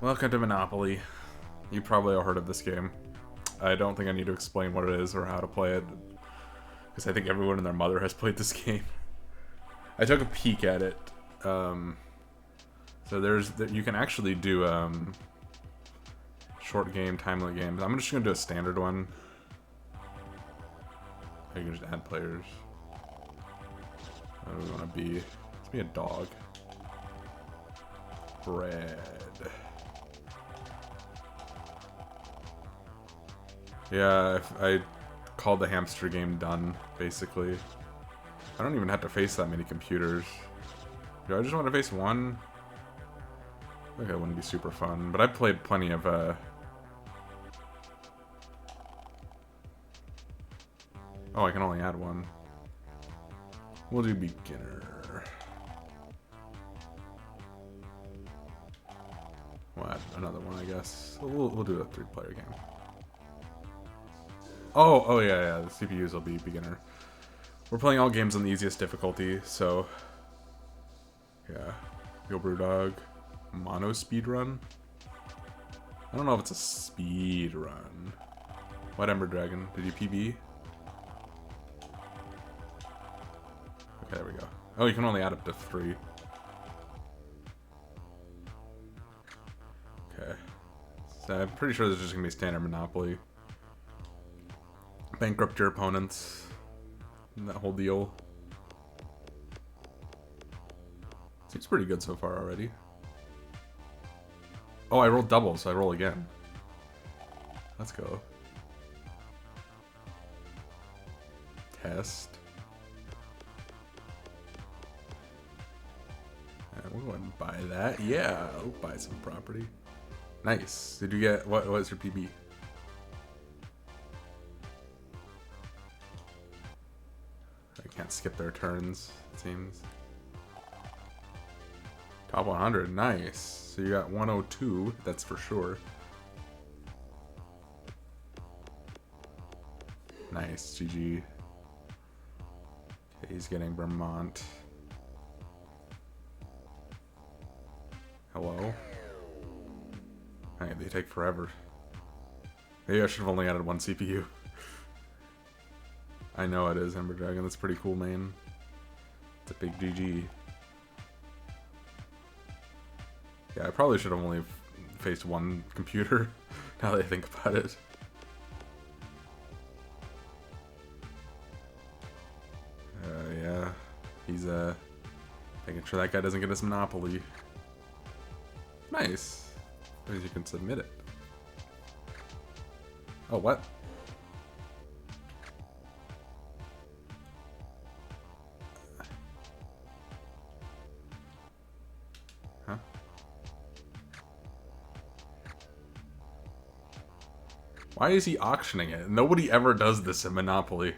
Welcome to Monopoly. You probably all heard of this game. I don't think I need to explain what it is or how to play it, because I think everyone and their mother has played this game. I took a peek at it. So you can actually do short game, time limit games. I'm just gonna do a standard one. You can just add players. What do we want to be? Let's be a dog. Bread. Yeah, I called the hamster game done, basically. I don't even have to face that many computers. Do I just want to face one? I think that wouldn't be super fun, but I've played plenty of, Oh, I can only add one. We'll do beginner. We'll add another one, I guess. We'll do a 3-player game. Oh yeah, the CPUs will be beginner. We're playing all games on the easiest difficulty, so yeah. Yo Brewdog. Mono speed run? I don't know if it's a speed run. What Ember Dragon? Did you PB? Okay, there we go. Oh, you can only add up to 3. Okay. So I'm pretty sure this is just gonna be standard Monopoly. Bankrupt your opponents. And that whole deal. Seems pretty good so far already. Oh, I rolled double, so I roll again. Let's go. Test. And we'll go ahead and buy that. Yeah, I'll buy some property. Nice. Did you get, what was your PB? I can't skip their turns, it seems. Top 100, nice. So you got 102, that's for sure. Nice, GG. Okay, he's getting Vermont. Hello? Hey, they take forever. Maybe I should have only added one CPU. I know it is Ember Dragon, that's pretty cool, man. It's a big GG. Yeah, I probably should have only faced one computer, now that I think about it. Yeah, he's making sure that guy doesn't get his Monopoly. Nice. Because you can submit it. Oh, what? Huh? Why is he auctioning it? Nobody ever does this in Monopoly.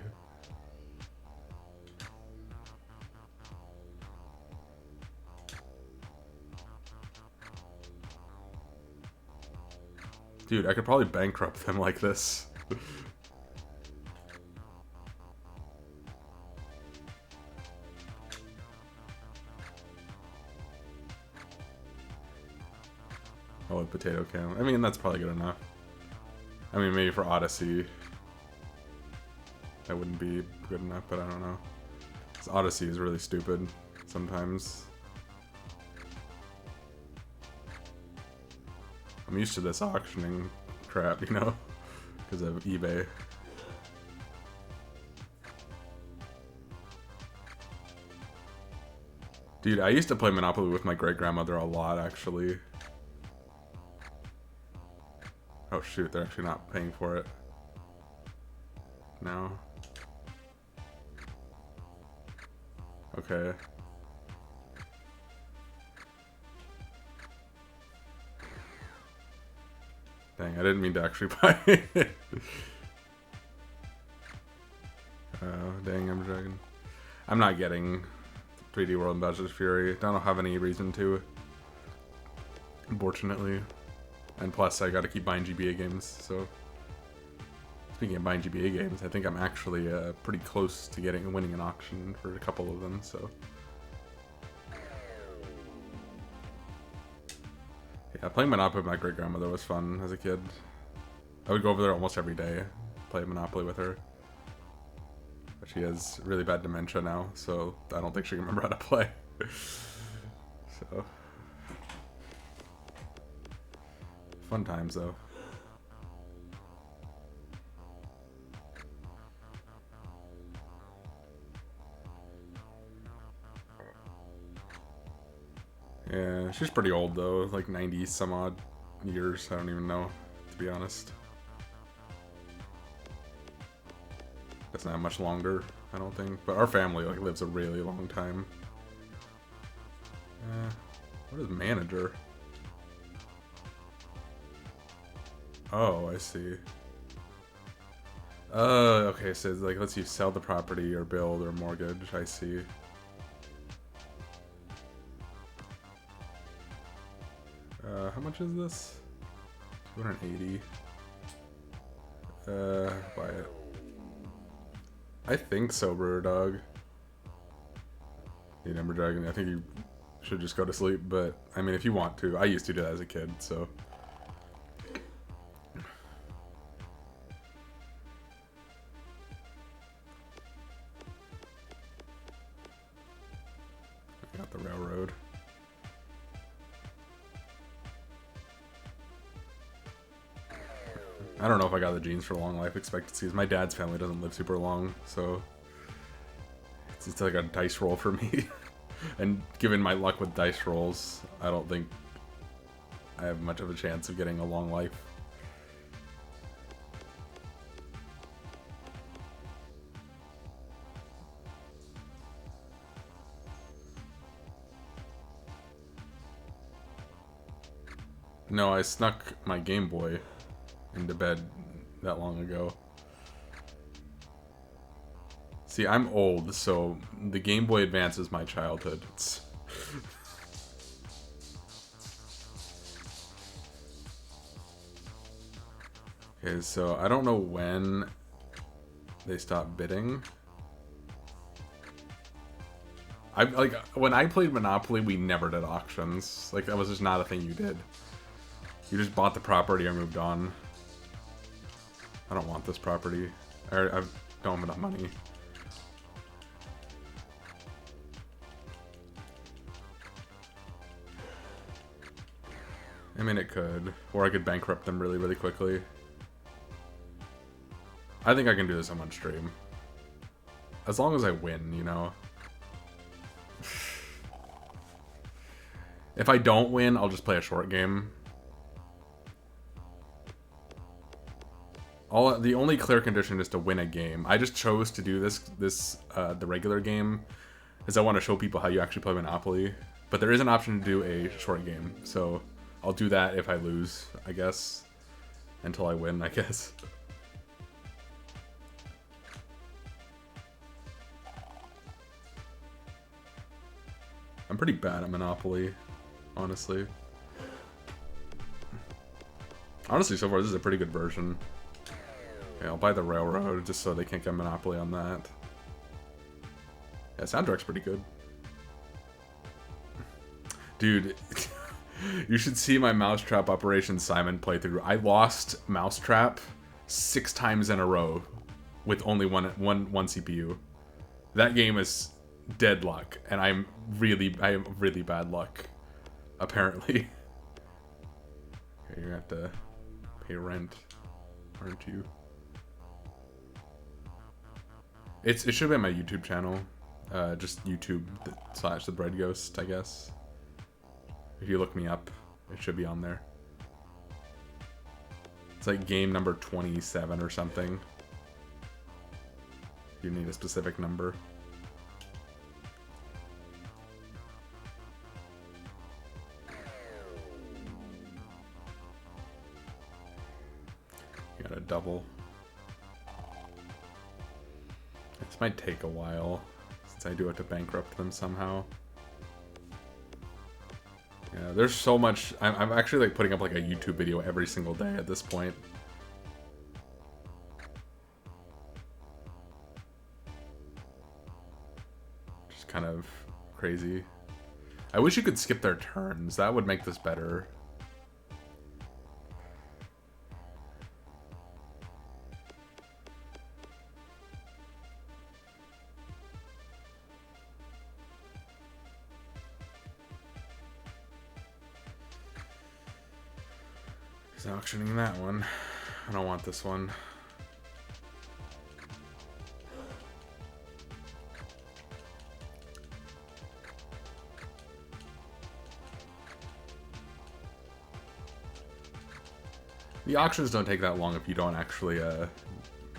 Dude, I could probably bankrupt them like this. Oh, a potato can. I mean, that's probably good enough. I mean, maybe for Odyssey, that wouldn't be good enough, but I don't know. 'Cause Odyssey is really stupid sometimes. I'm used to this auctioning crap, you know, because of eBay. Dude, I used to play Monopoly with my great-grandmother a lot, actually. Oh shoot, they're actually not paying for it. No. Okay. Dang, I didn't mean to actually buy it. Oh, dang, Ember Dragon. I'm not getting 3D World and Bowser's Fury. Don't have any reason to. Unfortunately. And plus, I gotta keep buying GBA games, so... Speaking of buying GBA games, I think I'm actually pretty close to winning an auction for a couple of them, so... Yeah, playing Monopoly with my great grandmother was fun as a kid. I would go over there almost every day, play Monopoly with her. But she has really bad dementia now, so I don't think she can remember how to play. So fun times though. Yeah, she's pretty old though, like 90 some odd years. I don't even know, to be honest. Doesn't have much longer, I don't think. But our family like lives a really long time. What is manager? Oh, I see. Okay, so it's like lets you sell the property or build or mortgage. I see. How much is this? 280. Buy it. I think so, Brewer Dog. The Ember Dragon. I think you should just go to sleep, but I mean, if you want to, I used to do that as a kid, so. I got the railroad. I don't know if I got the genes for long life expectancies. My dad's family doesn't live super long, so it's like a dice roll for me. And given my luck with dice rolls, I don't think I have much of a chance of getting a long life. No, I snuck my Game Boy into bed that long ago. See, I'm old, so the Game Boy Advance is my childhood. Okay, so I don't know when they stopped bidding. I like when I played Monopoly, we never did auctions. Like that was just not a thing you did. You just bought the property or moved on. I don't want this property. I don't have enough money. I mean, it could. Or I could bankrupt them really, really quickly. I think I can do this on one stream. As long as I win, you know? If I don't win, I'll just play a short game. The only clear condition is to win a game. I just chose to do the regular game because I want to show people how you actually play Monopoly. But there is an option to do a short game, so I'll do that if I lose, I guess. Until I win, I guess. I'm pretty bad at Monopoly, honestly. Honestly, so far this is a pretty good version. Okay, I'll buy the railroad just so they can't get Monopoly on that. Yeah, soundtrack's pretty good. Dude, you should see my Mousetrap Operation Simon playthrough. I lost Mousetrap 6 times in a row with only one CPU. That game is dead luck, and I have really bad luck, apparently. Okay, you have to pay rent, aren't you? It should have been my YouTube channel, just YouTube/The Bread Ghost, I guess. If you look me up, it should be on there. It's like game number 27 or something. You need a specific number. You got a double. This might take a while, since I do have to bankrupt them somehow. Yeah, there's so much. I'm actually like putting up like a YouTube video every single day at this point. Just kind of crazy. I wish you could skip their turns. That would make this better. He's auctioning that one. I don't want this one. The auctions don't take that long if you don't actually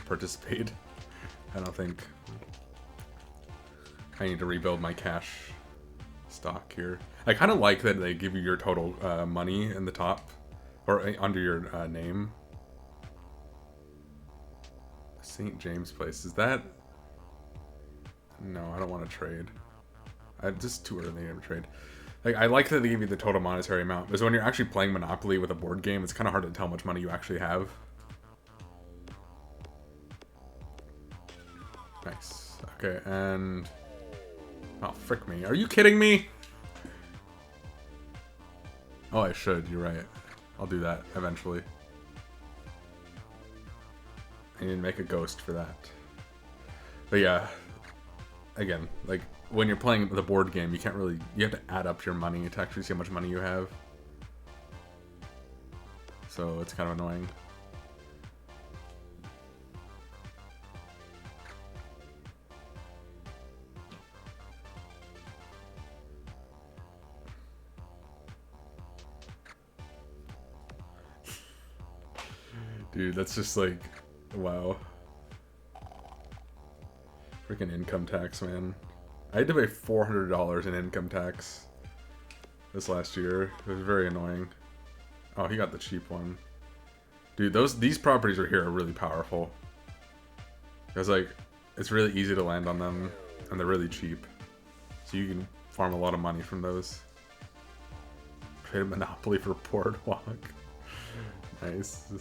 participate. I don't think. I need to rebuild my cash stock here. I kind of like that they give you your total money in the top, or under your name. St. James Place, is that? No, I don't want to trade. I'm just too early to trade. Like, I like that they give you the total monetary amount, because when you're actually playing Monopoly with a board game, it's kind of hard to tell how much money you actually have. Nice. Okay, and... Oh, frick me. Are you kidding me? Oh, I should. You're right. I'll do that eventually. I need to make a ghost for that. But yeah, again, like, when you're playing the board game, you can't really... You have to add up your money to actually see how much money you have. So it's kind of annoying. Dude, that's just like... Wow. Freaking income tax, man. I had to pay $400 in income tax this last year. It was very annoying. Oh, he got the cheap one. Dude, these properties right here are really powerful. Because, like, it's really easy to land on them, and they're really cheap. So you can farm a lot of money from those. Trade a Monopoly for Boardwalk. Nice.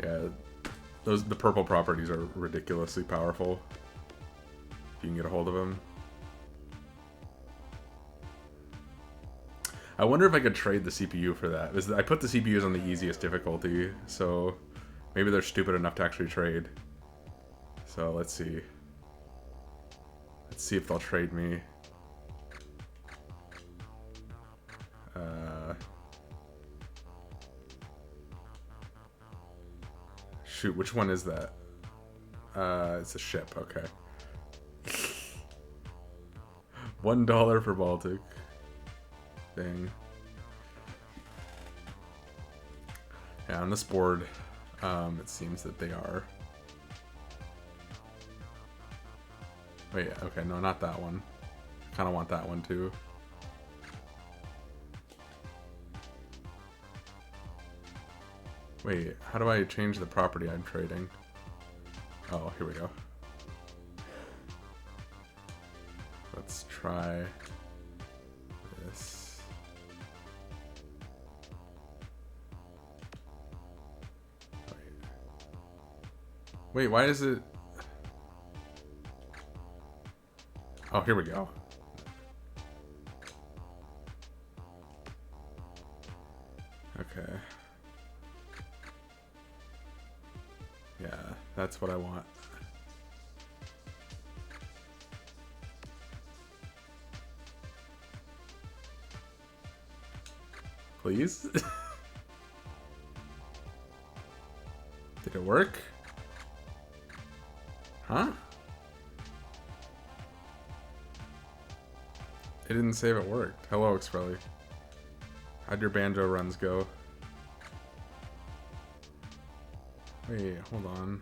Yeah, the purple properties are ridiculously powerful. If you can get a hold of them. I wonder if I could trade the CPU for that. I put the CPUs on the easiest difficulty, so maybe they're stupid enough to actually trade. So let's see. Let's see if they'll trade me. Shoot, which one is that? It's a ship, okay. $1 for Baltic. Dang. Yeah, on this board, it seems that they are. Wait, okay, no, not that one. Kind of want that one too. Wait, how do I change the property I'm trading? Oh, here we go. Let's try this. Wait, why is it... Oh, here we go. Okay. Yeah, that's what I want. Please? Did it work? Huh? It didn't save it worked. Hello, Xprelly. How'd your banjo runs go? Wait, hold on.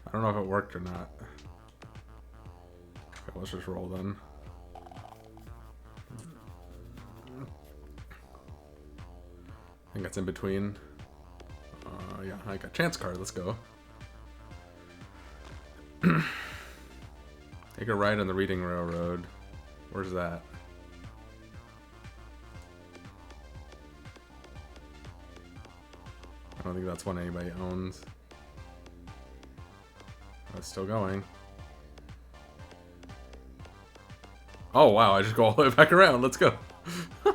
I don't know if it worked or not. Okay, let's just roll then. I think it's in between. Yeah, I got chance card. Let's go. Take a ride on the Reading Railroad. Where's that? I don't think that's one anybody owns. Oh, it's still going. Oh wow, I just go all the way back around. Let's go. I'm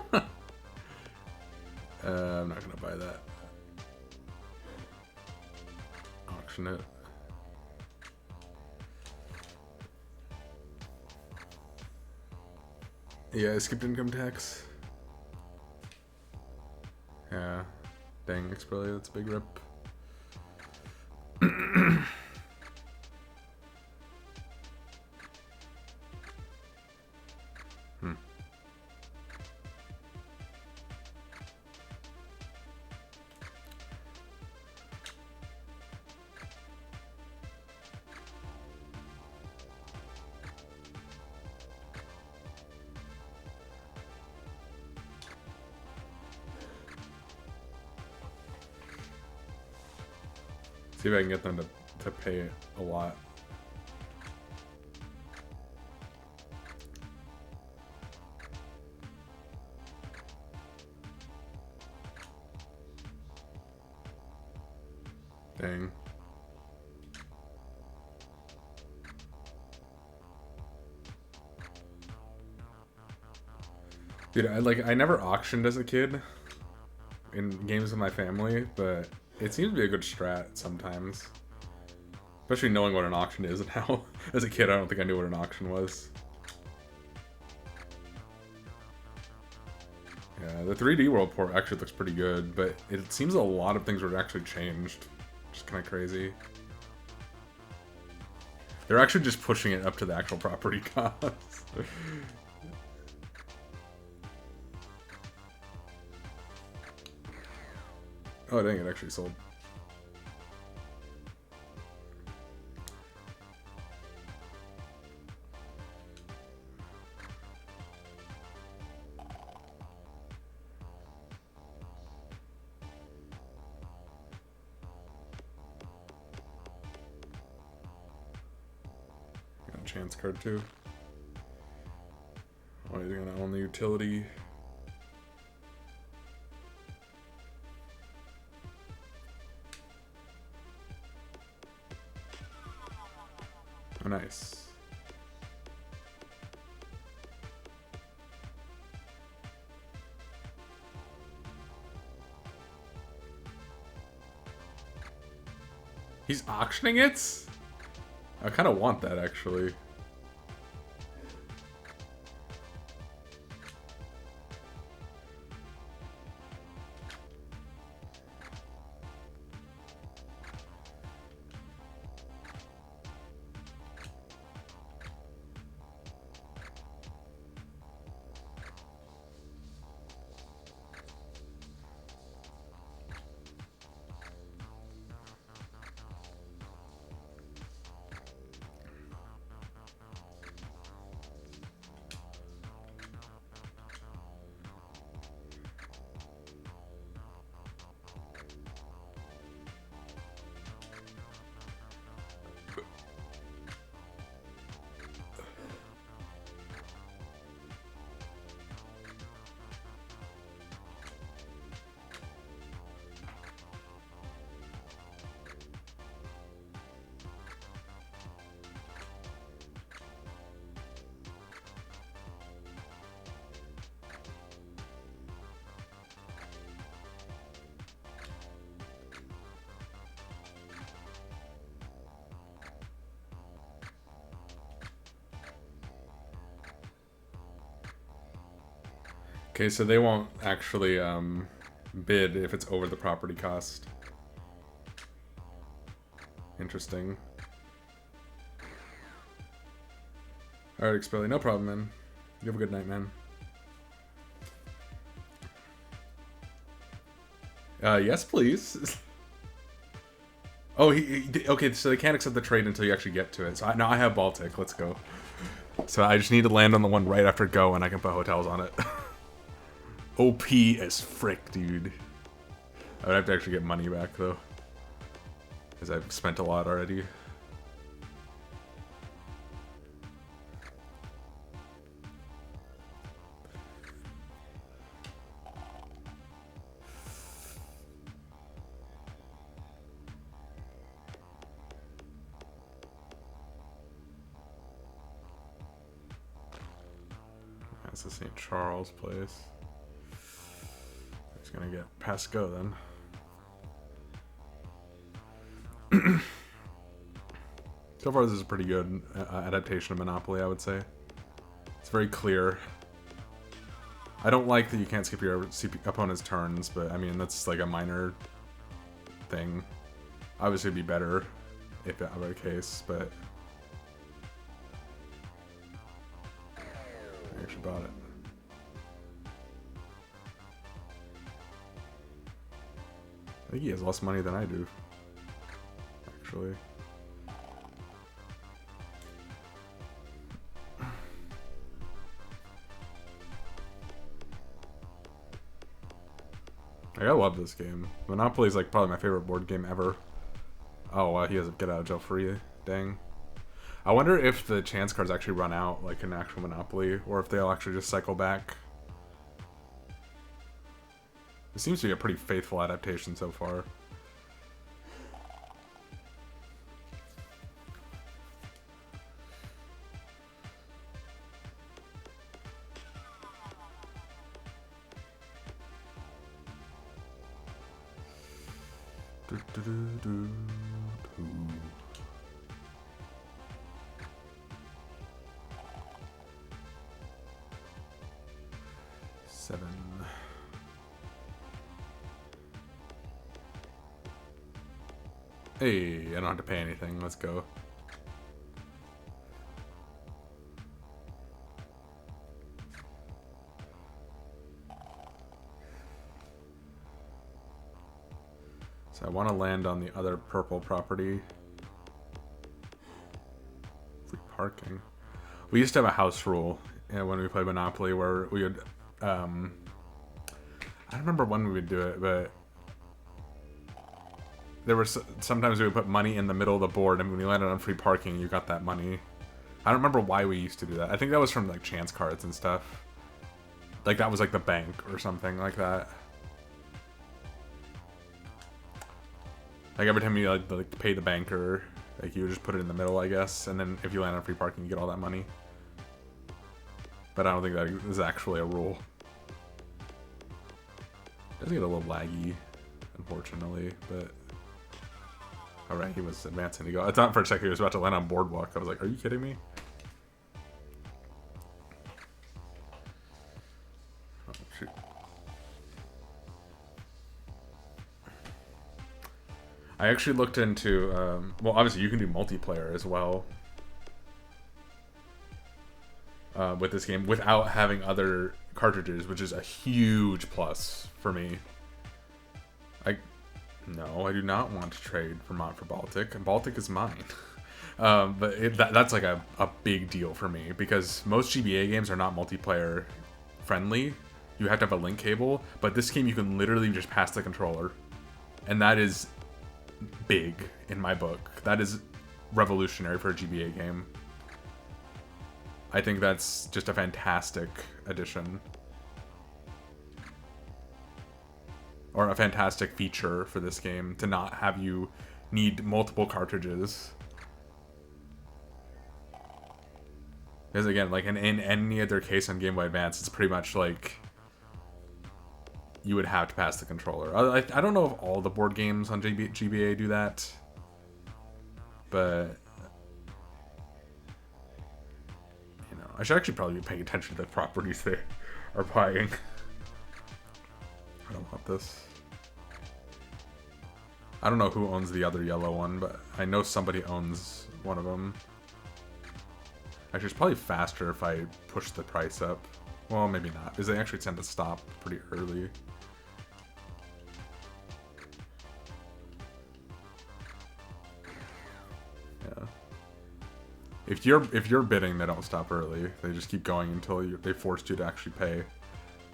not gonna buy that. Auction it. Yeah, I skipped income tax. Yeah. Dang, Xperia, that's a big rip. See if I can get them to pay a lot. Dang. Dude, I never auctioned as a kid in games with my family, but it seems to be a good strat sometimes. Especially knowing what an auction is now. As a kid, I don't think I knew what an auction was. Yeah, the 3D World port actually looks pretty good, but it seems a lot of things were actually changed. Just kind of crazy. They're actually just pushing it up to the actual property cost. Oh dang, it actually sold. Got a chance card too. Oh, he's gonna own the utility. Oh, nice. He's auctioning it? I kind of want that, actually. Okay, so they won't actually bid if it's over the property cost. Interesting. Alright, Xpelly, no problem, man. You have a good night, man. Yes, please. Oh, okay, so they can't accept the trade until you actually get to it. So now I have Baltic, let's go. So I just need to land on the one right after go and I can put hotels on it. OP as frick, dude. I would have to actually get money back, though. Because I've spent a lot already. That's the St. Charles place. He's gonna get past go then. So far, this is a pretty good adaptation of Monopoly, I would say. It's very clear. I don't like that you can't skip your opponent's turns, but I mean, that's like a minor thing. Obviously, it'd be better if that were the case, but I actually bought it. I think he has less money than I do, actually. I love this game. Monopoly is like probably my favorite board game ever. Oh, wow, he has a get out of jail free. Dang. I wonder if the chance cards actually run out like in actual Monopoly, or if they'll actually just cycle back. It seems to be a pretty faithful adaptation so far. Seven. Hey, I don't have to pay anything. Let's go. So I want to land on the other purple property. Free parking. We used to have a house rule when we played Monopoly where we would, I don't remember when we would do it, but there were sometimes we would put money in the middle of the board, and when you landed on free parking, you got that money. I don't remember why we used to do that. I think that was from like chance cards and stuff. Like that was like the bank or something like that. Like every time you like pay the banker, like you would just put it in the middle, I guess, and then if you land on free parking, you get all that money. But I don't think that is actually a rule. It does get a little laggy, unfortunately, but alright, he was advancing to go. I thought for a second he was about to land on Boardwalk. I was like, are you kidding me? Oh, shoot. I actually looked into, well, obviously you can do multiplayer as well with this game without having other cartridges, which is a huge plus for me. No, I do not want to trade Vermont for Baltic, and Baltic is mine. But that's like a big deal for me, because most GBA games are not multiplayer friendly. You have to have a link cable, but this game you can literally just pass the controller. And that is big in my book. That is revolutionary for a GBA game. I think that's just a fantastic addition. Or a fantastic feature for this game, to not have you need multiple cartridges. Because again, like in any other case on Game Boy Advance, it's pretty much like you would have to pass the controller. I don't know if all the board games on GBA do that, but you know, I should actually probably be paying attention to the properties they are buying. I don't want this. I don't know who owns the other yellow one, but I know somebody owns one of them. Actually, it's probably faster if I push the price up. Well, maybe not, because they actually tend to stop pretty early. Yeah. If you're bidding, they don't stop early. They just keep going until they forced you to actually pay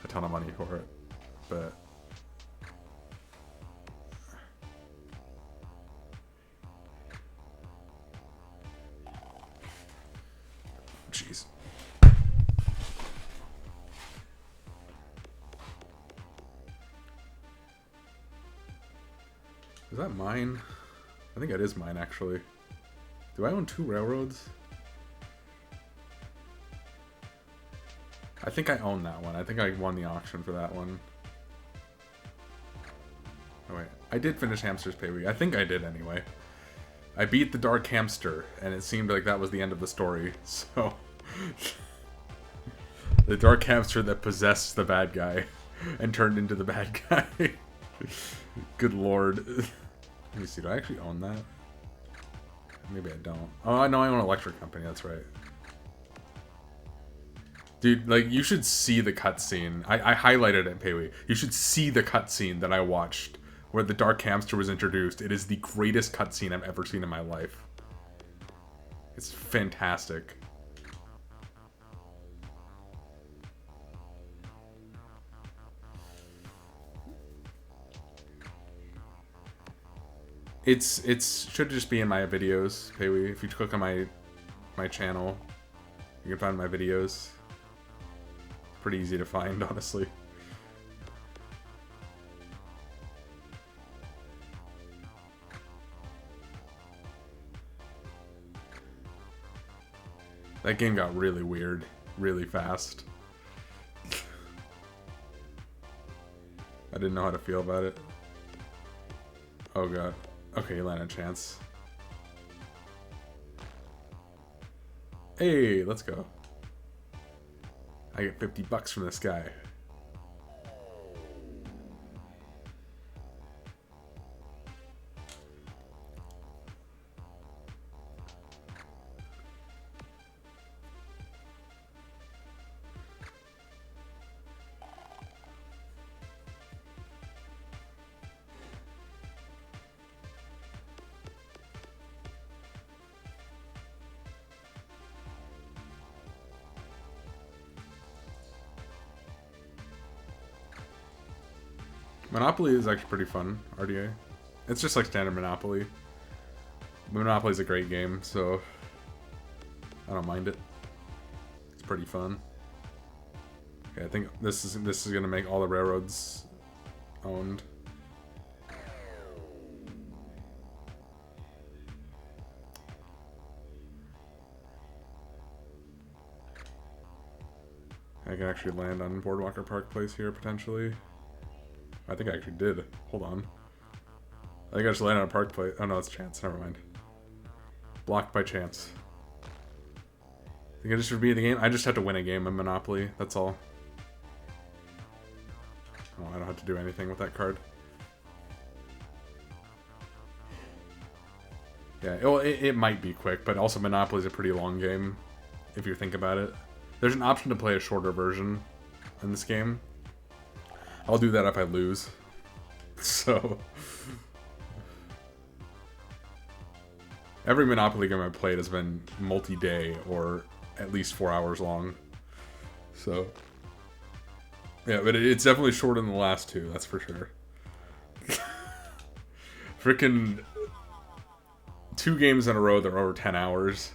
a ton of money for it. But jeez. Is that mine? I think it is mine, actually. Do I own 2 railroads? I think I own that one. I think I won the auction for that one. Oh wait, I did finish Hamster's Pay Week. I think I did anyway. I beat the Dark Hamster, and it seemed like that was the end of the story, so... The Dark Hamster that possessed the bad guy and turned into the bad guy. Good lord. Let me see, do I actually own that? Maybe I don't. Oh, I know I own Electric Company, that's right. Dude, like, you should see the cutscene. I highlighted it in Payweek. You should see the cutscene that I watched where the Dark Hamster was introduced. It is the greatest cutscene I've ever seen in my life. It's fantastic. It should just be in my videos, Payweek. If you click on my channel, you can find my videos. It's pretty easy to find, honestly. That game got really weird, really fast. I didn't know how to feel about it. Oh god. Okay, you land a chance. Hey, let's go. I get 50 bucks from this guy. Monopoly is actually pretty fun, RDA. It's just like standard Monopoly. Monopoly is a great game, so I don't mind it. It's pretty fun. Okay, I think this is gonna make all the railroads owned. I can actually land on Boardwalker Park Place here potentially. I think I actually did. Hold on. I think I just landed on a Park Place. Oh no, it's chance. Never mind. Blocked by chance. I think I just should be in the game. I just have to win a game in Monopoly. That's all. Oh, I don't have to do anything with that card. Yeah, it might be quick, but also Monopoly is a pretty long game, if you think about it. There's an option to play a shorter version in this game. I'll do that if I lose. So... Every Monopoly game I've played has been multi-day or at least 4 hours long. So... Yeah, but it's definitely shorter than the last two, that's for sure. Frickin' 2 games in a row that are over 10 hours.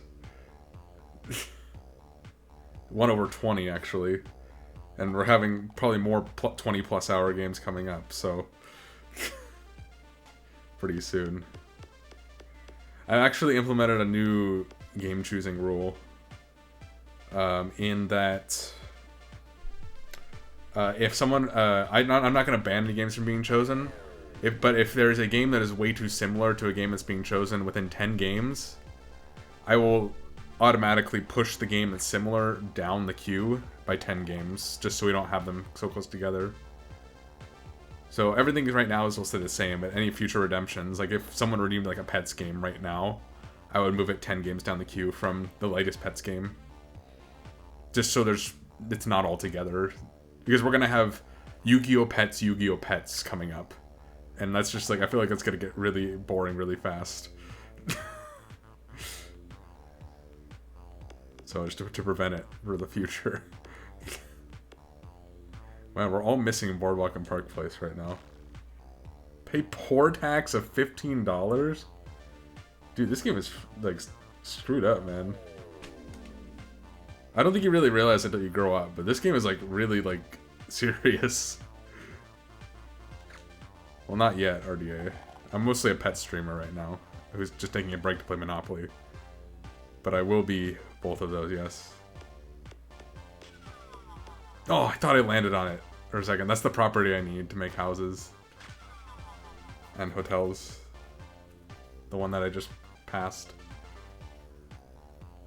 One over 20, actually. And we're having probably more 20-plus hour games coming up, so... pretty soon. I actually implemented a new game-choosing rule. In that... if someone... I'm not going to ban any games from being chosen. But if there's a game that is way too similar to a game that's being chosen within 10 games, I will automatically push the game that's similar down the queue by 10 games, just so we don't have them so close together. So everything right now is still the same, but any future redemptions, like if someone redeemed like a Pets game right now, I would move it 10 games down the queue from the latest Pets game. Just so it's not all together. Because we're going to have Yu-Gi-Oh! Pets coming up. And that's just like, I feel like it's going to get really boring really fast. So just to prevent it for the future. Man, we're all missing Boardwalk and Park Place right now. Pay poor tax of $15? Dude, this game is like screwed up, man. I don't think you really realize it until you grow up, but this game is like really like serious. Well, not yet, RDA. I'm mostly a pet streamer right now, who's just taking a break to play Monopoly. But I will be both of those, yes. Oh, I thought I landed on it for a second. That's the property I need to make houses and hotels. The one that I just passed.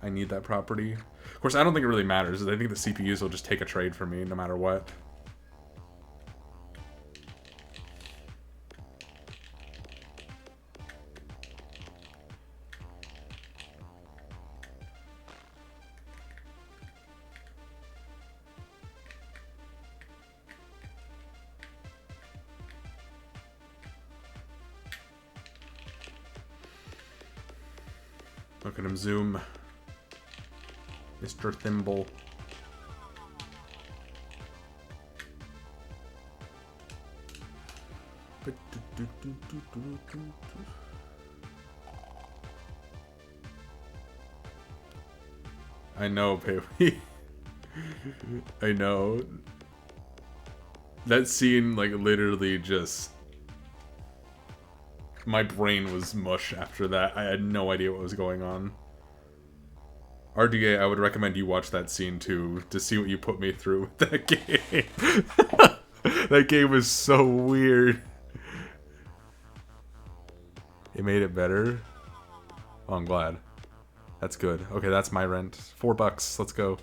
I need that property. Of course, I don't think it really matters. I think the CPUs will just take a trade for me no matter what. Look at him zoom. Mr. Thimble. I know, Pei. I know. That scene, like, literally just... My brain was mush after that. I had no idea what was going on. RDA, I would recommend you watch that scene too, to see what you put me through with that game. That game was so weird. It made it better. Oh, I'm glad. That's good. Okay, that's my rent. $4. Let's go.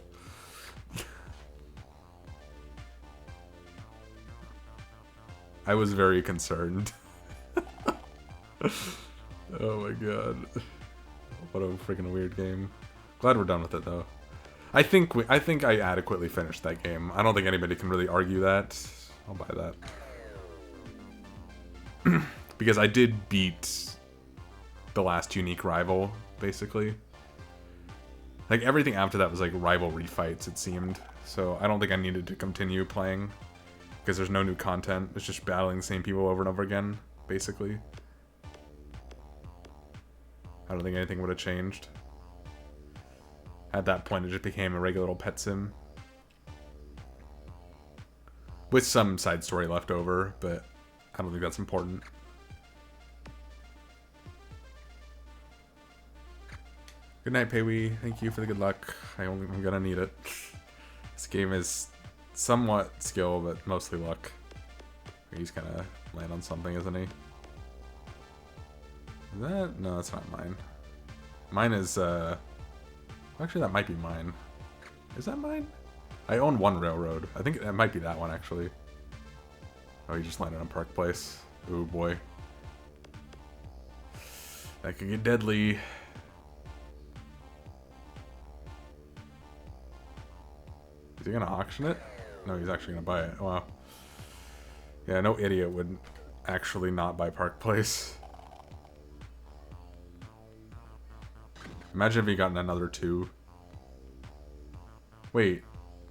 I was very concerned. Oh my god. What a freaking weird game. Glad we're done with it though. I think I adequately finished that game. I don't think anybody can really argue that. I'll buy that. Because I did beat the last unique rival, basically. Like, everything after that was like rivalry fights, it seemed. So I don't think I needed to continue playing. Because there's no new content. It's just battling the same people over and over again, basically. I don't think anything would have changed. At that point, it just became a regular little pet sim. With some side story left over, but I don't think that's important. Good night, Pei-wee. Thank you for the good luck. I'm gonna need it. This game is somewhat skill, but mostly luck. He's gonna land on something, isn't he? Is that? No, that's not mine. Mine is, actually, that might be mine. Is that mine? I own one railroad. I think it might be that one, actually. Oh, he just landed on Park Place. Ooh, boy. That could get deadly. Is he gonna auction it? No, he's actually gonna buy it. Wow. Yeah, no idiot would actually not buy Park Place. Imagine if he gotten another 2. Wait.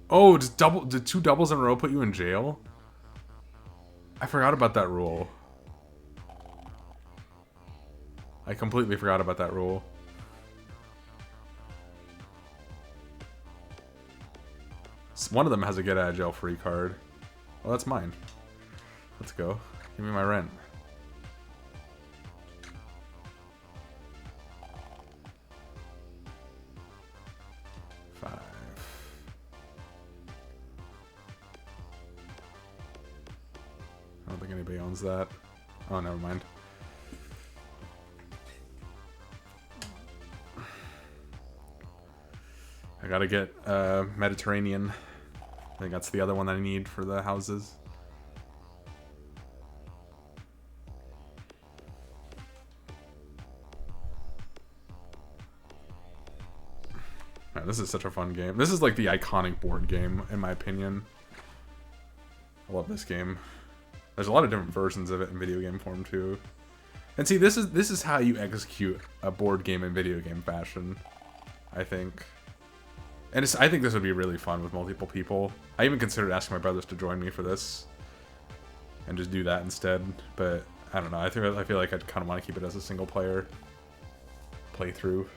Oh, did 2 doubles in a row put you in jail? I forgot about that rule. I completely forgot about that rule. One of them has a get out of jail free card. Well, that's mine. Let's go. Give me my rent. $5. I don't think anybody owns that. Oh, never mind. I gotta get Mediterranean. I think that's the other one that I need for the houses. Man, this is such a fun game. This is like the iconic board game, in my opinion. I love this game. There's a lot of different versions of it in video game form too. And see, this is how you execute a board game in video game fashion, I think. And I think this would be really fun with multiple people. I even considered asking my brothers to join me for this. And just do that instead. But, I don't know. I feel like I'd kind of want to keep it as a single player playthrough.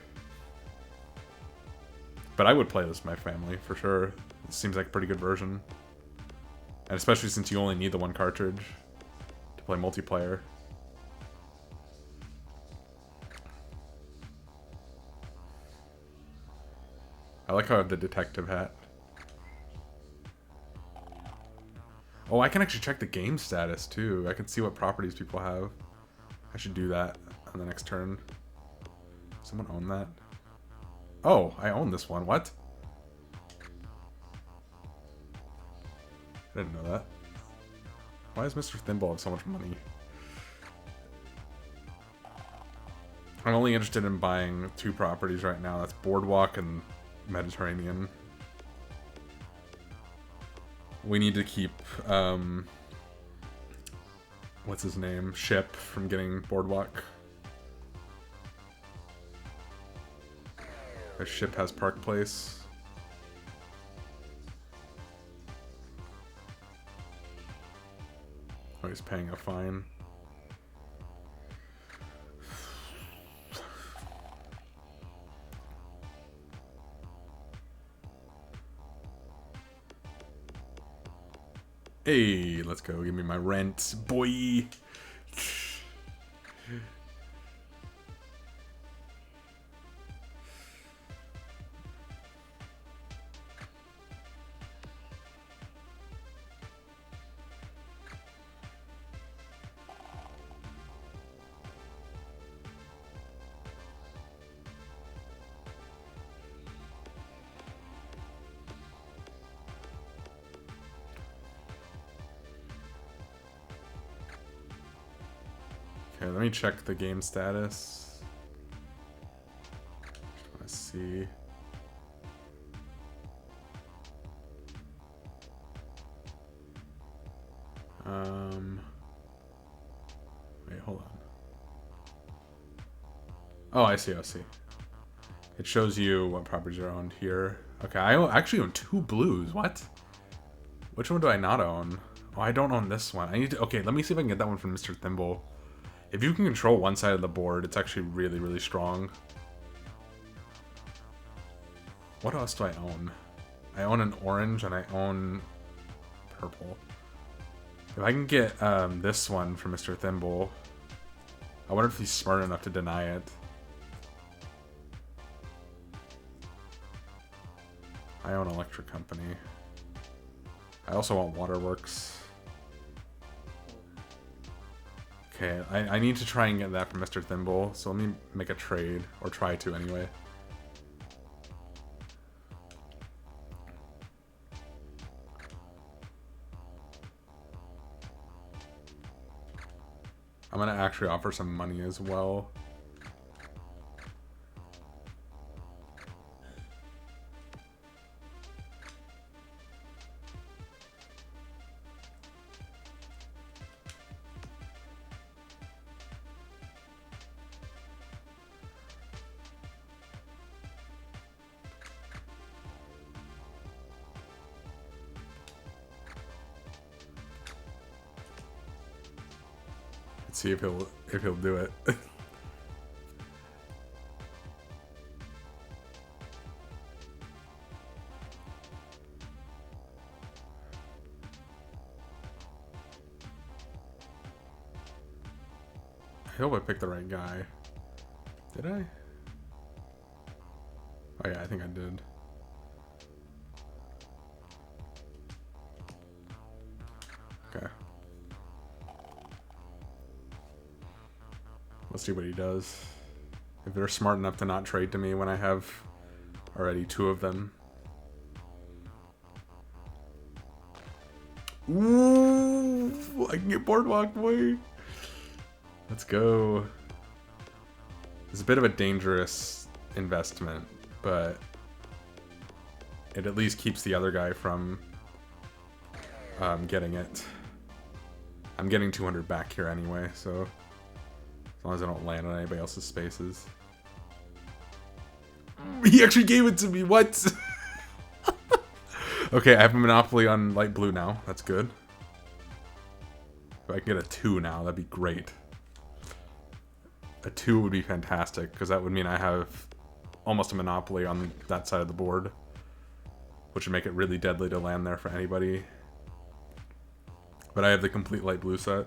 But I would play this with my family, for sure. It seems like a pretty good version. And especially since you only need the one cartridge to play multiplayer. I like how I have the detective hat. Oh, I can actually check the game status too. I can see what properties people have. I should do that on the next turn. Someone own that? Oh, I own this one. What? I didn't know that. Why does Mr. Thimble have so much money? I'm only interested in buying 2 properties right now. That's Boardwalk and Mediterranean. We need to keep, what's his name? Ship from getting Boardwalk. The Ship has Park Place. Oh, he's paying a fine. Hey, let's go. Give me my rent, boy. Okay, let me check the game status. Let's see. Wait, hold on. Oh, I see, I see. It shows you what properties are owned here. Okay, I actually own 2 blues. What? Which one do I not own? Oh, I don't own this one. I need to... Okay, let me see if I can get that one from Mr. Thimble. If you can control one side of the board, it's actually really, really strong. What else do I own? I own an orange and I own purple. If I can get this one from Mr. Thimble, I wonder if he's smart enough to deny it. I own Electric Company. I also want Waterworks. Okay, I need to try and get that from Mr. Thimble, so let me make a trade, or try to anyway. I'm gonna actually offer some money as well. See if he'll do it. I hope I picked the right guy. Did I? Oh yeah, I think I did. Okay. Let's see what he does. If they're smart enough to not trade to me when I have already 2 of them. Ooh, I can get Boardwalk, boy. Let's go. It's a bit of a dangerous investment, but it at least keeps the other guy from getting it. I'm getting 200 back here anyway, so as long as I don't land on anybody else's spaces. He actually gave it to me, what? Okay, I have a monopoly on light blue now, that's good. If I can get a 2 now, that'd be great. A 2 would be fantastic, because that would mean I have almost a monopoly on that side of the board, which would make it really deadly to land there for anybody. But I have the complete light blue set.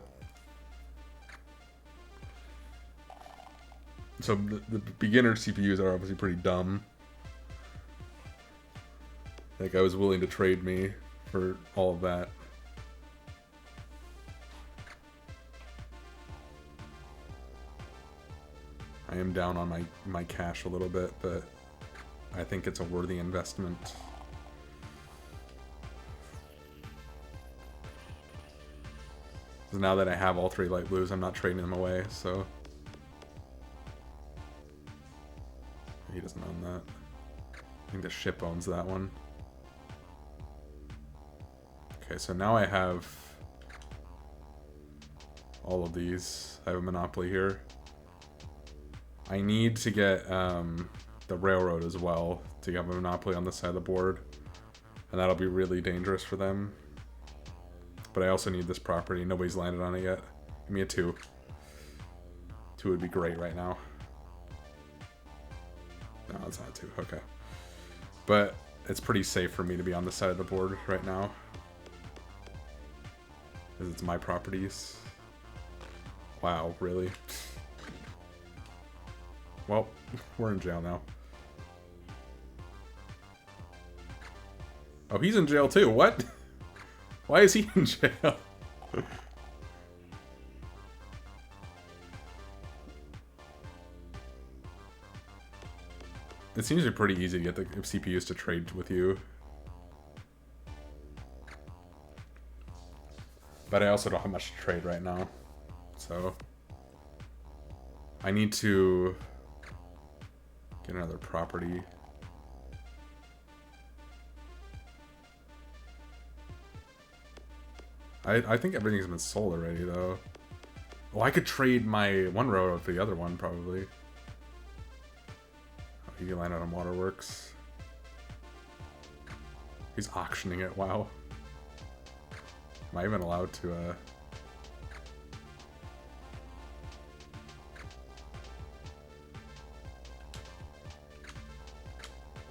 So the beginner CPUs are obviously pretty dumb. Like, I was willing to trade me for all of that. I am down on my cash a little bit, but I think it's a worthy investment. Now that I have all 3 light blues, I'm not trading them away, so... He doesn't own that. I think the ship owns that one. Okay, so now I have all of these. I have a monopoly here. I need to get the railroad as well to have a monopoly on this side of the board. And that'll be really dangerous for them. But I also need this property. Nobody's landed on it yet. Give me a 2. 2 would be great right now. No, it's not 2. Okay. But it's pretty safe for me to be on this side of the board right now. Because it's my properties. Wow, really? Well, we're in jail now. Oh, he's in jail too. What? Why is he in jail? It seems to be pretty easy to get the CPUs to trade with you. But I also don't have much to trade right now. So I need to get another property. I think everything's been sold already, though. Well, I could trade my one railroad for the other one, probably. Oh, he can land out on Waterworks. He's auctioning it, wow. Am I even allowed to,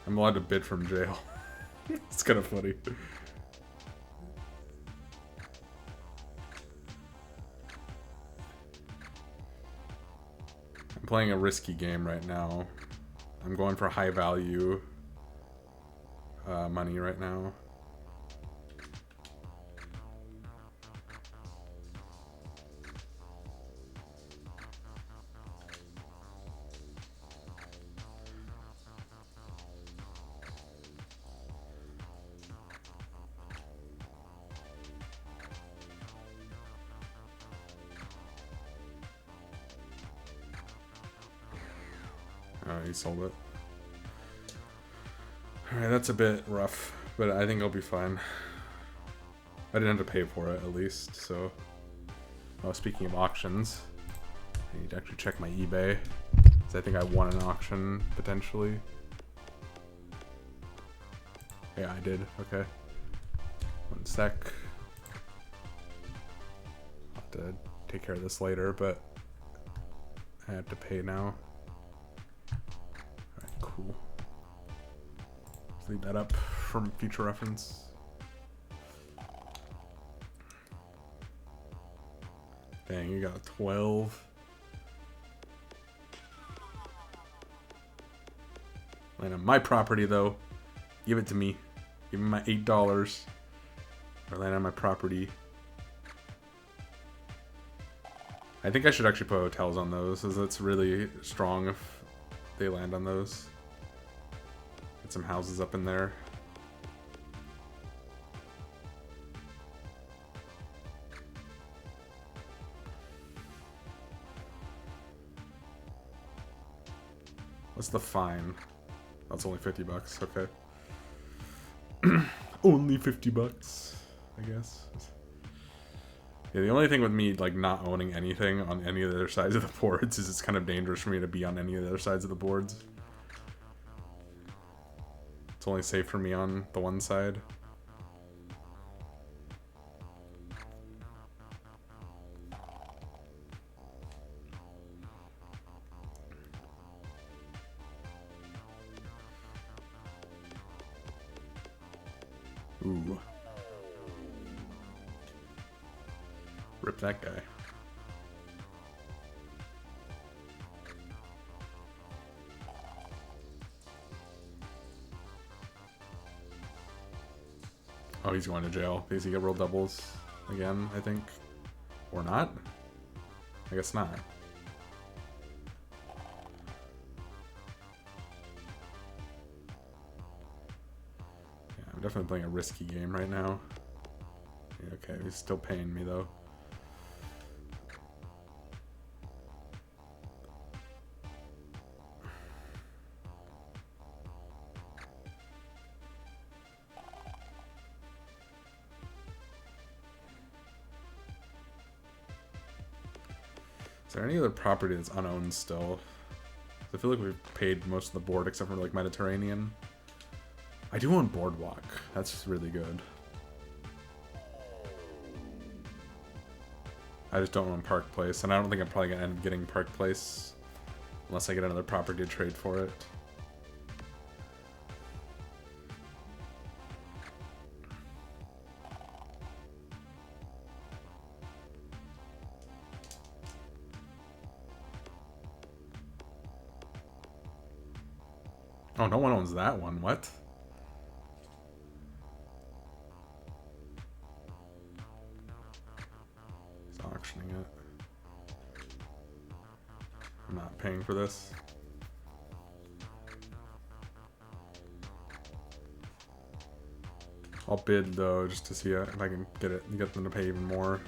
I'm allowed to bid from jail. It's kind of funny. I'm playing a risky game right now. I'm going for high value money right now. He sold it. Alright, that's a bit rough, but I think I'll be fine. I didn't have to pay for it, at least, so... Oh, speaking of auctions, I need to actually check my eBay, because I think I won an auction, potentially. Yeah, I did. Okay. 1 sec. I'll have to take care of this later, but I have to pay now. Cool. Let's leave that up for future reference. Dang, you got a 12. Land on my property, though. Give it to me. Give me my $8. Or land on my property. I think I should actually put hotels on those, as it's really strong if they land on those. Get some houses up in there. What's the fine? That's only 50 bucks, okay. Only 50 bucks, I guess. Yeah, the only thing with me, like, not owning anything on any of the other sides of the boards is it's kind of dangerous for me to be on any of the other sides of the boards. It's only safe for me on the one side. Ooh. Rip that guy. Oh, he's going to jail because he got roll doubles again, I think. Or not? I guess not. I'm definitely playing a risky game right now. Yeah, okay, he's still paying me though. Is there any other property that's unowned still? I feel like we've paid most of the board except for like Mediterranean. I do own Boardwalk. That's really good. I just don't own Park Place, and I don't think I'm probably gonna end up getting Park Place unless I get another property to trade for it. Oh, no one owns that one. What? He's auctioning it. I'm not paying for this. I'll bid though, just to see if I can get them to pay even more.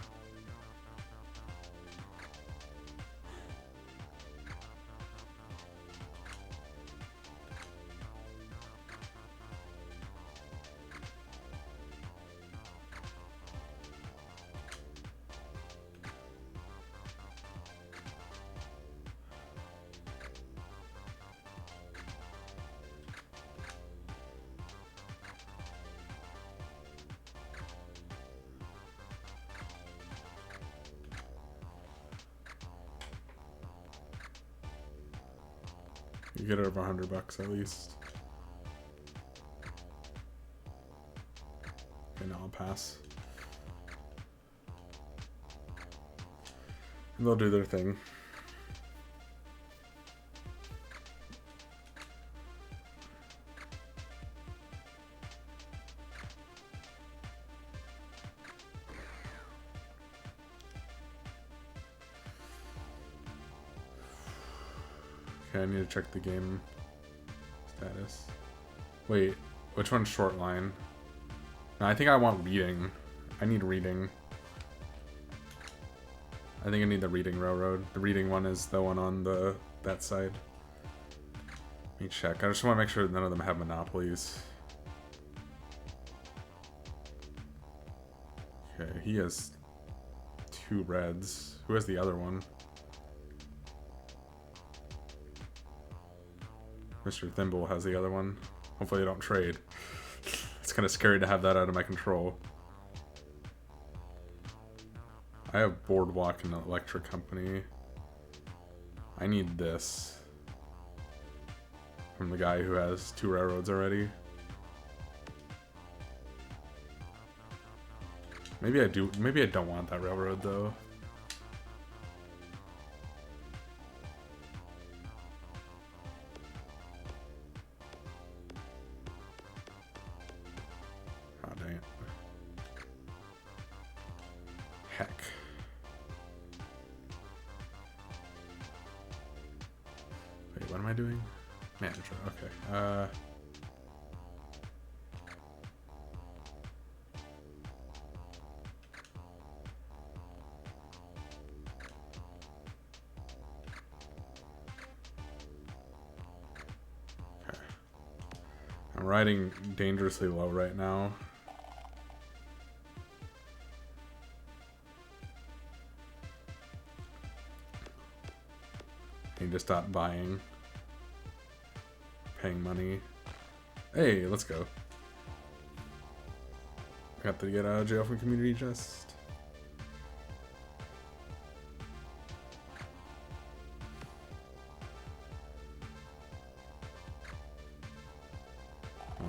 You get it over $100 at least. Okay, now I'll pass. And they'll do their thing. Okay, I need to check the game status. Wait, which one's short line? No, I think I want reading. I need reading. I think I need the reading railroad. The reading one is the one on that side. Let me check. I just want to make sure none of them have monopolies. Okay, he has 2 reds. Who has the other one? Mr. Thimble has the other one. Hopefully they don't trade. It's kind of scary to have that out of my control. I have Boardwalk and the electric company. I need this. From the guy who has 2 railroads already. Maybe I do. Maybe I don't want that railroad though. Oh, dang it. Heck. Wait, what am I doing? Manager, okay. I'm riding dangerously low right now. I need to stop buying. Paying money. Hey, let's go. I got to get out of jail from community chest.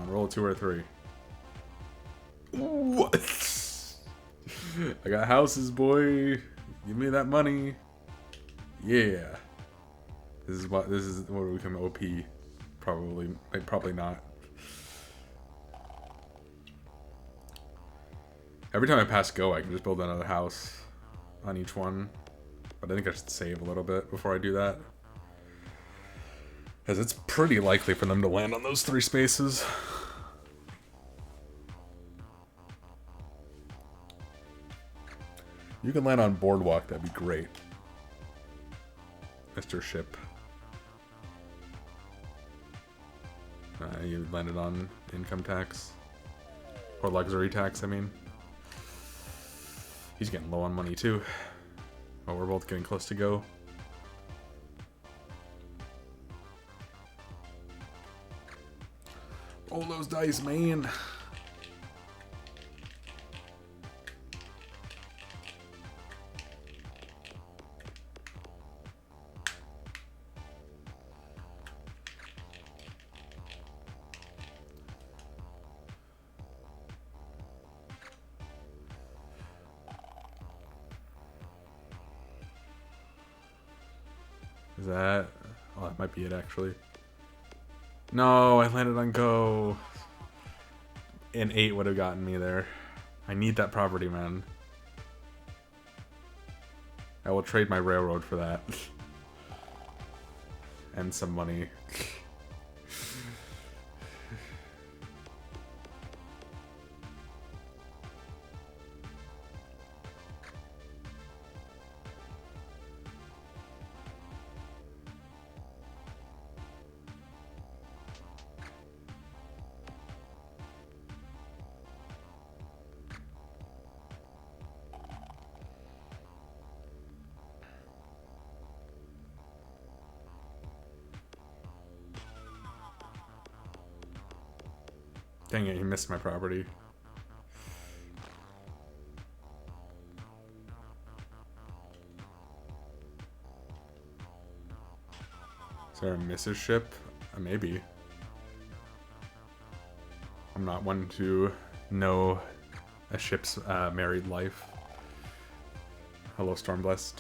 Roll 2 or 3. What? I got houses, boy. Give me that money. Yeah. This is what we become OP. Probably, like, probably not. Every time I pass go, I can just build another house on each one. But I think I should save a little bit before I do that. Because it's pretty likely for them to land on those 3 spaces. You can land on Boardwalk, that'd be great. Mr. Ship. You landed on income tax. Or luxury tax, I mean. He's getting low on money too. Oh, we're both getting close to go. Roll those dice, man. Is that... Oh, that might be it, actually. No, I landed on go. An 8 would have gotten me there. I need that property, man. I will trade my railroad for that. And some money. Dang it, he missed my property. Is there a Mrs. Ship? Maybe. I'm not one to know a ship's married life. Hello, Stormblessed.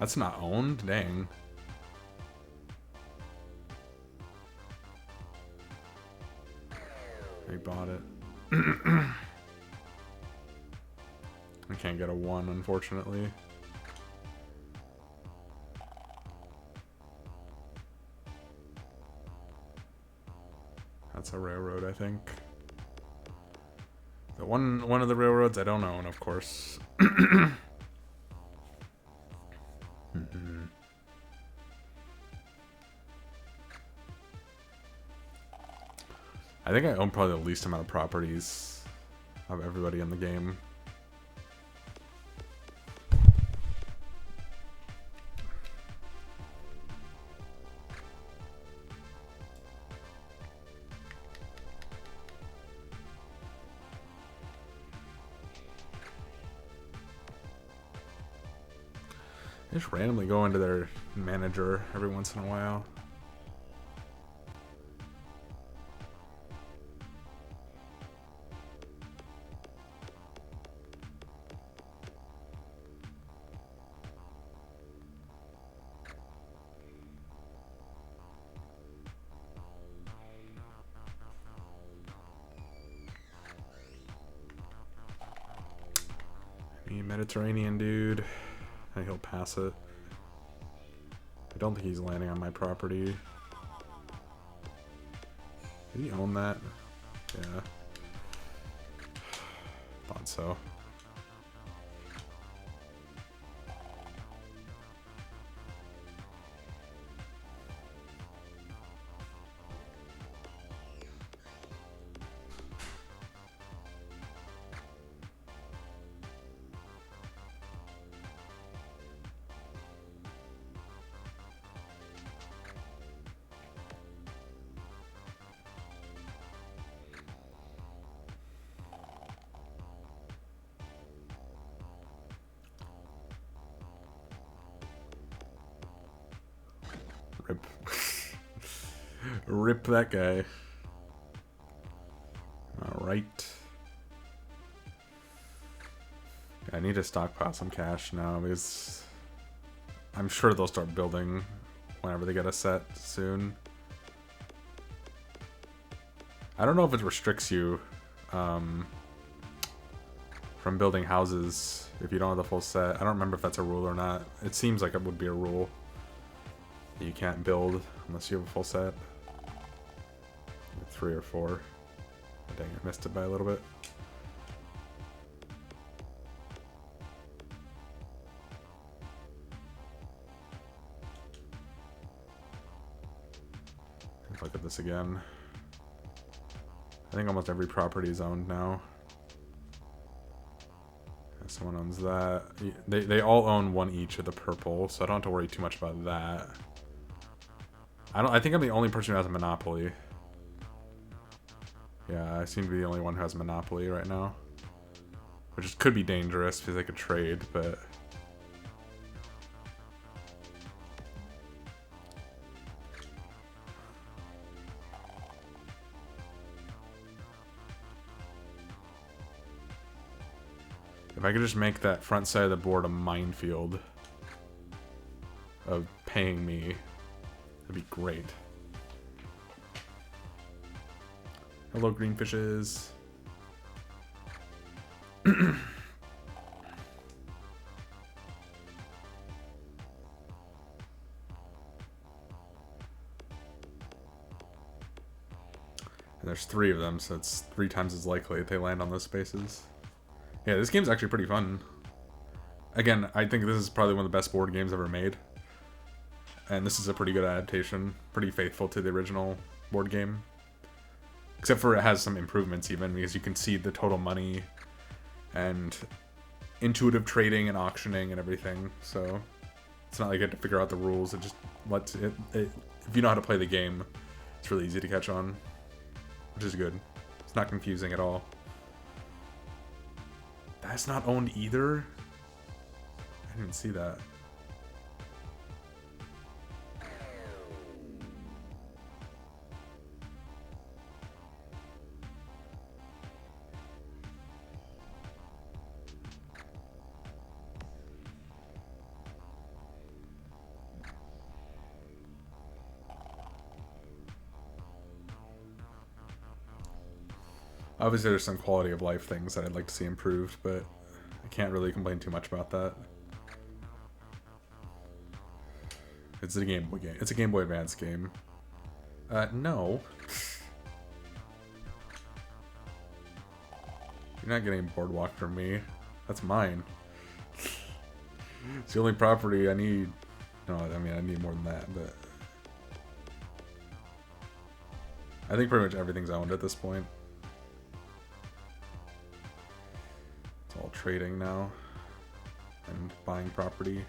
That's not owned? Dang. They bought it. I can't get a 1, unfortunately. That's a railroad, I think. The one of the railroads I don't own, of course. I think I own probably the least amount of properties of everybody in the game. They just randomly go into their manager every once in a while. Mediterranean dude. And he'll pass it. I don't think he's landing on my property. Did he own that? Yeah. Thought so. Rip. Rip that guy. Alright. I need to stockpile some cash now because I'm sure they'll start building whenever they get a set soon. I don't know if it restricts you from building houses if you don't have the full set. I don't remember if that's a rule or not. It seems like it would be a rule. You can't build unless you have a full set. 3 or 4. Oh, dang, I missed it by a little bit. Let's look at this again. I think almost every property is owned now. Someone owns that. They all own one each of the purple, so I don't have to worry too much about that. I think I'm the only person who has a monopoly. Yeah, I seem to be the only one who has a monopoly right now. Which could be dangerous because they could trade, but... If I could just make that front side of the board a minefield of paying me, that'd be great. Hello, green fishes. And there's 3 of them, so it's 3 times as likely that they land on those spaces. Yeah, this game's actually pretty fun. Again, I think this is probably one of the best board games ever made. And this is a pretty good adaptation. Pretty faithful to the original board game. Except for it has some improvements even, because you can see the total money and intuitive trading and auctioning and everything. So it's not like you have to figure out the rules. It just lets it if you know how to play the game, it's really easy to catch on. Which is good. It's not confusing at all. That's not owned either? I didn't see that. Obviously, there's some quality of life things that I'd like to see improved, but I can't really complain too much about that. It's a Game Boy game. It's a Game Boy Advance game. No. You're not getting Boardwalk from me. That's mine. It's the only property I need. No, I mean, I need more than that, but... I think pretty much everything's owned at this point. It's all trading now. And buying property.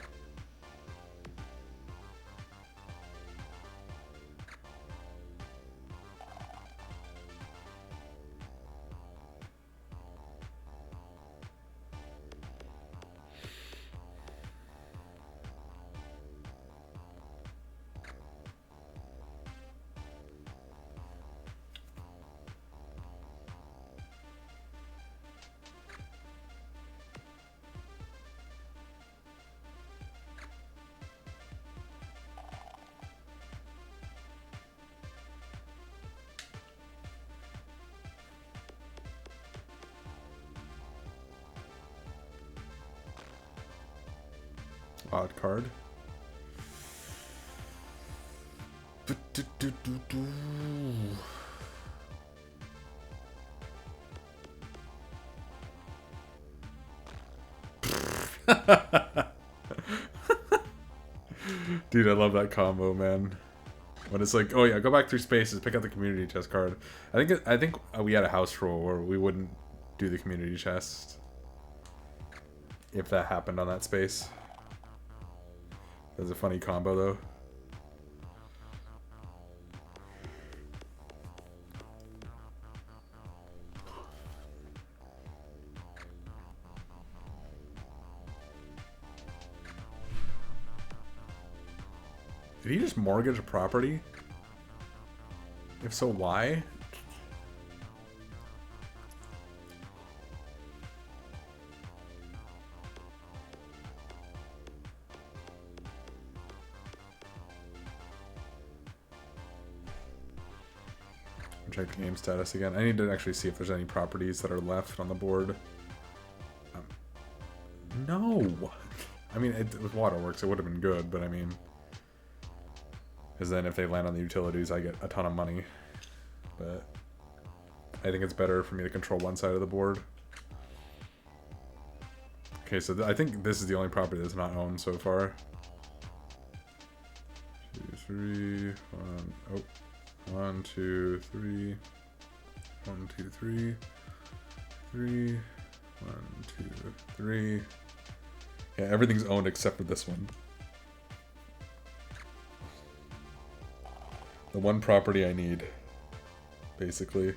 Odd card. Dude, I love that combo, man. When it's like, oh yeah, go back through spaces, pick up the community chest card. I think we had a house rule where we wouldn't do the community chest if that happened on that space. That's a funny combo, though. Did he just mortgage a property? If so, why? Check game status again. I need to actually see if there's any properties that are left on the board. No! I mean, with Waterworks, it would have been good, but I mean... Because then if they land on the utilities, I get a ton of money. But... I think it's better for me to control one side of the board. Okay, so I think this is the only property that's not owned so far. 2, 3, 1. Oh, 1, 2, 3. 1, 2, 3. 3. 1, 2, 3. Yeah, everything's owned except for this one. The one property I need, basically.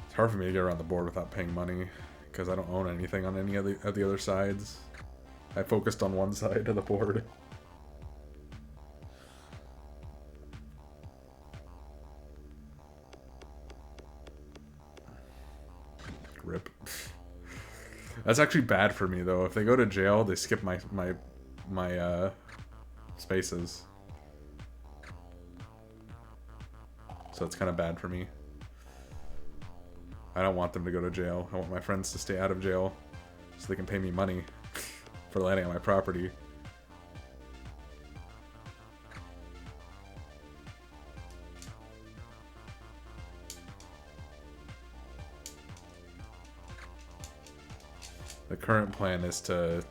It's hard for me to get around the board without paying money, because I don't own anything on any of the other sides. I focused on one side of the board. Rip. That's actually bad for me though. If they go to jail, they skip my spaces. So it's kind of bad for me. I don't want them to go to jail. I want my friends to stay out of jail so they can pay me money for landing on my property. The current plan is to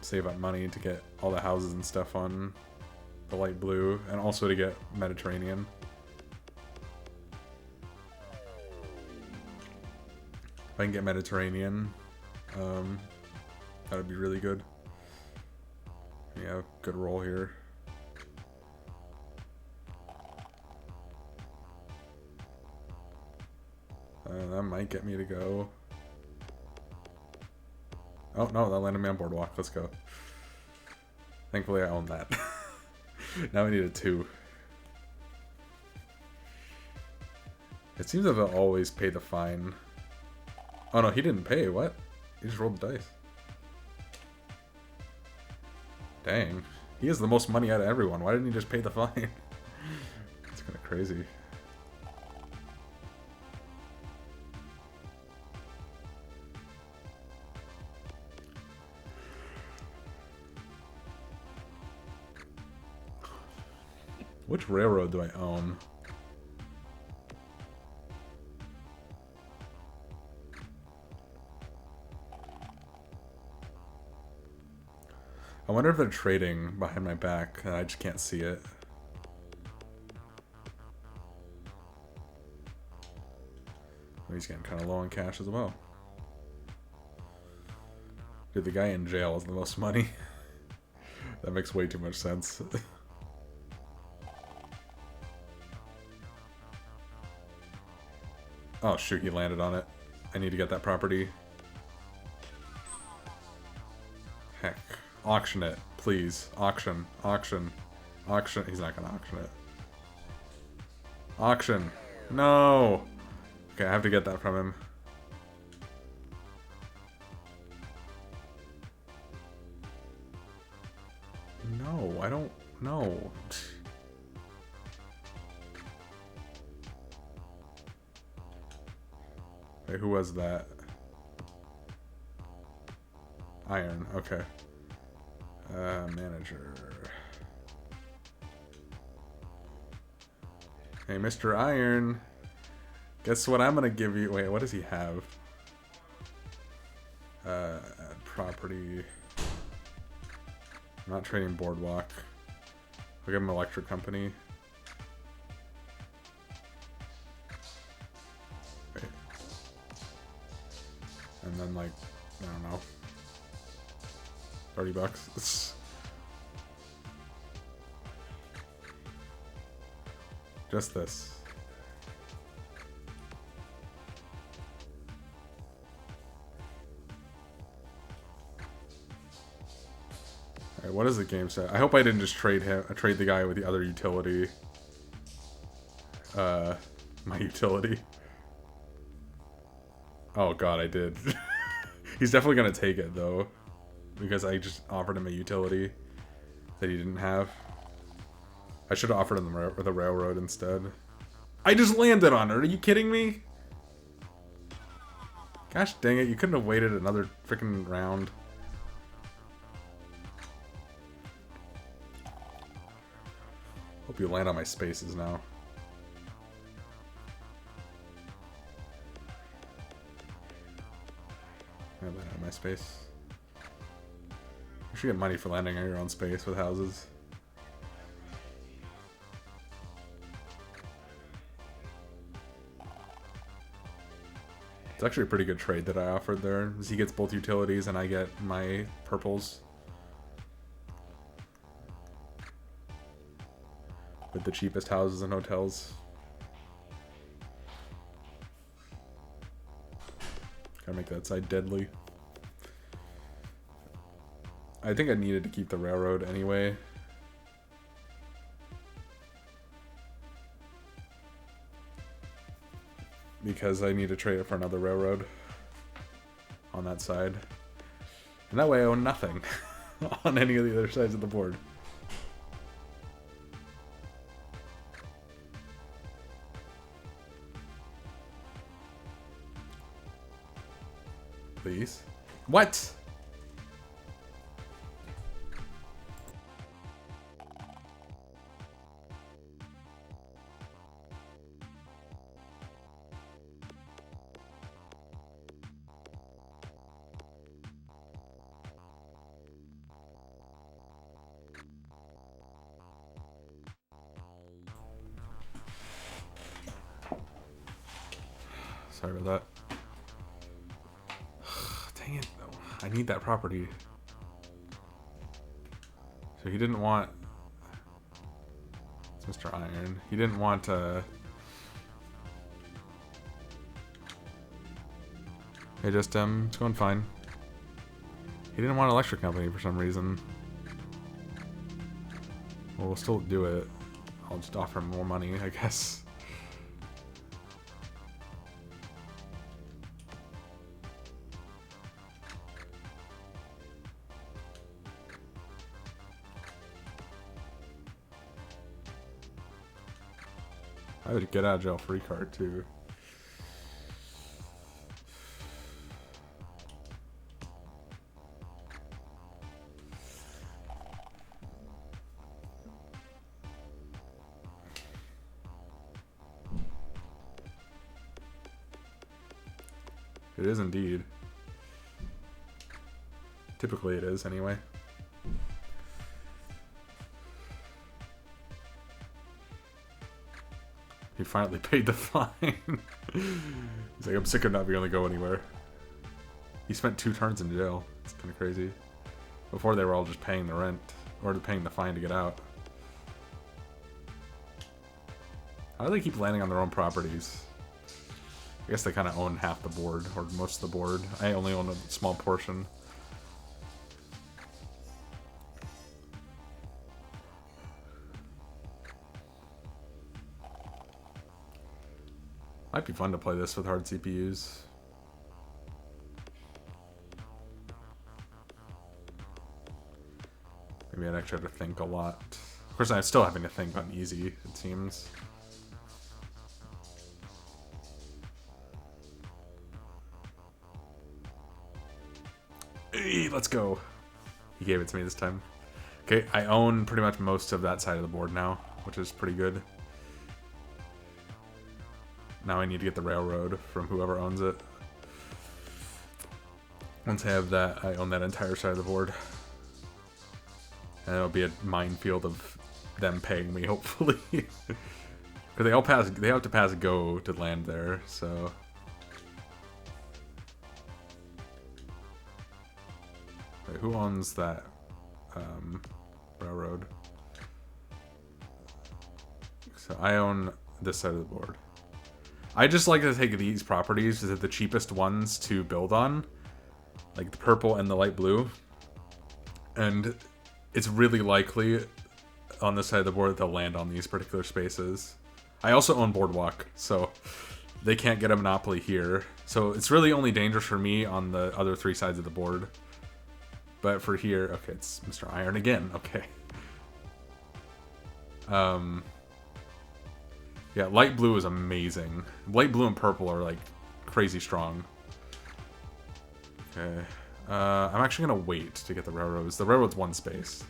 save up money to get all the houses and stuff on the light blue, and also to get Mediterranean. If I can get Mediterranean, that would be really good. Yeah, good roll here. That might get me to go. Oh no, that landed me on boardwalk. Let's go. Thankfully I own that. Now I need a 2. It seems that they'll always pay the fine. Oh no, he didn't pay. What? He just rolled the dice. Dang. He has the most money out of everyone. Why didn't he just pay the fine? It's kind of crazy. Which railroad do I own? I wonder if they're trading behind my back and I just can't see it. Oh, he's getting kind of low on cash as well. Dude, the guy in jail has the most money. That makes way too much sense. Oh shoot, he landed on it. I need to get that property. Heck. Auction it, please. Auction. Auction. Auction. He's not gonna auction it. Auction. No! Okay, I have to get that from him. No, I don't know. Wait, who was that? Iron, okay. Manager. Hey, Mr. Iron. Guess what I'm gonna give you? Wait, what does he have? Property. I'm not trading boardwalk. I'll give him electric company. Wait. And then like, I don't know. $30. Just this. Alright, what does the game say? I hope I didn't just trade the guy with the other utility. My utility. Oh god, I did. He's definitely gonna take it though. Because I just offered him a utility that he didn't have. I should have offered him the railroad instead. I just landed on it. Are you kidding me? Gosh dang it. You couldn't have waited another freaking round. You land on my spaces now. I land on my space. You should get money for landing on your own space with houses. It's actually a pretty good trade that I offered there. He gets both utilities and I get my purples. With the cheapest houses and hotels. Gotta make that side deadly. I think I needed to keep the railroad anyway. Because I need to trade it for another railroad on that side. And that way I own nothing on any of the other sides of the board. Please. What? Sorry about that. Dang it, though. I need that property. So he didn't want... It's Mr. Iron. He didn't want, Hey, just, it's going fine. He didn't want an electric company for some reason. Well, we'll still do it. I'll just offer him more money, I guess. I would get out of jail free card too. It is indeed. Typically it is anyway. He finally paid the fine. He's like, I'm sick of not being able to go anywhere. He spent 2 turns in jail. It's kind of crazy. Before they were all just paying the rent. Or paying the fine to get out. How do they keep landing on their own properties? I guess they kind of own half the board. Or most of the board. I only own a small portion. Might be fun to play this with hard CPUs. Maybe I'd actually have to think a lot. Of course, I'm still having to think on easy, it seems. Hey, let's go. He gave it to me this time. Okay, I own pretty much most of that side of the board now, which is pretty good. Now I need to get the railroad from whoever owns it. Once I have that, I own that entire side of the board. And it'll be a minefield of them paying me, hopefully. Because they have to pass go to land there, so... Wait, who owns that railroad? So I own this side of the board. I just like to take these properties as the cheapest ones to build on. Like the purple and the light blue. And it's really likely on this side of the board that they'll land on these particular spaces. I also own Boardwalk, so they can't get a monopoly here. So it's really only dangerous for me on the other 3 sides of the board. But for here, okay, it's Mr. Iron again, okay. Yeah, light blue is amazing. Light blue and purple are, like, crazy strong. Okay. I'm actually gonna wait to get the railroads. The railroad's 1 space.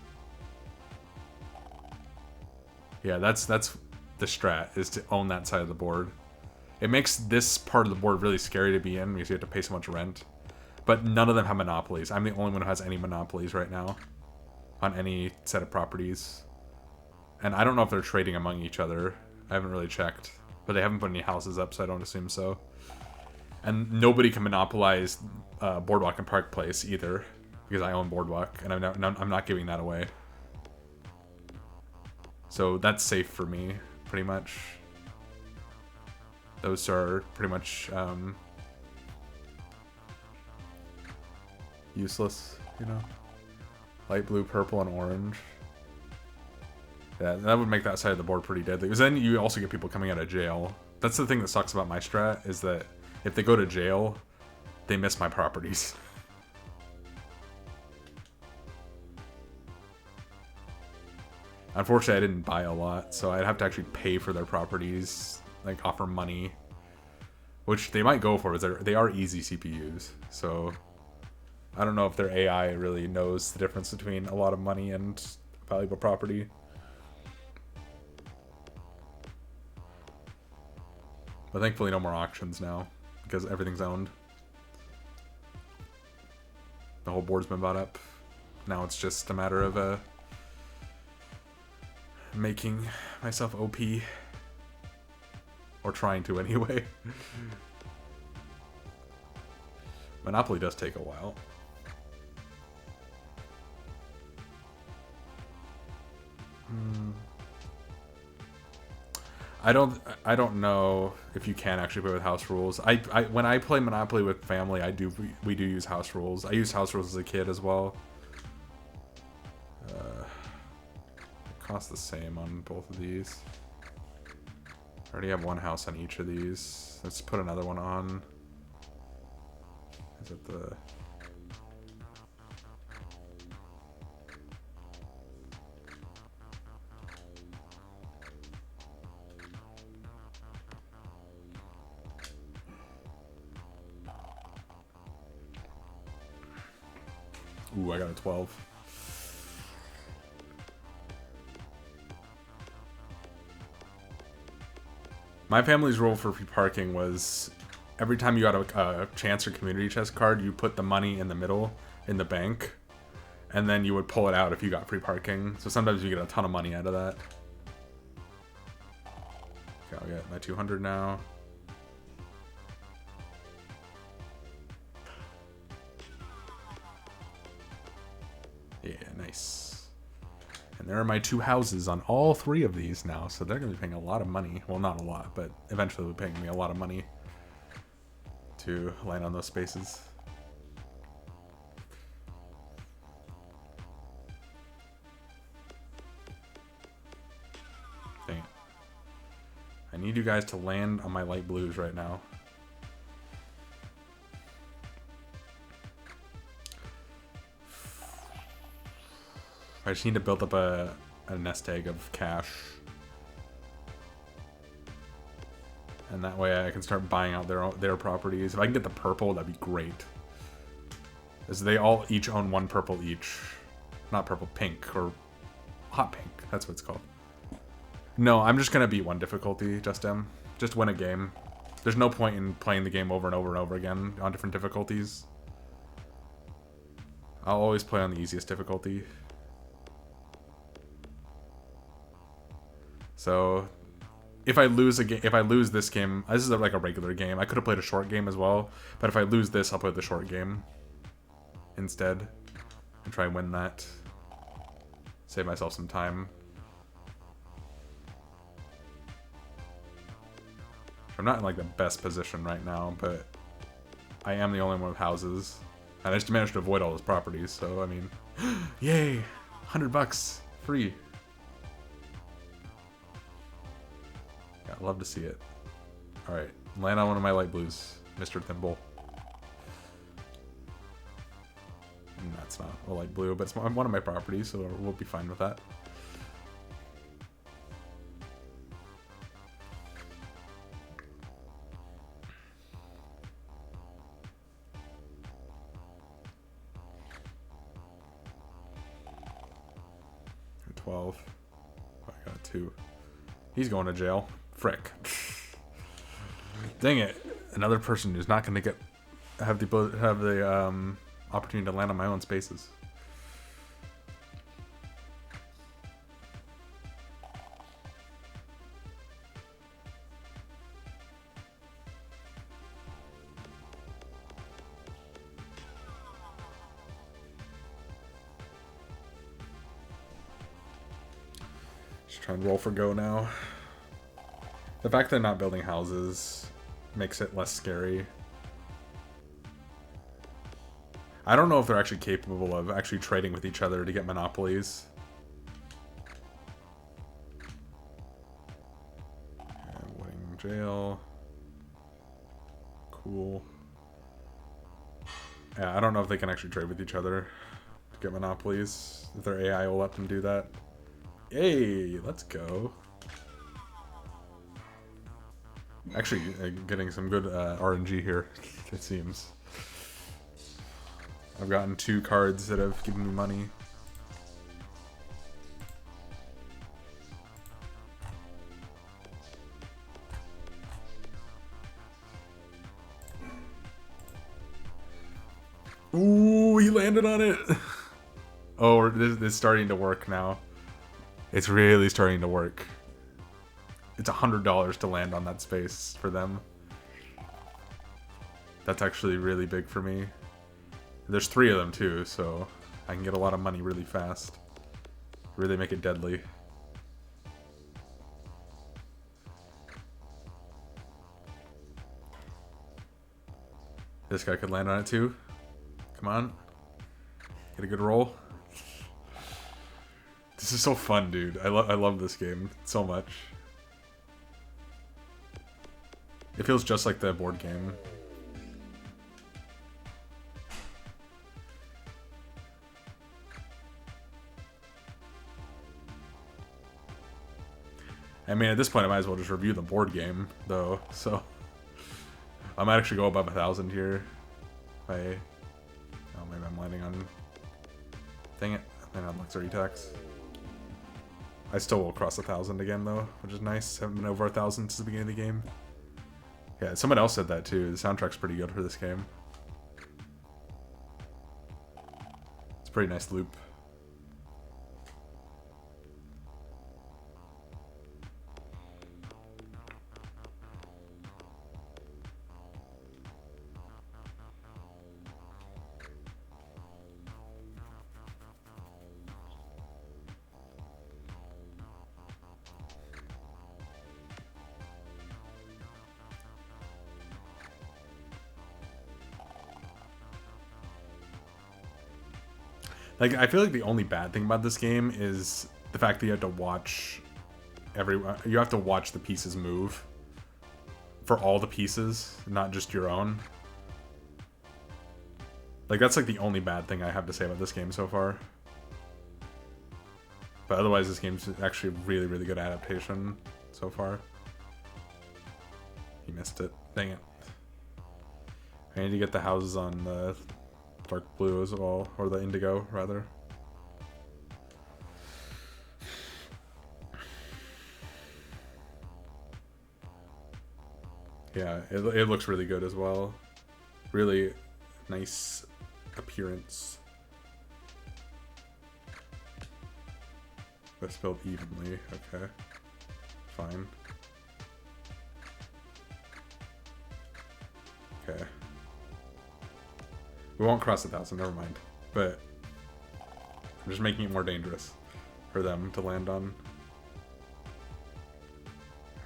Yeah, that's the strat, is to own that side of the board. It makes this part of the board really scary to be in because you have to pay so much rent. But none of them have monopolies. I'm the only one who has any monopolies right now on any set of properties. And I don't know if they're trading among each other. I haven't really checked. But they haven't put any houses up, so I don't assume so. And nobody can monopolize Boardwalk and Park Place either, because I own Boardwalk, and I'm not giving that away. So that's safe for me, pretty much. Those are pretty much useless, you know? Light blue, purple, and orange. Yeah, that would make that side of the board pretty deadly. Because then you also get people coming out of jail. That's the thing that sucks about my strat, is that if they go to jail, they miss my properties. Unfortunately, I didn't buy a lot, so I'd have to actually pay for their properties, like offer money. Which they might go for, because they are easy CPUs, so I don't know if their AI really knows the difference between a lot of money and valuable property. But thankfully no more auctions now, because everything's owned. The whole board's been bought up. Now it's just a matter of making myself OP. Or trying to anyway. Monopoly does take a while. I don't know if you can actually play with house rules. When I play Monopoly with family, we do use house rules. I used house rules as a kid as well. It costs the same on both of these. I already have one house on each of these. Let's put another one on. Is it the... Ooh, I got a 12. My family's rule for free parking was every time you got a chance or community chest card, you put the money in the middle in the bank, and then you would pull it out if you got free parking. So sometimes you get a ton of money out of that. Okay, I'll get my 200 now. Yeah, nice. And there are my 2 houses on all 3 of these now, so they're going to be paying a lot of money. Well, not a lot, but eventually they'll be paying me a lot of money to land on those spaces. Dang it. I need you guys to land on my light blues right now. I just need to build up a nest egg of cash. And that way I can start buying out their properties. If I can get the purple, that'd be great. As they all each own 1 purple each. Not purple, pink, or hot pink. That's what it's called. No, I'm just going to beat 1 difficulty, just win a game. There's no point in playing the game over and over and over again on different difficulties. I'll always play on the easiest difficulty. So, if I lose this game, this is like a regular game. I could have played a short game as well, but if I lose this, I'll play the short game instead and try and win that. Save myself some time. I'm not in like the best position right now, but I am the only one with houses, and I just managed to avoid all those properties. So I mean, yay, $100 free. I'd love to see it. Alright, land on one of my light blues, Mr. Thimble. And that's not a light blue, but it's one of my properties, so we'll be fine with that. And 12. Oh, I got a 2. He's going to jail. Frick. Dang it. Another person who's not going to have the opportunity to land on my own spaces. Just trying to roll for go now. The fact that they're not building houses makes it less scary. I don't know if they're actually capable of actually trading with each other to get monopolies. And winning jail. Cool. Yeah, I don't know if they can actually trade with each other to get monopolies. If their AI will let them do that. Yay, let's go. Actually, getting some good RNG here, it seems. I've gotten 2 cards that have given me money. Ooh, he landed on it! Oh, this is starting to work now. It's really starting to work. It's $100 to land on that space for them. That's actually really big for me. There's 3 of them too, so I can get a lot of money really fast. Really make it deadly. This guy could land on it too. Come on. Get a good roll. This is so fun, dude. I love this game so much. It feels just like the board game. I mean, at this point, I might as well just review the board game, though. So, I might actually go above 1,000 here. Oh, maybe I'm landing on... Dang it. I'm on luxury tax. I still will cross 1,000 again, though, which is nice. Haven't been over 1,000 since the beginning of the game. Yeah, someone else said that, too. The soundtrack's pretty good for this game. It's a pretty nice loop. Like, I feel like the only bad thing about this game is the fact that you have to watch you have to watch the pieces move for all the pieces, not just your own. Like, that's like the only bad thing I have to say about this game so far. But otherwise, this game's actually a really, really good adaptation so far. He missed it. Dang it. I need to get the houses on the dark blue as well, or the indigo, rather. Yeah, it looks really good as well. Really nice appearance. That's spelled evenly. Okay. Fine. Okay. We won't cross 1,000, never mind. But I'm just making it more dangerous for them to land on.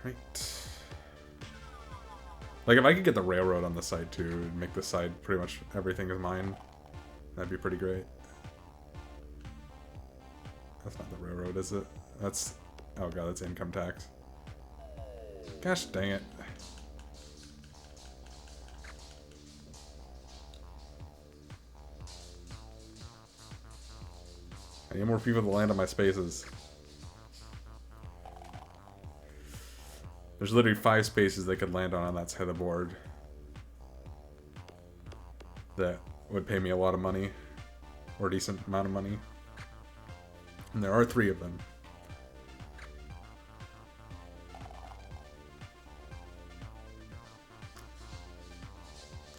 Right. Like, if I could get the railroad on the side too, and make the side pretty much everything is mine, that'd be pretty great. That's not the railroad, is it? That's... oh god, that's income tax. Gosh dang it. I need more people to land on my spaces. There's literally 5 spaces they could land on that side of the board that would pay me a lot of money, or a decent amount of money. And there are 3 of them.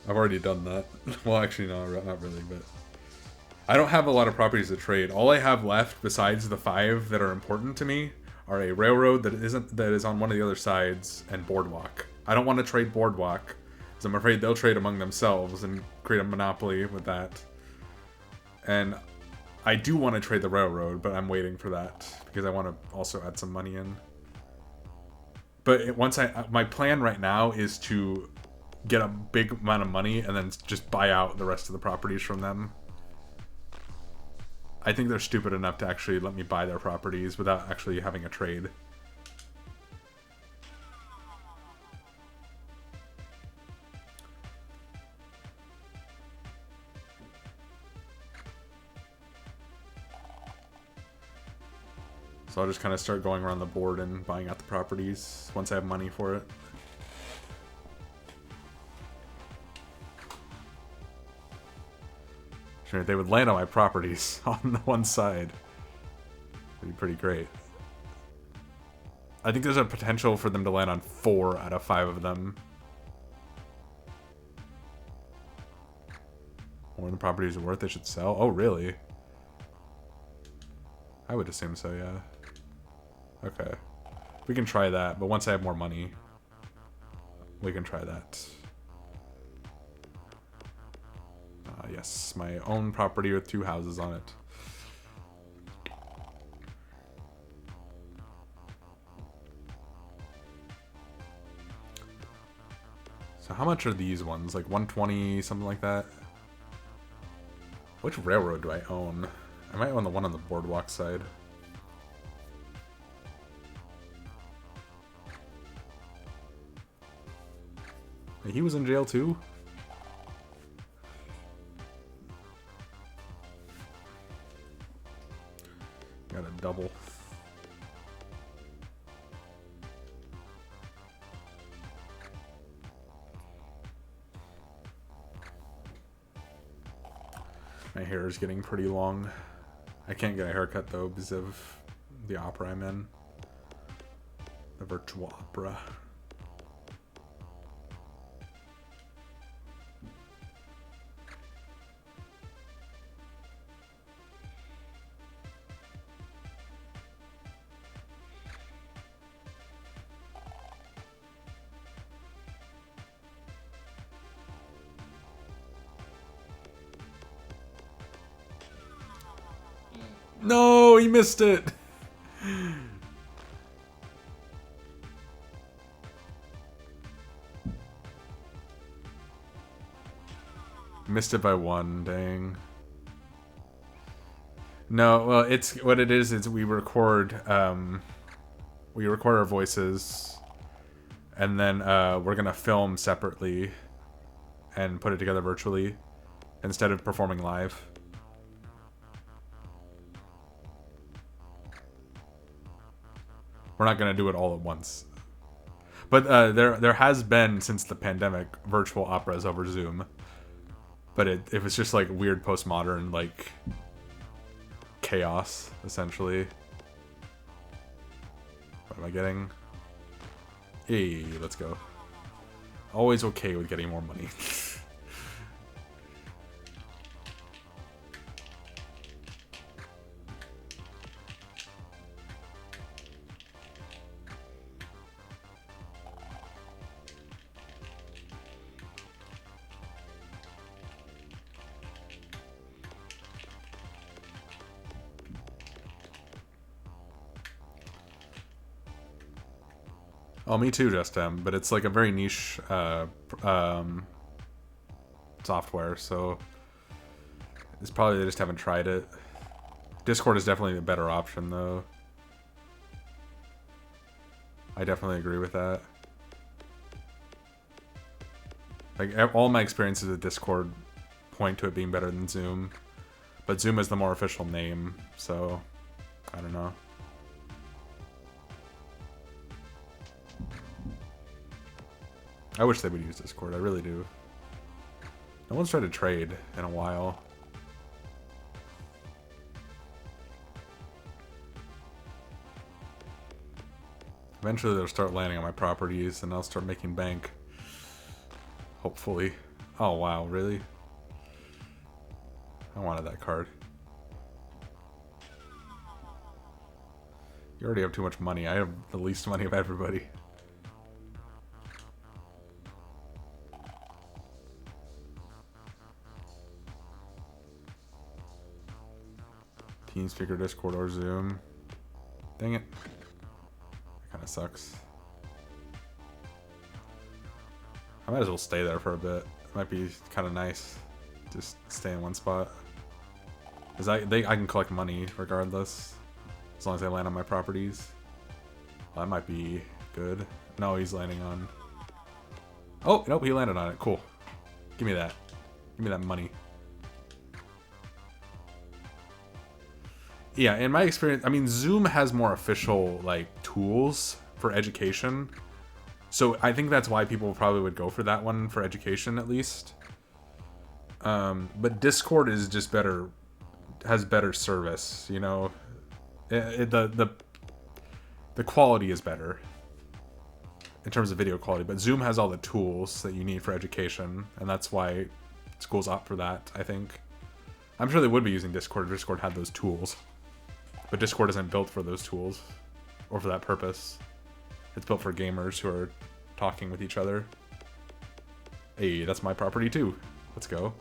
I've already done that. Well, actually, no, not really, but I don't have a lot of properties to trade. All I have left, besides the 5 that are important to me, are a railroad that is on one of the other sides and boardwalk. I don't want to trade boardwalk because I'm afraid they'll trade among themselves and create a monopoly with that. And I do want to trade the railroad, but I'm waiting for that because I want to also add some money in. But my plan right now is to get a big amount of money and then just buy out the rest of the properties from them. I think they're stupid enough to actually let me buy their properties without actually having a trade. So I'll just kind of start going around the board and buying out the properties once I have money for it. Sure, if they would land on my properties on the one side, it'd be pretty great. I think there's a potential for them to land on 4 out of 5 of them. More than the properties are worth, they should sell. Oh, really? I would assume so, yeah. Okay. We can try that, but once I have more money, we can try that. Yes, my own property with 2 houses on it. So how much are these ones? Like 120, something like that? Which railroad do I own? I might own the one on the boardwalk side. He was in jail too? Got a double. My hair is getting pretty long. I can't get a haircut though because of the opera I'm in. The virtual opera. No, he missed it. Missed it by 1, dang. No, well, it's what it is we record our voices, and then we're gonna film separately and put it together virtually instead of performing live. We're not gonna do it all at once. But there has been, since the pandemic, virtual operas over Zoom. But it was just like weird postmodern, like chaos, essentially. What am I getting? Hey, let's go. Always okay with getting more money. Oh, me too, just but it's like a very niche software, so it's probably they just haven't tried it. Discord is definitely a better option, though. I definitely agree with that. Like, all my experiences with Discord point to it being better than Zoom, but Zoom is the more official name, so I don't know. I wish they would use Discord, I really do. No one's tried to trade in a while. Eventually they'll start landing on my properties and I'll start making bank. Hopefully. Oh, wow, really? I wanted that card. You already have too much money. I have the least money of everybody. TeamSpeaker, Discord, or Zoom. Dang it. That kind of sucks. I might as well stay there for a bit. It might be kind of nice. Just stay in one spot. Because I can collect money regardless. As long as I land on my properties. Well, that might be good. No, he's landing on... Oh, nope, he landed on it. Cool. Give me that. Give me that money. Yeah, in my experience, I mean, Zoom has more official, like, tools for education. So I think that's why people probably would go for that one for education, at least. But Discord is just better, has better service, you know? The quality is better in terms of video quality, but Zoom has all the tools that you need for education, and that's why schools opt for that, I think. I'm sure they would be using Discord if Discord had those tools. But Discord isn't built for those tools, or for that purpose. It's built for gamers who are talking with each other. Hey, that's my property too. Let's go.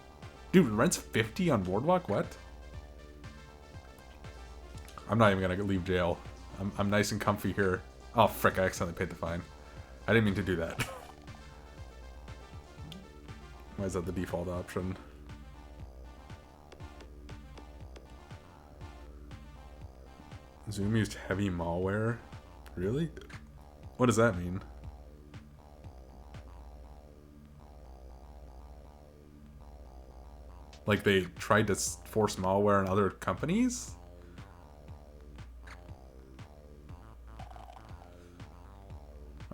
Dude, rent's 50 on Boardwalk? What? I'm not even gonna leave jail. I'm nice and comfy here. Oh, frick, I accidentally paid the fine. I didn't mean to do that. Why is that the default option? Zoom used heavy malware? Really? What does that mean? Like they tried to force malware on other companies?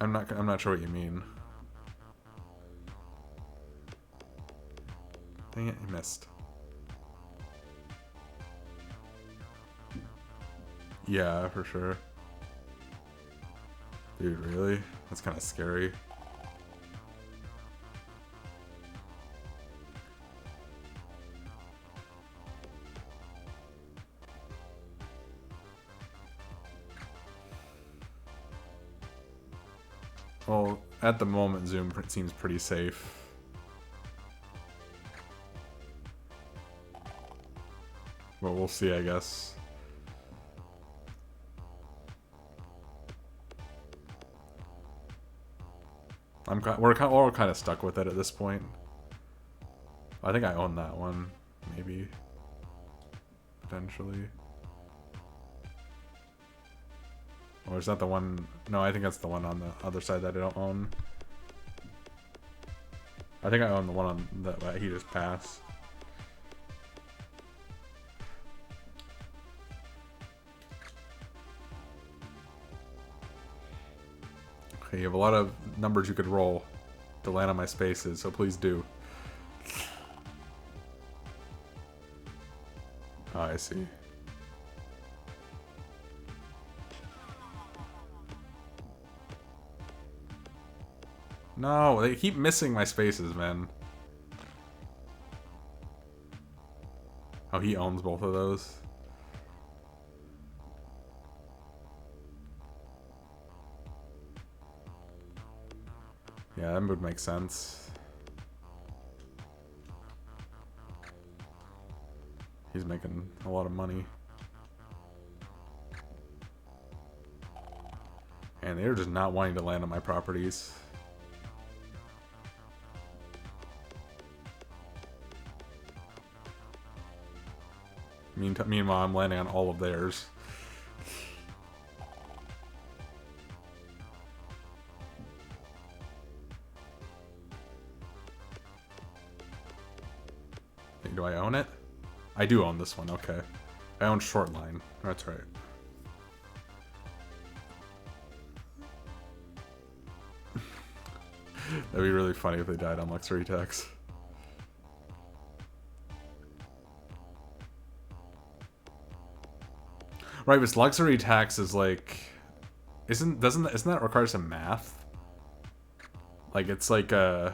I'm not sure what you mean. Dang it, you missed. Yeah, for sure. Dude, really? That's kind of scary. Well, at the moment, Zoom seems pretty safe. But we'll see, I guess. We're all kind of stuck with it at this point. I think I own that one, maybe. Potentially. Or is that the one? No, I think that's the one on the other side that I don't own. I think I own the one on that he just passed. Okay, you have a lot of numbers you could roll to land on my spaces, so please do. Oh, I see. No, they keep missing my spaces, man. Oh, he owns both of those. Yeah, that would make sense. He's making a lot of money. And they're just not wanting to land on my properties. Meanwhile, I'm landing on all of theirs. Do I own it? I do own this one, okay. I own short line. That's right. That'd be really funny if they died on luxury tax. Right, but luxury tax is like, isn't that require some math? Like it's like a,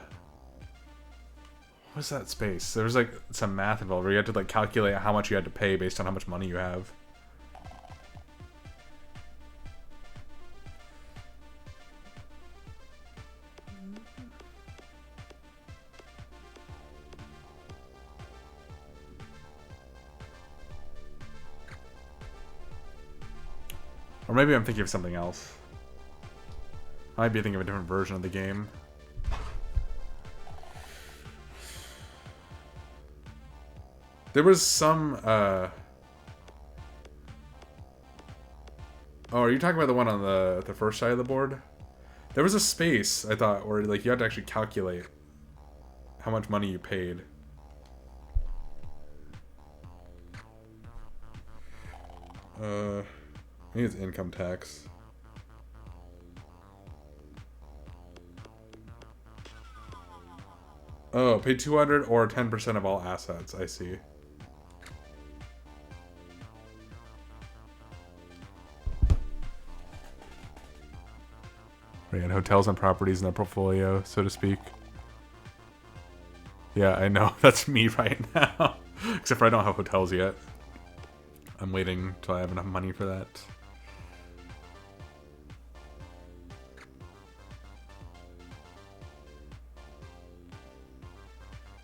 What's that space? There was like some math involved where you had to like calculate how much you had to pay based on how much money you have. Or maybe I'm thinking of something else. I might be thinking of a different version of the game. There was some, Oh, are you talking about the one on the first side of the board? There was a space, I thought, where like you had to actually calculate how much money you paid. I think it's income tax. Oh, pay 200 or 10% of all assets. I see. Right, hotels and properties in the portfolio, so to speak. Yeah, I know. That's me right now. Except for I don't have hotels yet. I'm waiting till I have enough money for that.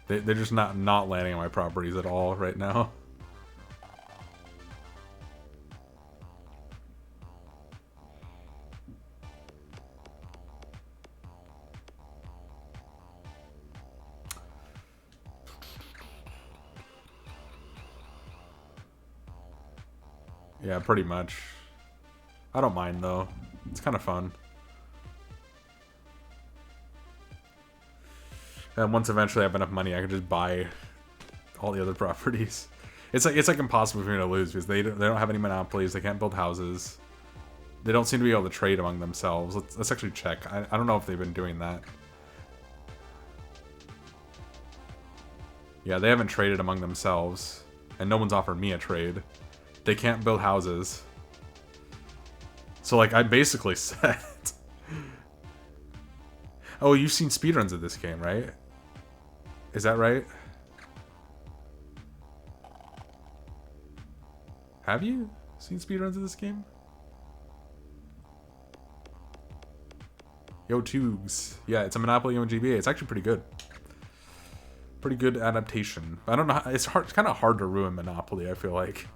They're just not landing on my properties at all right now. Yeah, pretty much. I don't mind though. It's kind of fun. And once eventually I have enough money, I can just buy all the other properties. It's like impossible for me to lose because they don't have any monopolies. They can't build houses. They don't seem to be able to trade among themselves. Let's actually check. I don't know if they've been doing that. Yeah, they haven't traded among themselves, and no one's offered me a trade. They can't build houses. So like I basically said. Oh, you've seen speedruns of this game, right? Is that right? Have you seen speedruns of this game? Yo, Toogs. Yeah, it's a Monopoly game in GBA. It's actually pretty good. Pretty good adaptation. I don't know how, it's hard. It's kind of hard to ruin Monopoly, I feel like.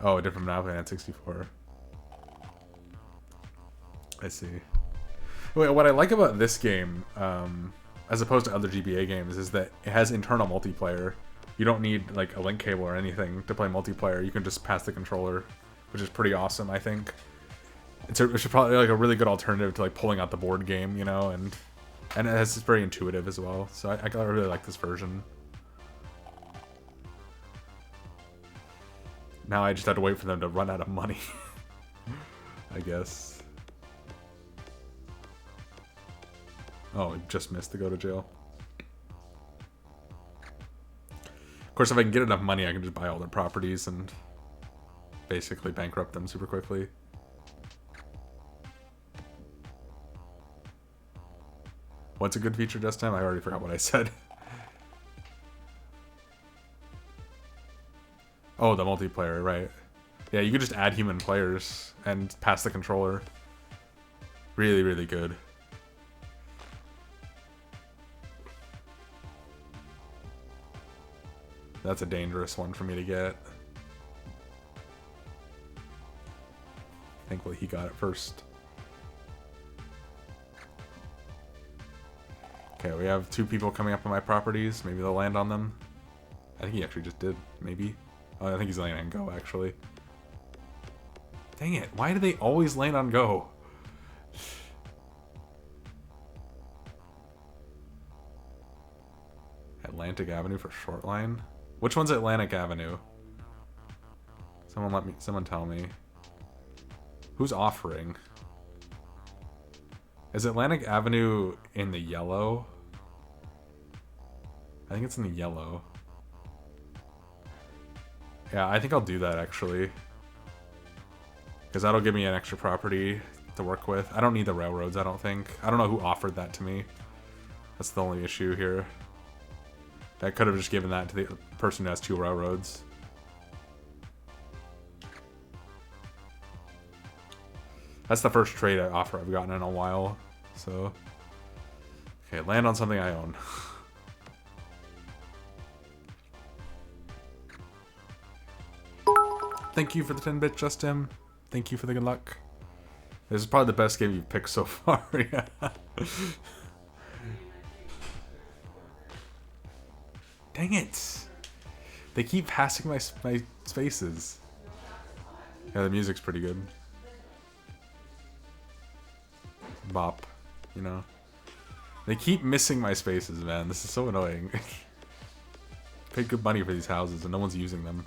Oh, a different Monopoly on 64. I see. Wait, what I like about this game, as opposed to other GBA games, is that it has internal multiplayer. You don't need like a link cable or anything to play multiplayer. You can just pass the controller, which is pretty awesome, I think. It's probably like a really good alternative to like pulling out the board game, you know, and it's very intuitive as well. So I really like this version. Now I just have to wait for them to run out of money, I guess. Oh, it just missed to go to jail. Of course, if I can get enough money, I can just buy all their properties and basically bankrupt them super quickly. What's a good feature this time? I already forgot what I said. Oh, the multiplayer, right. Yeah, you could just add human players and pass the controller. Really, really good. That's a dangerous one for me to get. Thankfully, he got it first. Okay, we have 2 people coming up on my properties. Maybe they'll land on them. I think he actually just did. Maybe. Oh, I think he's landing on go, actually. Dang it. Why do they always land on go? Atlantic Avenue for short line? Which one's Atlantic Avenue? Someone tell me. Who's offering? Is Atlantic Avenue in the yellow? I think it's in the yellow. Yeah, I think I'll do that actually. Because that'll give me an extra property to work with. I don't need the railroads, I don't think. I don't know who offered that to me. That's the only issue here. That could have just given that to the person who has 2 railroads. That's the first trade offer I've gotten in a while. So, okay, land on something I own. Thank you for the 10-bit, Justin. Thank you for the good luck. This is probably the best game you've picked so far. Yeah. Dang it! They keep passing my spaces. Yeah, the music's pretty good. Bop, you know. They keep missing my spaces, man. This is so annoying. Paid good money for these houses and no one's using them.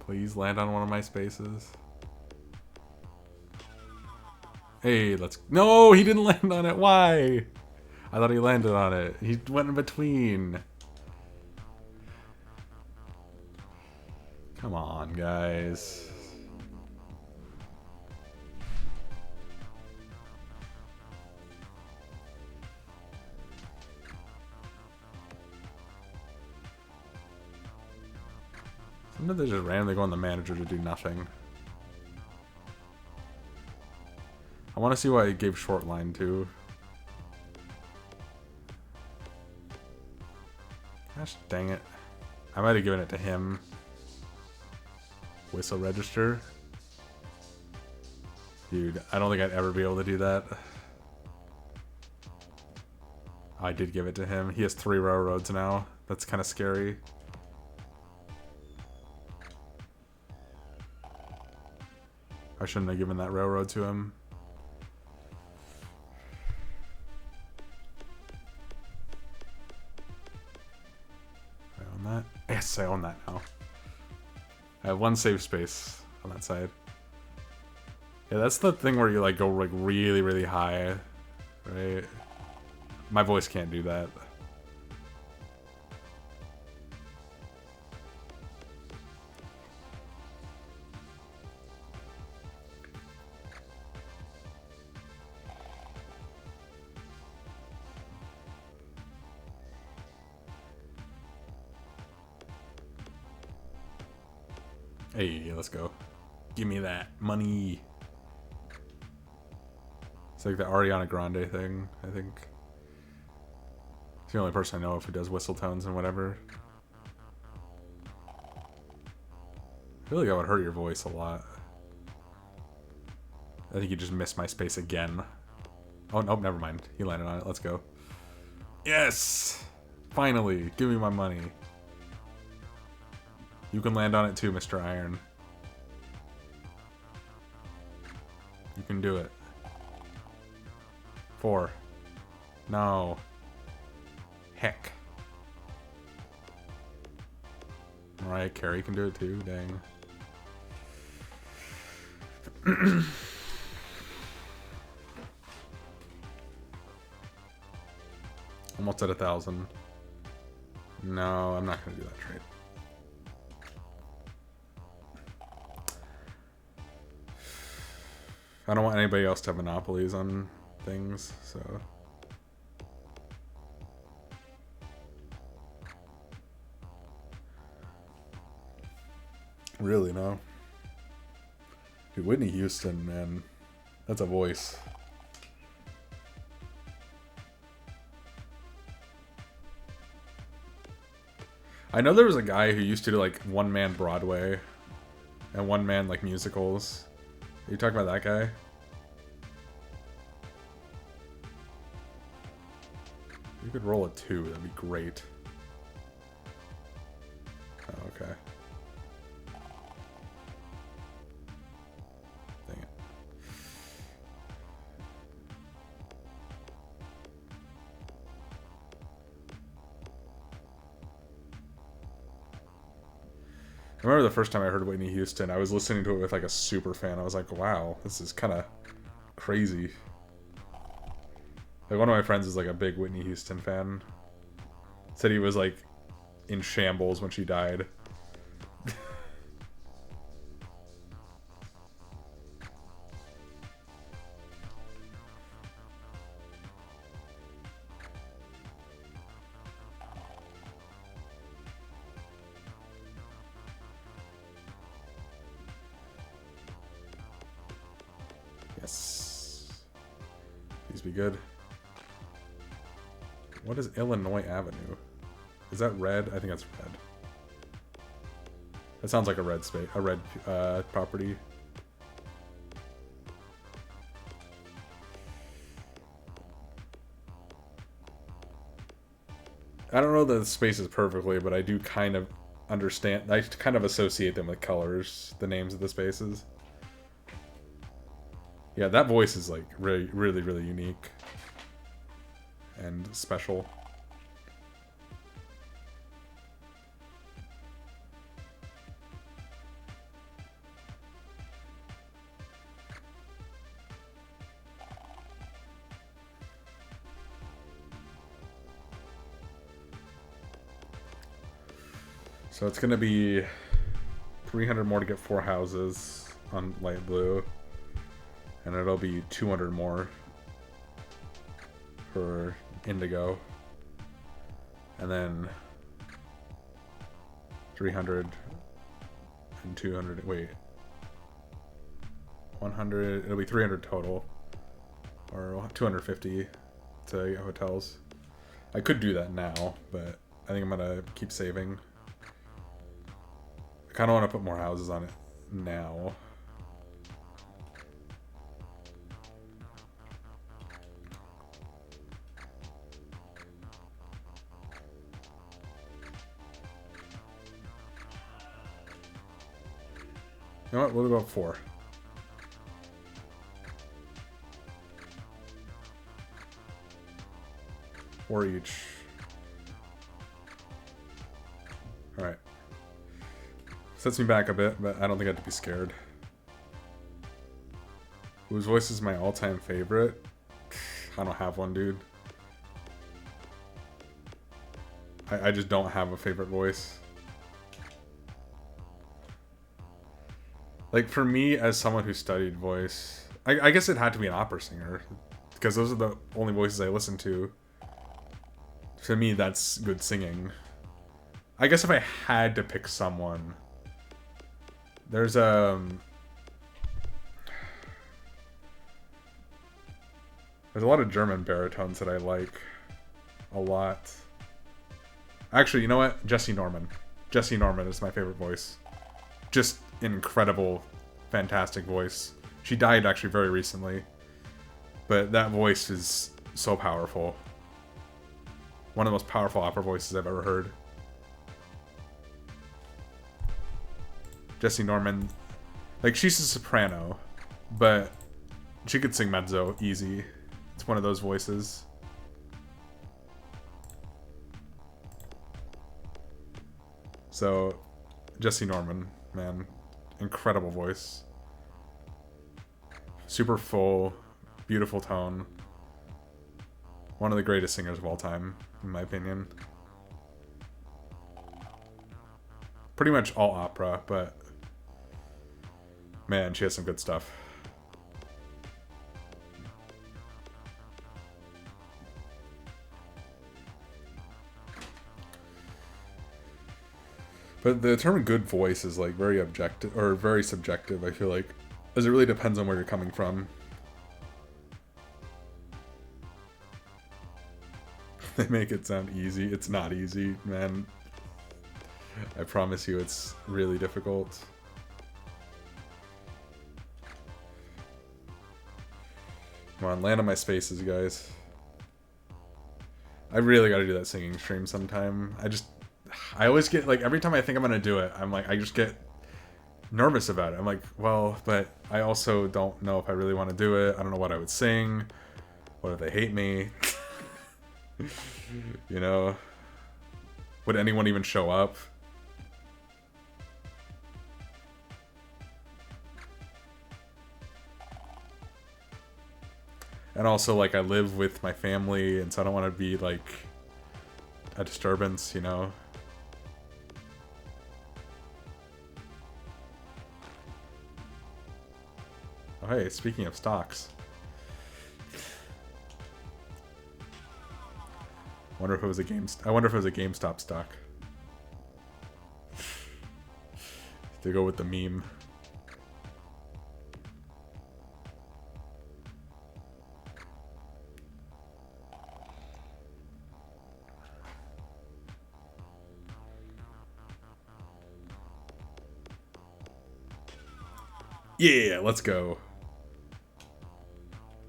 Please land on one of my spaces. Hey, let's... No, he didn't land on it. Why? I thought he landed on it. He went in between. Come on, guys. Sometimes they just randomly go on the manager to do nothing. I want to see why he gave short line to. Gosh dang it. I might have given it to him. Whistle register. Dude, I don't think I'd ever be able to do that. I did give it to him. He has 3 railroads now. That's kind of scary. I shouldn't have given that railroad to him. I own that. Yes, I own that now. I have 1 save space on that side. Yeah, that's the thing where you like go like really, really high, right? My voice can't do that. Hey, let's go. Give me that money. It's like the Ariana Grande thing, I think. It's the only person I know of who does whistle tones and whatever. I feel like that would hurt your voice a lot. I think you just missed my space again. Oh, nope, never mind. He landed on it. Let's go. Yes! Finally! Give me my money. You can land on it too, Mr. Iron. You can do it. 4. No. Heck. Mariah Carey can do it too, dang. Almost at 1,000. No, I'm not gonna do that trade. I don't want anybody else to have monopolies on things, so... Really, no. Dude, Whitney Houston, man. That's a voice. I know there was a guy who used to do, like, one-man Broadway and one-man, like, musicals. Are you talking about that guy? You could roll a 2, that'd be great. Oh, okay. Dang it. I remember the first time I heard Whitney Houston, I was listening to it with like a super fan. I was like, wow, this is kind of crazy. Like one of my friends is like a big Whitney Houston fan. Said he was like in shambles when she died. Yes. Please be good. What is Illinois Avenue? Is that red? I think that's red. That sounds like a red space, a red property. I don't know the spaces perfectly, but I do kind of understand. I kind of associate them with colors, the names of the spaces. Yeah, that voice is like really, really, really unique and special. So it's gonna be 300 more to get 4 houses on light blue. And it'll be 200 more for indigo. And then 300 and 200, wait. 100, it'll be 300 total. Or 250 to get hotels. I could do that now, but I think I'm gonna keep saving. I kinda wanna put more houses on it now. You know what? We'll go 4. Four each. Alright. Sets me back a bit, but I don't think I have to be scared. Whose voice is my all-time favorite? I don't have one, dude. I just don't have a favorite voice. Like, for me, as someone who studied voice, I guess it had to be an opera singer. Because those are the only voices I listen to. To me, that's good singing. I guess if I had to pick someone... There's a lot of German baritones that I like a lot. Actually, you know what? Jesse Norman. Jesse Norman is my favorite voice. Just incredible, fantastic voice. She died actually very recently. But that voice is so powerful. One of the most powerful opera voices I've ever heard. Jesse Norman. Like, she's a soprano. But she could sing mezzo easy. It's one of those voices. So, Jesse Norman, man. Incredible voice. Super full, beautiful tone. One of the greatest singers of all time, in my opinion. Pretty much all opera, but man, she has some good stuff. But the term good voice is like very objective or very subjective, I feel like. Because it really depends on where you're coming from. They make it sound easy. It's not easy, man. I promise you it's really difficult. Come on, land on my spaces, guys. I really gotta do that singing stream sometime. I always get, like, every time I think I'm gonna do it, I'm like, I just get nervous about it. I'm like, well, but I also don't know if I really want to do it. I don't know what I would sing. What if they hate me? You know? Would anyone even show up? And also, like, I live with my family, and so I don't want to be, like, a disturbance, you know? Oh, hey, speaking of stocks. I wonder if it was a GameStop stock. To go with the meme. Yeah, let's go.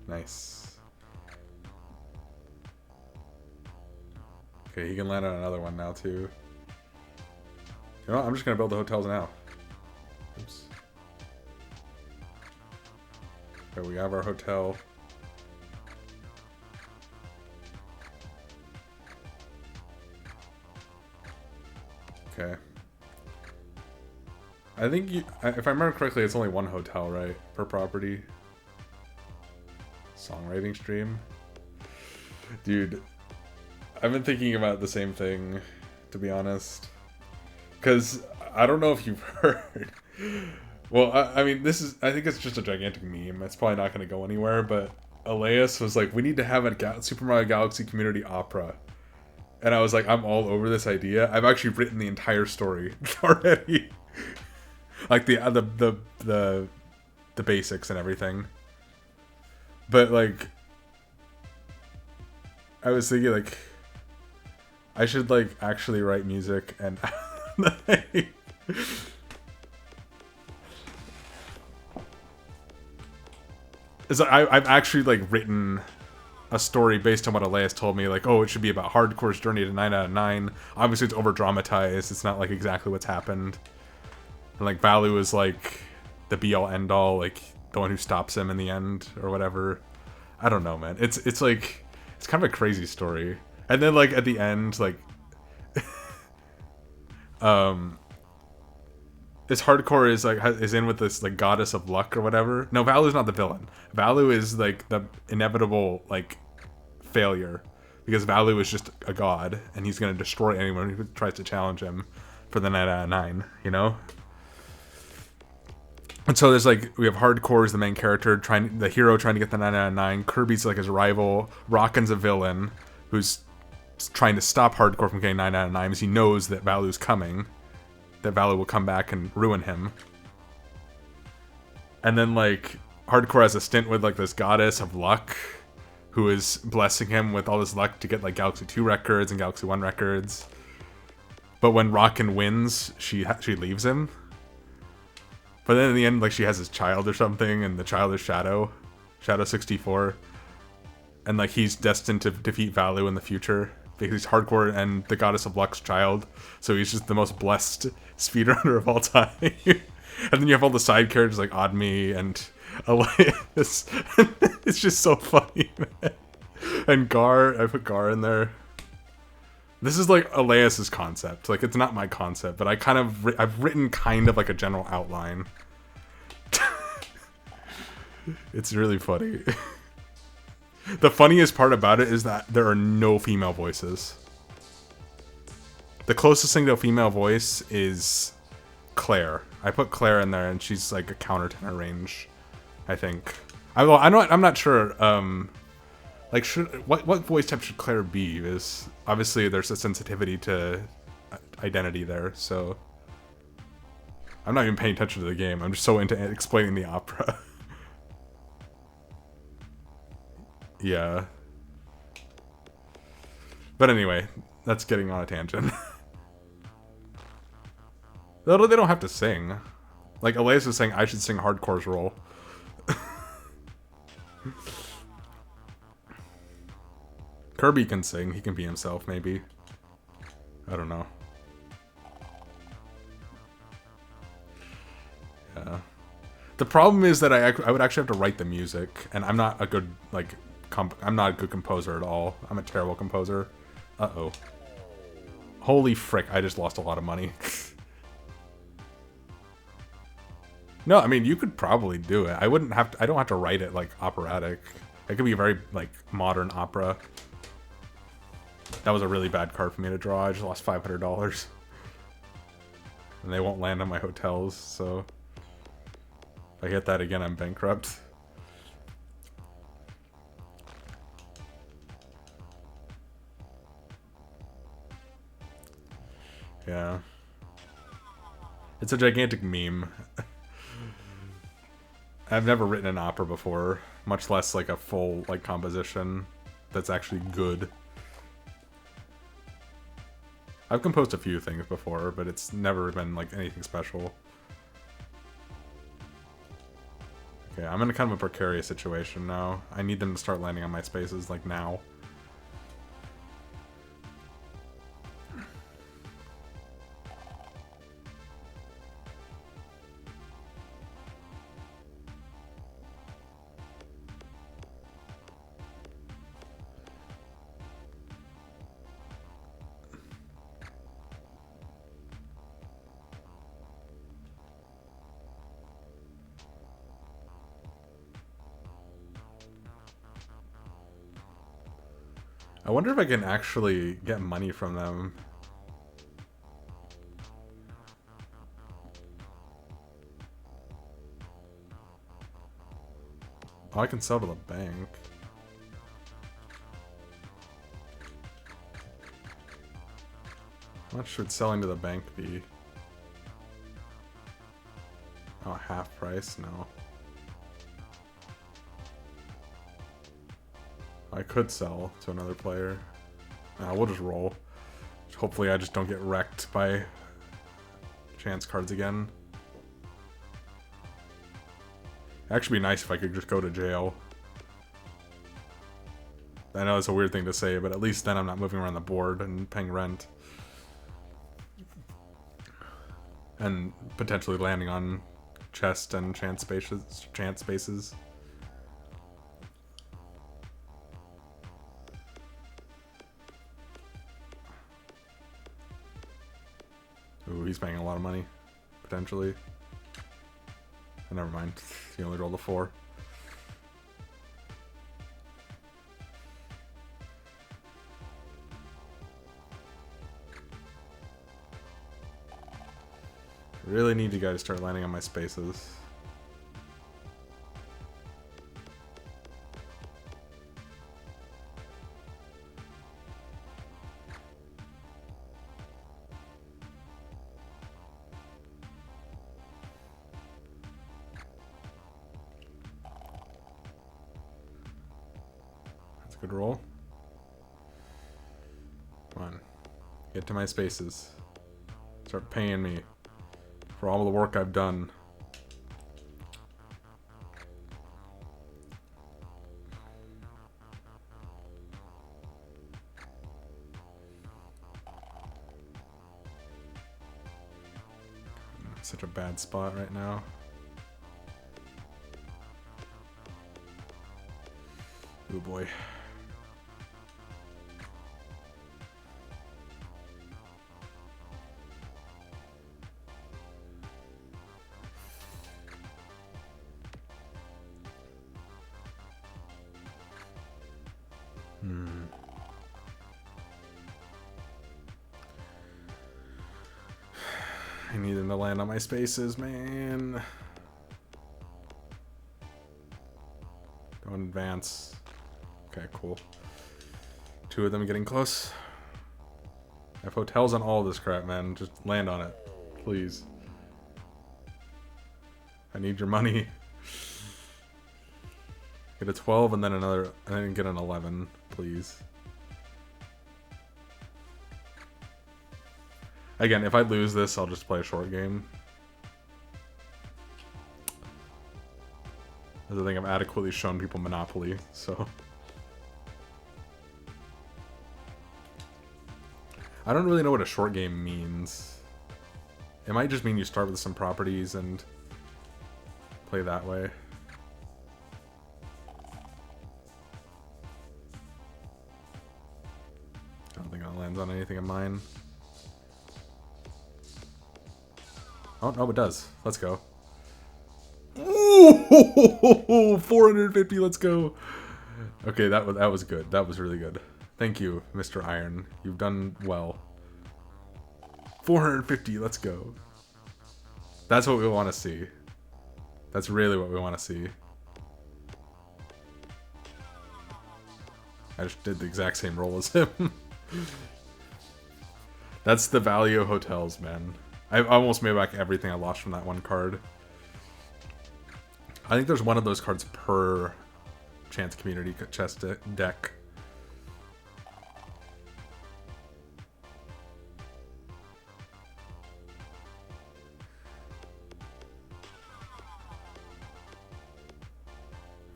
Nice. Okay, he can land on another one now, too. You know what? I'm just gonna build the hotels now. Oops. Okay, we have our hotel. Okay. I think, if I remember correctly, it's only one hotel, right? Per property. Songwriting stream. Dude, I've been thinking about the same thing, to be honest. Because, I don't know if you've heard. Well, I mean, I think it's just a gigantic meme. It's probably not going to go anywhere, but Elias was like, we need to have a Super Mario Galaxy community opera. And I was like, I'm all over this idea. I've actually written the entire story already. Like the basics and everything. But like I was thinking like I should like actually write music and I've actually like written a story based on what Elias told me, like, oh, it should be about Hardcore's journey to 9 out of 9. Obviously it's over dramatized, it's not like exactly what's happened. And like Valu is like the be all end all, like the one who stops him in the end or whatever. I don't know, man. It's like it's kind of a crazy story. And then like at the end, like this Hardcore is like is in with this like goddess of luck or whatever. No, Valu's not the villain. Valu is like the inevitable like failure because Valu is just a god and he's gonna destroy anyone who tries to challenge him for the 9 out of 9, you know? And so there's like, we have Hardcore as the main character, the hero trying to get the 9 out of 9. Kirby's like his rival. Rockin's a villain who's trying to stop Hardcore from getting 9 out of 9 because he knows that Valu's coming. That Valu will come back and ruin him. And then like, Hardcore has a stint with like this goddess of luck who is blessing him with all this luck to get like Galaxy 2 records and Galaxy 1 records. But when Rockin wins, she leaves him. But then in the end, like, she has his child or something, and the child is Shadow 64. And, like, he's destined to defeat Valu in the future, because he's Hardcore and the Goddess of Luck's child. So he's just the most blessed speedrunner of all time. And then you have all the side characters, like Oddme and Elias. It's just so funny, man. And Gar, I put Gar in there. This is like Elias's concept. Like, it's not my concept, but I've written kind of like a general outline. It's really funny. The funniest part about it is that there are no female voices. The closest thing to a female voice is Claire. I put Claire in there, and she's like a countertenor range, I think. I'm not sure. Like, what voice type should Claire be? Because obviously there's a sensitivity to identity there, so I'm not even paying attention to the game. I'm just so into explaining the opera. Yeah. But anyway, that's getting on a tangent. They don't have to sing. Like, Elias was saying I should sing Hardcore's role. Kirby can sing. He can be himself, maybe. I don't know. Yeah. The problem is that I would actually have to write the music, and I'm not a good, like, I'm not a good composer at all. I'm a terrible composer. Uh-oh. Holy frick, I just lost a lot of money. No, I mean, you could probably do it. I don't have to write it, like, operatic. It could be a very, like, modern opera. That was a really bad card for me to draw. I just lost $500. And they won't land on my hotels, so... If I hit that again, I'm bankrupt. Yeah. It's a gigantic meme. I've never written an opera before, much less like a full like composition that's actually good. I've composed a few things before, but it's never been like anything special. Okay, I'm in a kind of a precarious situation now. I need them to start landing on my spaces like now. I wonder if I can actually get money from them. Oh, I can sell to the bank. How much should selling to the bank be? Oh, half price? No. I could sell to another player. We'll just roll. Hopefully I just don't get wrecked by chance cards again. It'd actually be nice if I could just go to jail. I know it's a weird thing to say, but at least then I'm not moving around the board and paying rent. And potentially landing on chest and chance spaces. Ooh, he's paying a lot of money, potentially. Never mind, he only rolled a 4. Really need you guys to start landing on my spaces. Good roll. Come on. Get to my spaces. Start paying me for all the work I've done. Such a bad spot right now. Oh boy. I need them to land on my spaces, man. Don't advance. Okay, cool. 2 of them getting close. I have hotels on all this crap, man. Just land on it. Please. I need your money. Get a 12 and then another, and then get an 11, please. Again, if I lose this, I'll just play a short game. I think I've adequately shown people Monopoly, so... I don't really know what a short game means. It might just mean you start with some properties and play that way. I don't think that lands on anything of mine. Oh, no, it does. Let's go. Ooh, 450, let's go. Okay, that was good. That was really good. Thank you, Mr. Iron. You've done well. 450, let's go. That's what we want to see. That's really what we want to see. I just did the exact same roll as him. That's the value of hotels, man. I almost made back everything I lost from that one card. I think there's one of those cards per chance community chest deck.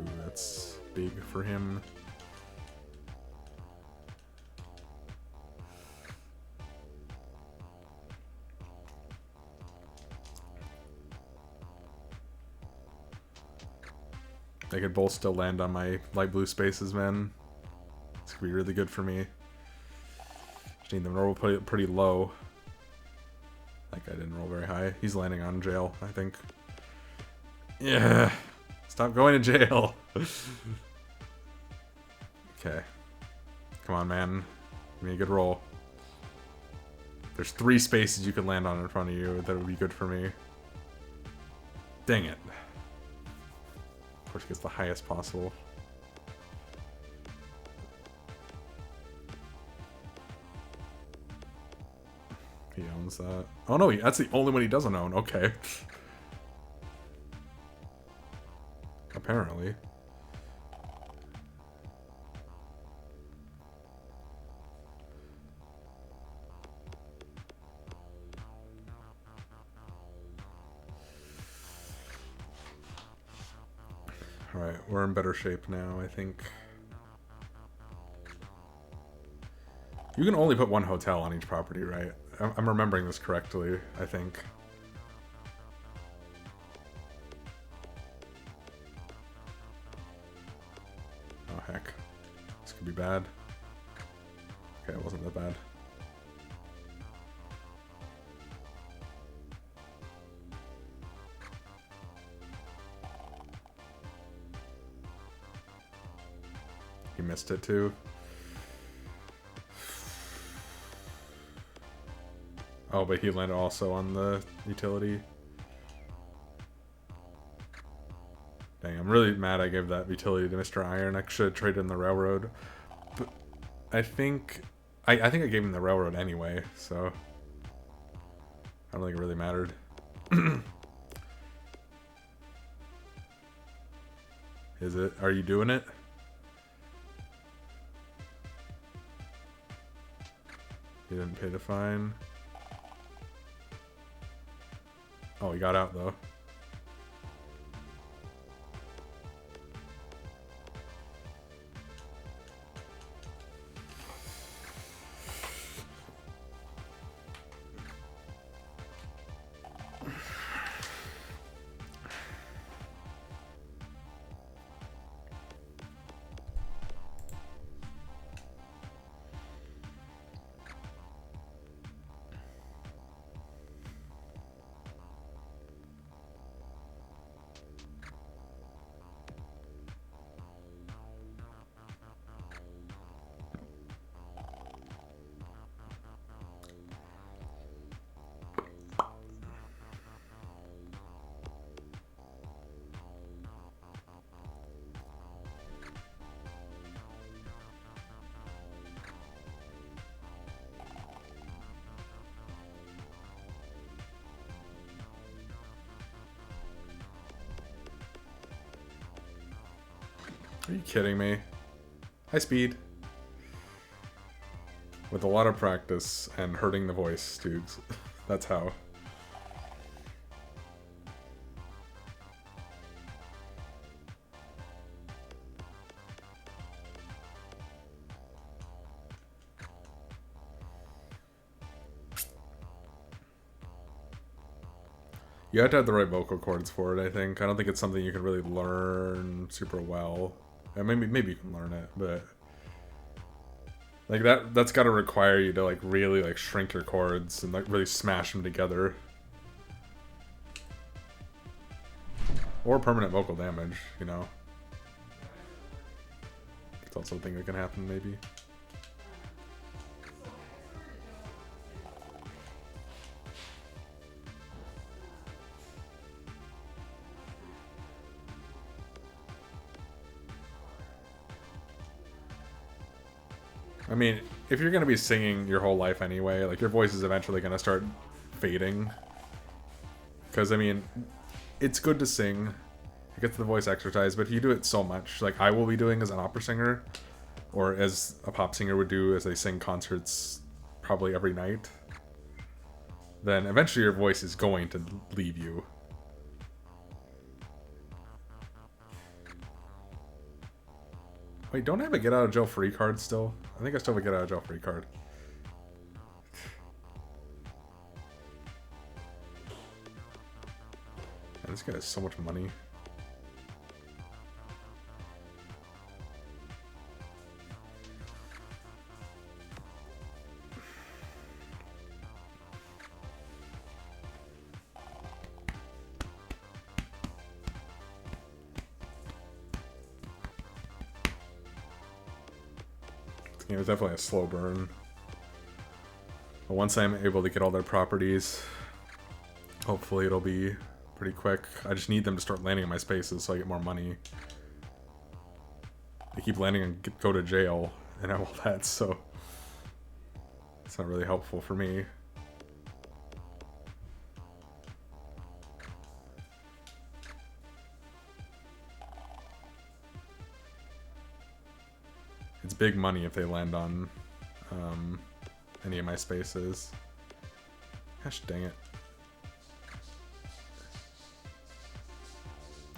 Ooh, that's big for him. They could both still land on my light blue spaces, man. This could be really good for me. Just need them to roll pretty low. That guy didn't roll very high. He's landing on jail, I think. Yeah. Stop going to jail. Okay. Come on, man. Give me a good roll. There's 3 spaces you could land on in front of you. That would be good for me. Dang it. Of course, gets the highest possible. He owns that. Oh no, that's the only one he doesn't own. Okay. Apparently. Alright, we're in better shape now, I think. You can only put 1 hotel on each property, right? I'm remembering this correctly, I think. Oh, heck. This could be bad. Okay, it wasn't that bad. He missed it too. Oh, but he landed also on the utility. Dang, I'm really mad I gave that utility to Mr. Iron. I should have traded in the railroad. But I think I think I gave him the railroad anyway, so I don't think it really mattered. Is it? Are you doing it? He didn't pay the fine. Oh, he got out though. Are you kidding me? High speed. With a lot of practice and hurting the voice, dudes. That's how. You have to have the right vocal cords for it, I think. I don't think it's something you can really learn super well. And maybe you can learn it, but like that's got to require you to like really like shrink your chords and like really smash them together. Or permanent vocal damage, you know. It's also a thing that can happen, maybe. I mean, if you're going to be singing your whole life anyway, like, your voice is eventually going to start fading. Because, I mean, it's good to sing. It gets the voice exercise, but if you do it so much, like I will be doing as an opera singer, or as a pop singer would do as they sing concerts probably every night, then eventually your voice is going to leave you. Wait, don't I have a get out of jail free card still? I think I still have a get out of jail free card. Man, this guy has so much money. It was definitely a slow burn. But once I'm able to get all their properties, hopefully it'll be pretty quick. I just need them to start landing in my spaces so I get more money. They keep landing and go to jail and all that, so it's not really helpful for me. It's big money if they land on any of my spaces. Gosh dang it.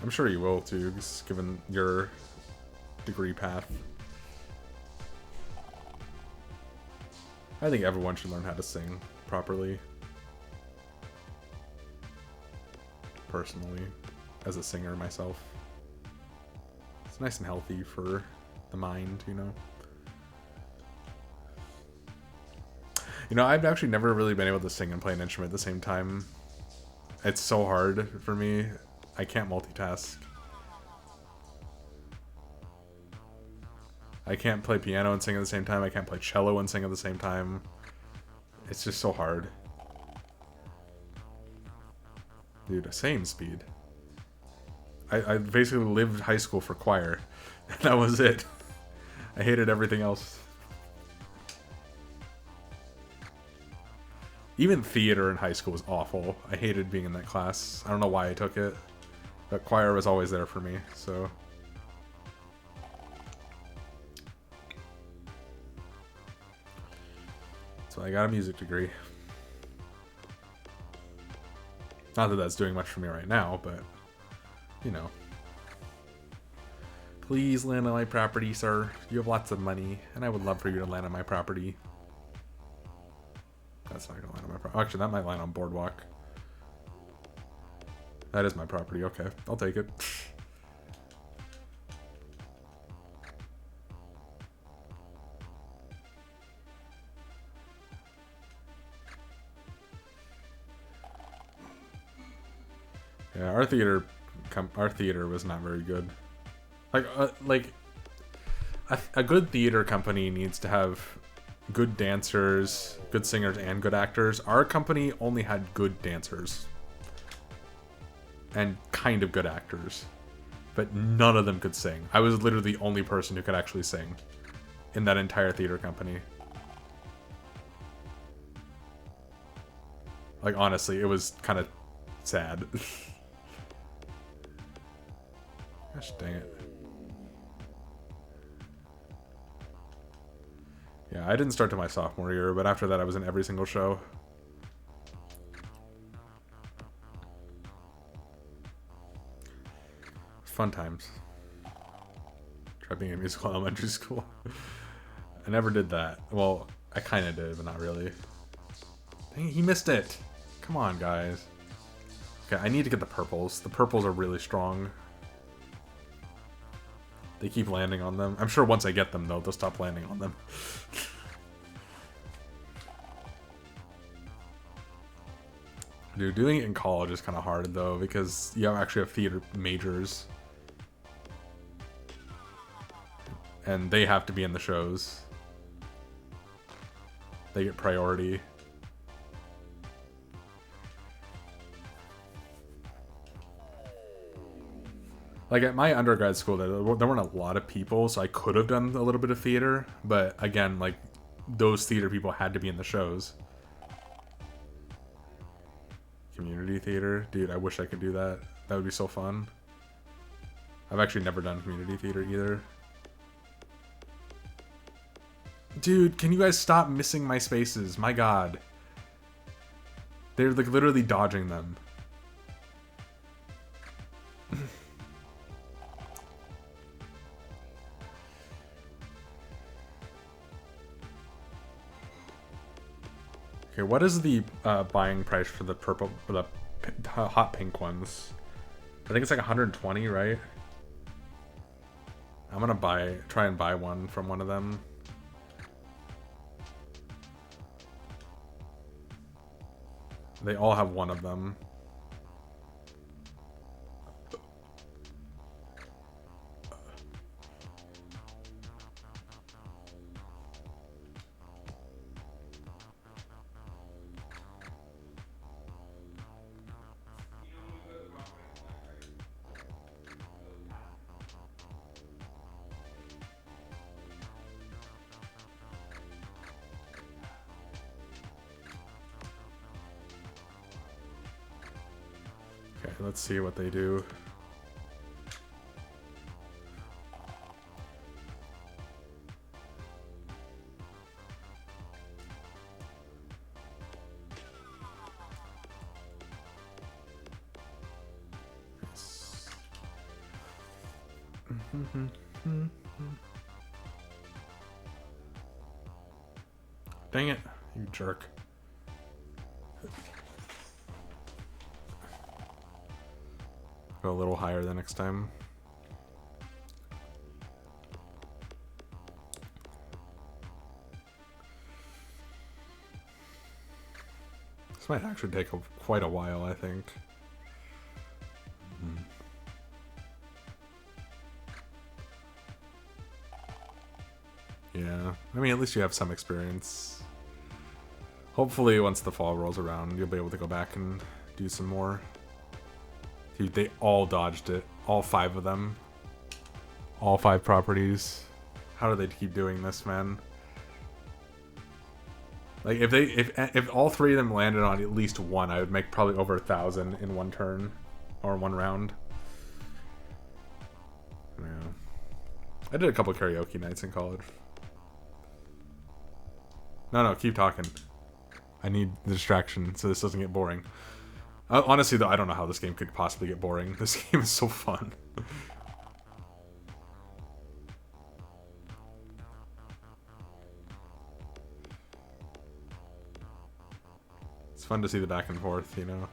I'm sure you will too, given your degree path. I think everyone should learn how to sing properly. Personally, as a singer myself. It's nice and healthy for the mind, you know. You know, I've actually never really been able to sing and play an instrument at the same time. It's so hard for me. I can't multitask. I can't play piano and sing at the same time. I can't play cello and sing at the same time. It's just so hard. Dude, same speed. I basically lived high school for choir. And that was it. I hated everything else. Even theater in high school was awful. I hated being in that class. I don't know why I took it. But choir was always there for me, so... So I got a music degree. Not that that's doing much for me right now, but... You know. Please land on my property, sir. You have lots of money, and I would love for you to land on my property. That's not gonna land on my property. Actually, that might land on Boardwalk. That is my property. Okay, I'll take it. Yeah, our theater was not very good. Like a good theater company needs to have good dancers, good singers, and good actors. Our company only had good dancers and kind of good actors, but none of them could sing. I was literally the only person who could actually sing in that entire theater company. Like, honestly, it was kind of sad. Gosh dang it. Yeah, I didn't start till my sophomore year, but after that I was in every single show. Fun times. Try being in musical elementary school. I never did that. Well, I kind of did, but not really. Dang it, he missed it. Come on, guys. Okay, I need to get the purples. The purples are really strong. They keep landing on them. I'm sure once I get them, though, they'll stop landing on them. Dude, doing it in college is kind of hard, though, because you actually have theater majors. and they have to be in the shows. They get priority. Like at my undergrad school, there weren't a lot of people, so I could have done a little bit of theater. But again, like those theater people had to be in the shows. Community theater, dude. I wish I could do that. That would be so fun. I've actually never done community theater either. Dude, can you guys stop missing my spaces? My God, they're like literally dodging them. Okay, what is the buying price for the purple, for the hot pink ones? I think it's like 120, right? I'm gonna try and buy one from one of them. They all have one of them. Okay, let's see what they do. Dang it, you jerk. Go a little higher the next time. This might actually take quite a while, I think. Yeah, I mean, at least you have some experience. Hopefully, once the fall rolls around, you'll be able to go back and do some more. Dude, they all dodged it. All 5 of them. All 5 properties. How do they keep doing this, man? Like, if all 3 of them landed on at least one, I would make probably over 1,000 in one turn. Or one round. Yeah. I did a couple karaoke nights in college. No, keep talking. I need the distraction so this doesn't get boring. Honestly, though, I don't know how this game could possibly get boring. This game is so fun. It's fun to see the back and forth, you know?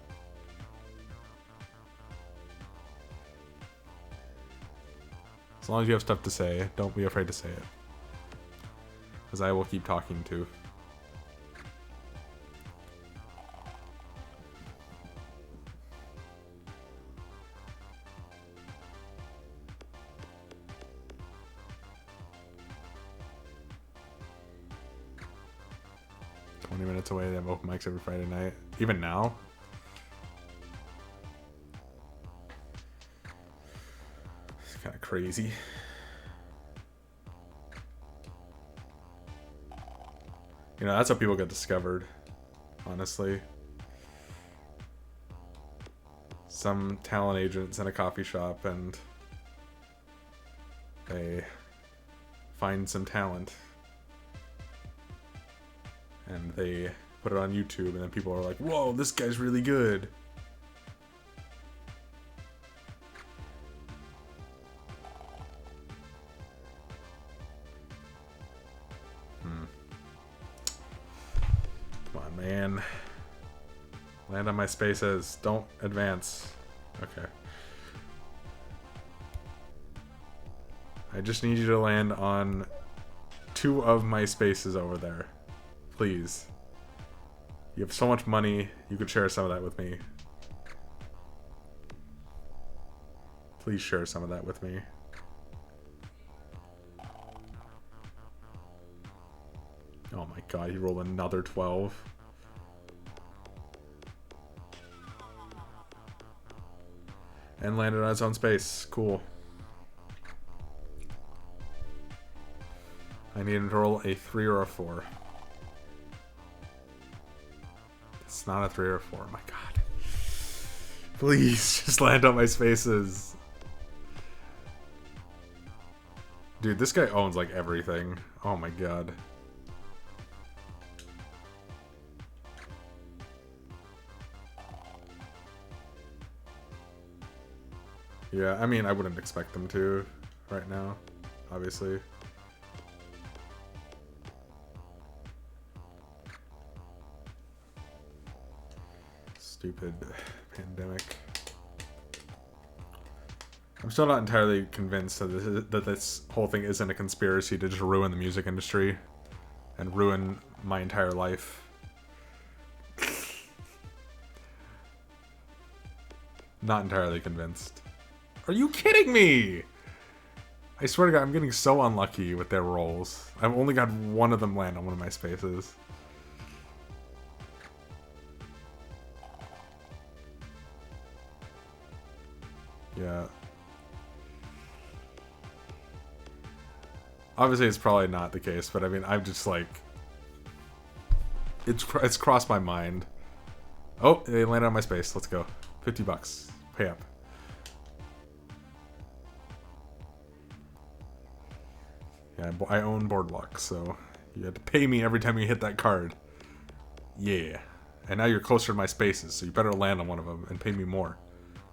As long as you have stuff to say, don't be afraid to say it. Because I will keep talking too. Minutes away, they have open mics every Friday night. Even now? It's kind of crazy. You know, that's how people get discovered, honestly. Some talent agents in a coffee shop and they find some talent. And they put it on YouTube, and then people are like, whoa, this guy's really good. Come on, man. Land on my spaces. Don't advance. Okay. I just need you to land on 2 of my spaces over there. Please. You have so much money, you could share some of that with me. Please share some of that with me. Oh my god, he rolled another 12. And landed on its own space. Cool. I need him to roll a 3 or a 4. It's not a 3 or a 4. My god. Please, just land on my spaces. Dude, this guy owns, like, everything. Oh my god. Yeah, I mean, I wouldn't expect them to right now, obviously. Stupid pandemic. I'm still not entirely convinced that this whole thing isn't a conspiracy to just ruin the music industry and ruin my entire life. Not entirely convinced. Are you kidding me? I swear to God, I'm getting so unlucky with their rolls. I've only got one of them land on one of my spaces. Yeah. Obviously, it's probably not the case, but I mean, I'm just like... It's crossed my mind. Oh, they landed on my space. Let's go. 50 bucks. Pay up. Yeah, I own Boardwalk, so you had to pay me every time you hit that card. Yeah. And now you're closer to my spaces, so you better land on one of them and pay me more,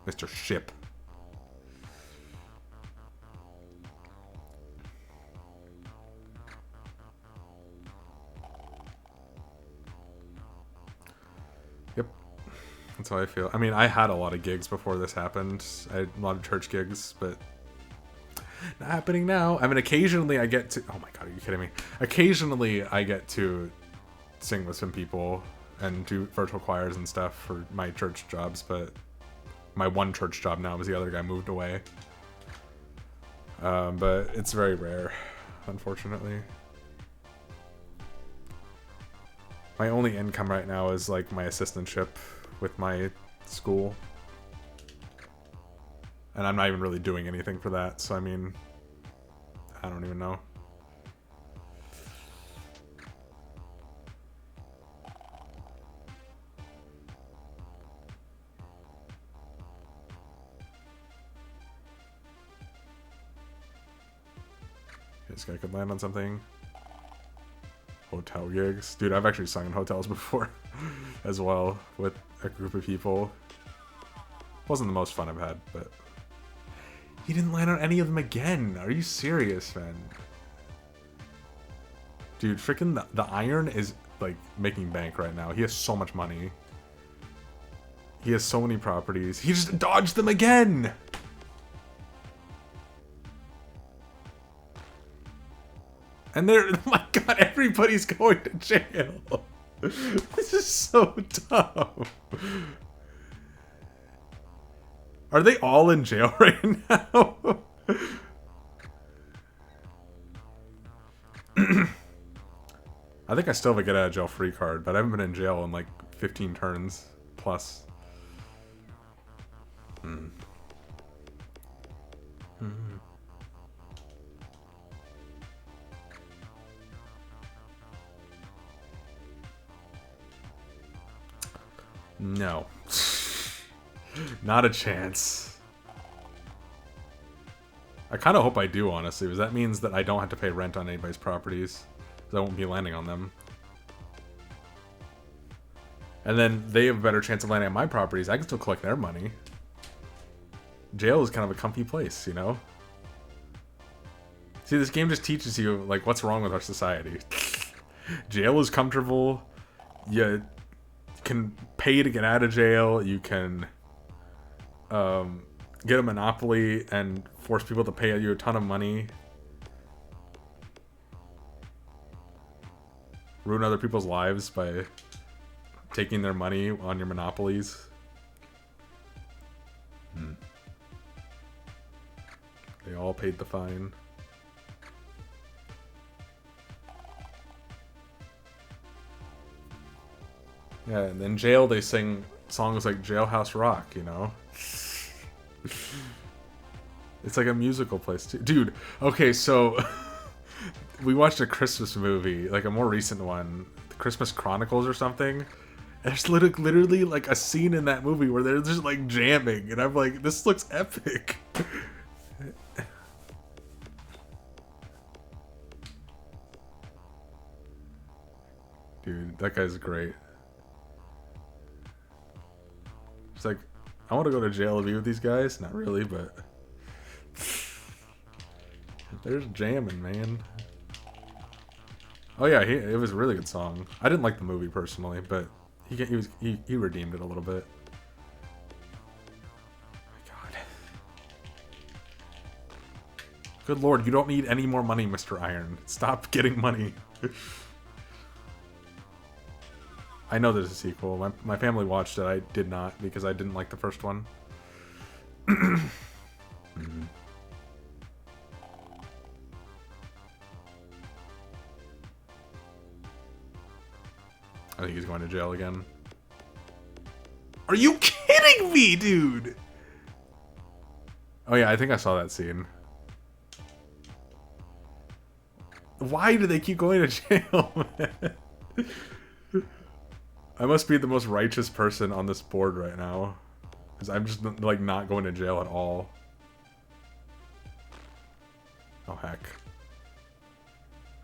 Mr. Ship. Yep. That's how I feel. I mean, I had a lot of gigs before this happened. I had a lot of church gigs, but not happening now. I mean, occasionally I get to... Oh my god, are you kidding me? Occasionally I get to sing with some people and do virtual choirs and stuff for my church jobs, but my one church job now was the other guy moved away. But it's very rare, unfortunately. My only income right now is like my assistantship with my school. And I'm not even really doing anything for that, so I mean, I don't even know. This guy could land on something. Hotel gigs. Dude, I've actually sung in hotels before as well with a group of people. Wasn't the most fun I've had, but... He didn't land on any of them again. Are you serious, man? Dude, freaking the Iron is, like, making bank right now. He has so much money. He has so many properties. He just dodged them again! And they're... Oh my god, everybody's going to jail! This is so dumb. Are they all in jail right now? I think I still have a get out of jail free card, but I haven't been in jail in like 15 turns plus. No. Not a chance. I kind of hope I do, honestly, because that means that I don't have to pay rent on anybody's properties. Because I won't be landing on them. And then they have a better chance of landing on my properties. I can still collect their money. Jail is kind of a comfy place, you know? See, this game just teaches you, like, what's wrong with our society. Jail is comfortable. You can pay to get out of jail. You can get a monopoly and force people to pay you a ton of money. Ruin other people's lives by taking their money on your monopolies. They all paid the fine. Yeah, and in jail they sing songs like Jailhouse Rock, you know? It's like a musical place too. Dude, okay, so we watched a Christmas movie, like a more recent one, the Christmas Chronicles or something. There's literally like a scene in that movie where they're just like jamming, and I'm like, this looks epic. Dude, that guy's great. It's like, I want to go to jail and be with these guys. Not really, but there's jamming, man. Oh yeah, it was a really good song. I didn't like the movie personally, but he redeemed it a little bit. My God. Good Lord, you don't need any more money, Mr. Iron. Stop getting money. I know there's a sequel. My family watched it. I did not because I didn't like the first one. Mm-hmm. I think he's going to jail again. Are you kidding me, dude? Oh yeah, I think I saw that scene. Why do they keep going to jail, man? I must be the most righteous person on this board right now. Because I'm just, like, not going to jail at all. Oh, heck.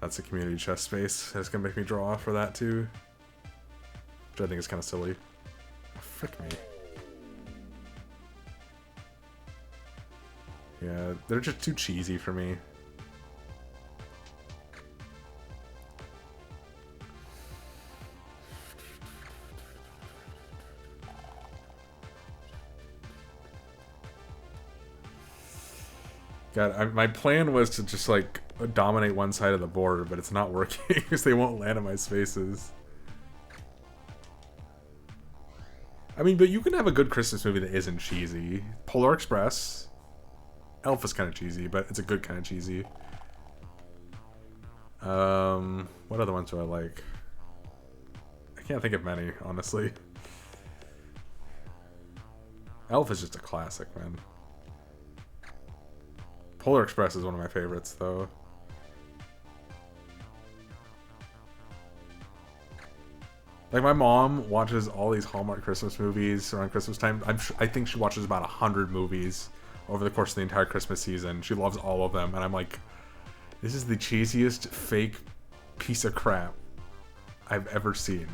That's a community chest space. That's gonna make me draw for that, too. Which I think is kind of silly. Oh, frick me. Yeah, they're just too cheesy for me. God, my plan was to just, like, dominate one side of the board, but it's not working because they won't land in my spaces. I mean, but you can have a good Christmas movie that isn't cheesy. Polar Express. Elf is kind of cheesy, but it's a good kind of cheesy. What other ones do I like? I can't think of many, honestly. Elf is just a classic, man. Polar Express is one of my favorites, though. Like, my mom watches all these Hallmark Christmas movies around Christmas time. I think she watches about 100 movies over the course of the entire Christmas season. She loves all of them, and I'm like, this is the cheesiest fake piece of crap I've ever seen.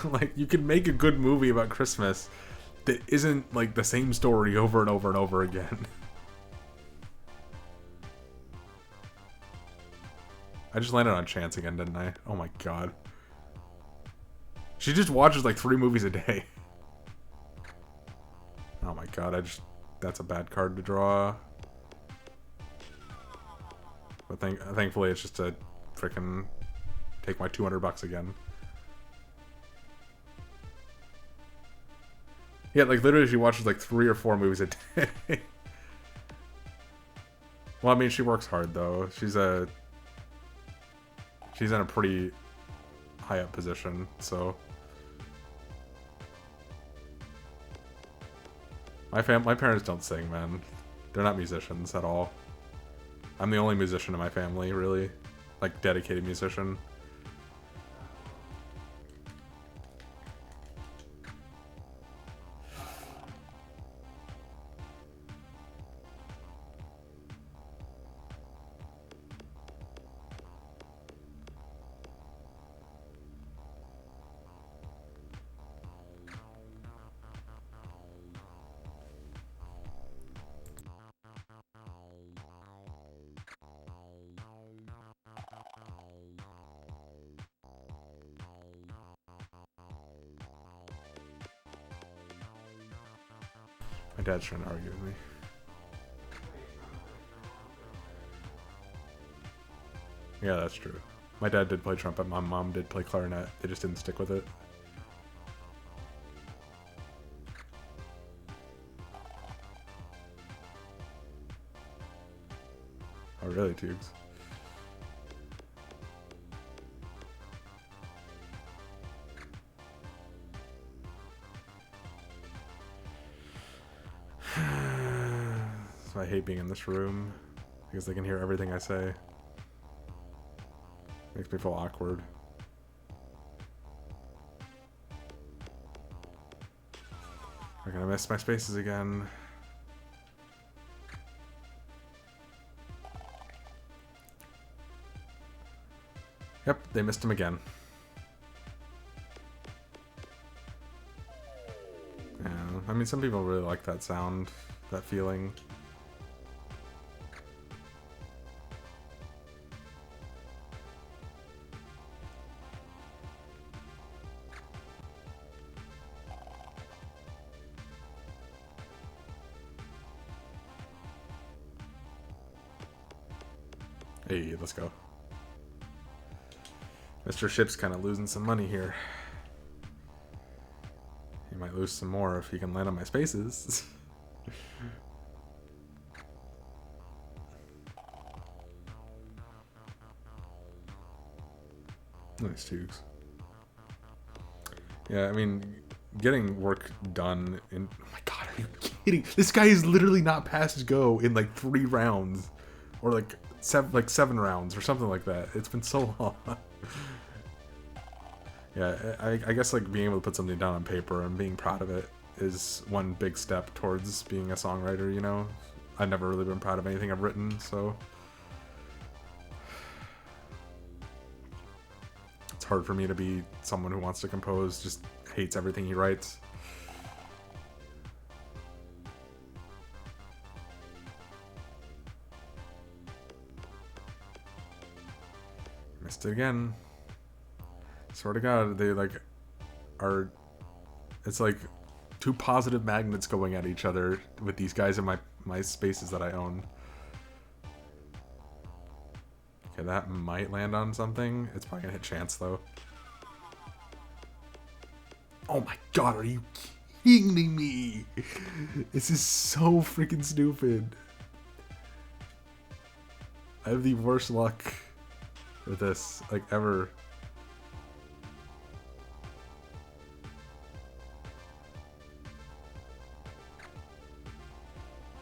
Like, you can make a good movie about Christmas that isn't, like, the same story over and over and over again. I just landed on chance again, didn't I? Oh my god. She just watches like 3 movies a day. Oh my god, that's a bad card to draw. But thankfully it's just to frickin' take my $200 again. Yeah, like literally she watches like 3 or 4 movies a day. Well, I mean, she works hard though. She's in a pretty high up position, so my parents don't sing, man. They're not musicians at all. I'm the only musician in my family, really. Like, dedicated musician. My dad's trying to argue with me. Yeah, that's true. My dad did play trumpet, my mom did play clarinet. They just didn't stick with it. Oh, really, Tubes? I hate being in this room because they can hear everything I say. Makes me feel awkward. I'm gonna miss my spaces again. Yep, they missed him again. Yeah, I mean, some people really like that sound, that feeling. Hey, let's go. Mr. Ship's kind of losing some money here. He might lose some more if he can land on my spaces. Nice tubes. Yeah, I mean, getting work done in... Oh my god, are you kidding? This guy is literally not past go in like 3 rounds. Or like 7 rounds or something like that. It's been so long. Yeah, I guess like being able to put something down on paper and being proud of it is one big step towards being a songwriter, you know? I've never really been proud of anything I've written, so... It's hard for me to be someone who wants to compose, just hates everything he writes. Missed it again. Swear to God, they like are. It's like 2 positive magnets going at each other with these guys in my spaces that I own. Okay, that might land on something. It's probably gonna hit chance though. Oh my God, are you kidding me? This is so freaking stupid. I have the worst luck with this, like, ever.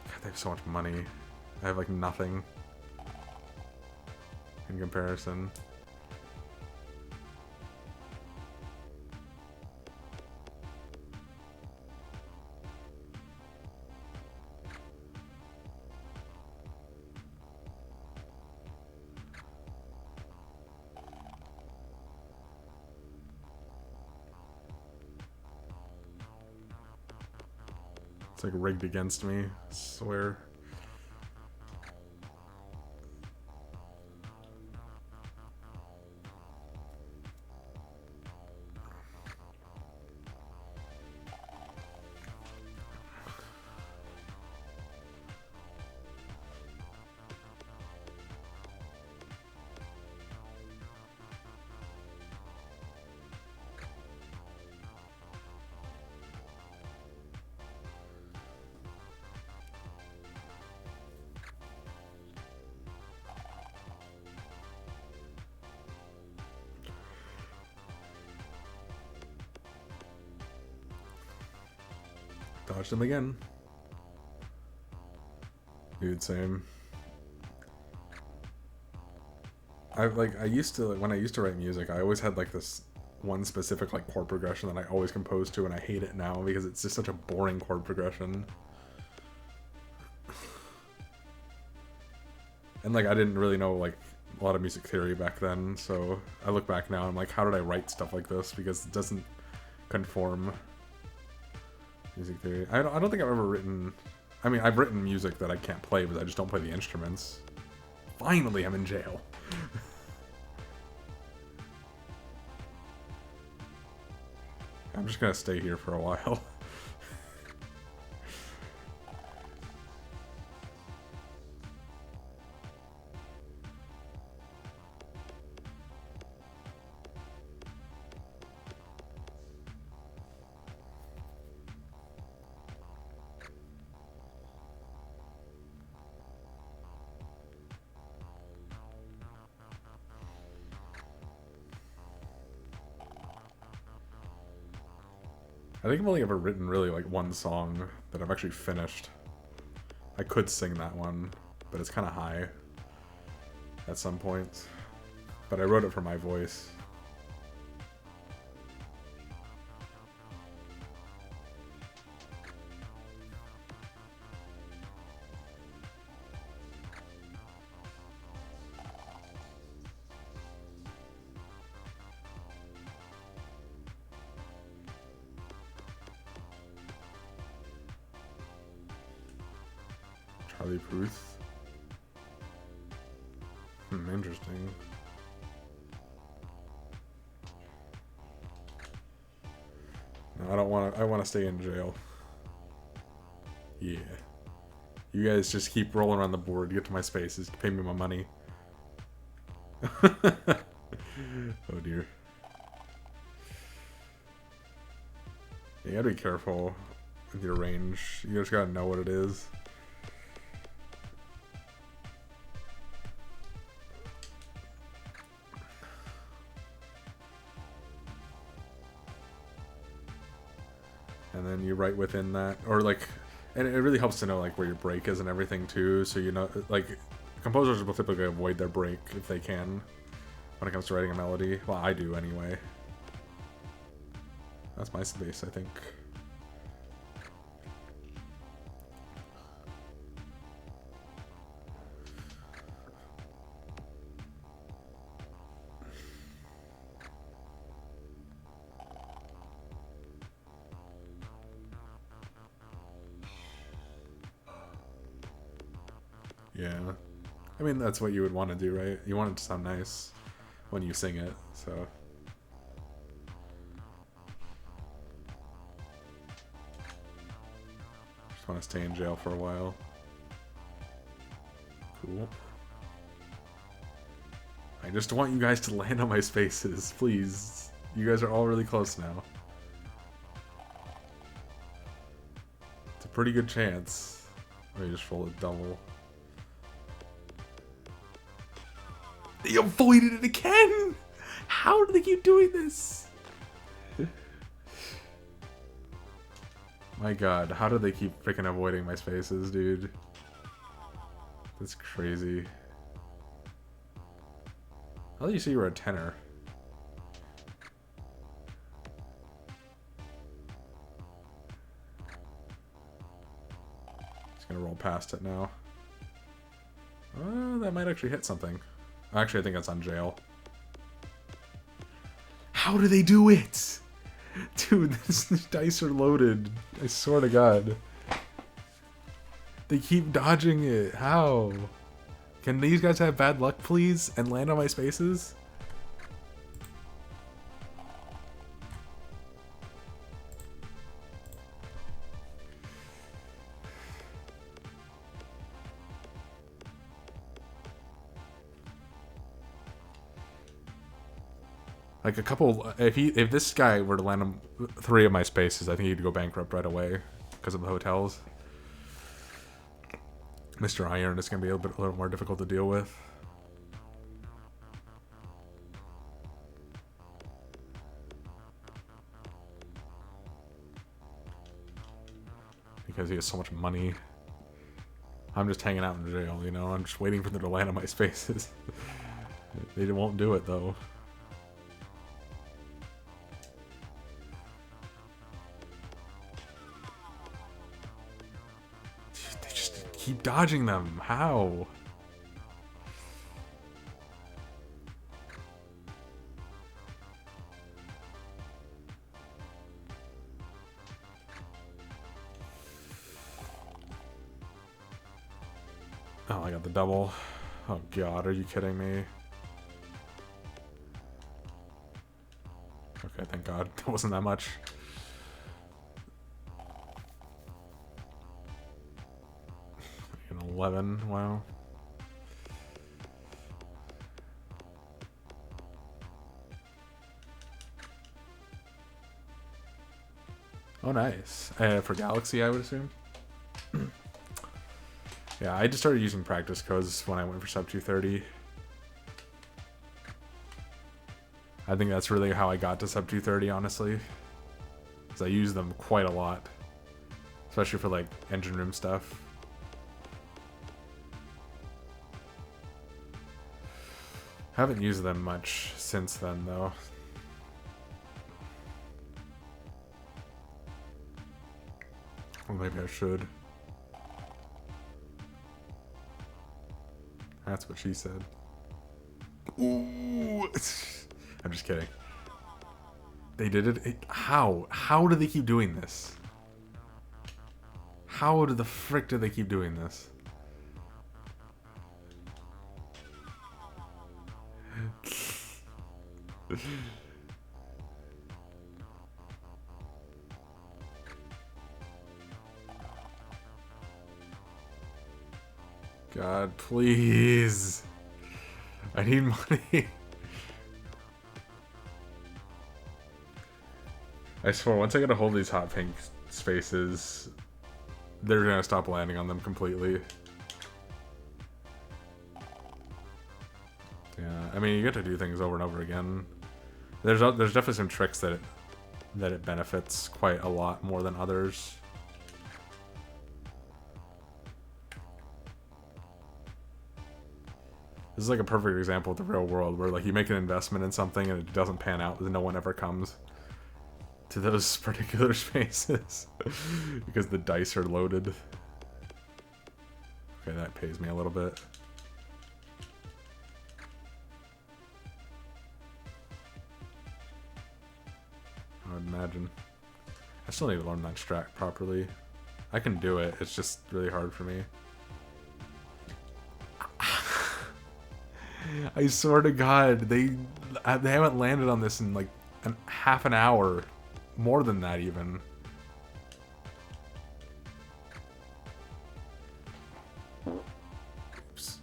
God, they have so much money. I have, like, nothing in comparison. It's like rigged against me, I swear. Dodged him again. Dude, same. I used to, when I used to write music, I always had like this one specific like chord progression that I always composed to, and I hate it now because it's just such a boring chord progression. And like I didn't really know like a lot of music theory back then, so I look back now and I'm like, how did I write stuff like this? Because it doesn't conform. Music theory. I don't think I've ever written... I mean, I've written music that I can't play, but I just don't play the instruments. Finally, I'm in jail. I'm just gonna stay here for a while. I think I've only ever written really like one song that I've actually finished. I could sing that one, but it's kind of high at some points. But I wrote it for my voice. Charlie Puth. Interesting. No, I don't want to. I want to stay in jail. Yeah. You guys just keep rolling around the board. Get to my spaces. Pay me my money. Oh dear. You gotta be careful with your range. You just gotta know what it is. And then you right within that, or like, and it really helps to know like where your break is and everything too, so you know, like, composers will typically avoid their break if they can when it comes to writing a melody. Well, I do anyway. That's my space, I think. Yeah. I mean, that's what you would want to do, right? You want it to sound nice when you sing it, so. Just want to stay in jail for a while. Cool. I just want you guys to land on my spaces, please. You guys are all really close now. It's a pretty good chance. Let me just roll a double. They avoided it again! How do they keep doing this? My god, how do they keep freaking avoiding my spaces, dude? That's crazy. How did you say you were a tenor? Just gonna roll past it now. That might actually hit something. Actually, I think that's on jail. How do they do it? Dude, these dice are loaded. I swear to God. They keep dodging it. How? Can these guys have bad luck, please? And land on my spaces? Like a couple, if this guy were to land on 3 of my spaces, I think he'd go bankrupt right away because of the hotels. Mr. Iron is going to be a little more difficult to deal with. Because he has so much money. I'm just hanging out in jail, you know? I'm just waiting for them to land on my spaces. They won't do it, though. Keep dodging them. How? Oh, I got the double. Oh god, are you kidding me? Okay, thank god. That wasn't that much. An 11, wow. Oh, nice. For Galaxy, I would assume. Yeah, I just started using practice codes when I went for sub 230. I think that's really how I got to sub 230, honestly. Because I use them quite a lot. Especially for, like, engine room stuff. Haven't used them much since then, though. Well, maybe I should. That's what she said. Ooh! I'm just kidding. They did it? How? How do they keep doing this? How the frick do they keep doing this? God, please. I need money. I swear, once I get a hold of these hot pink spaces, they're gonna stop landing on them completely. Yeah, I mean, you get to do things over and over again. There's definitely some tricks that it benefits quite a lot more than others. This is like a perfect example of the real world, where like you make an investment in something and it doesn't pan out, and no one ever comes to those particular spaces because the dice are loaded. Okay, that pays me a little bit. I would imagine. I still need to learn that strat properly. I can do it, it's just really hard for me. I swear to God, they haven't landed on this in like half an hour. More than that, even. Oops.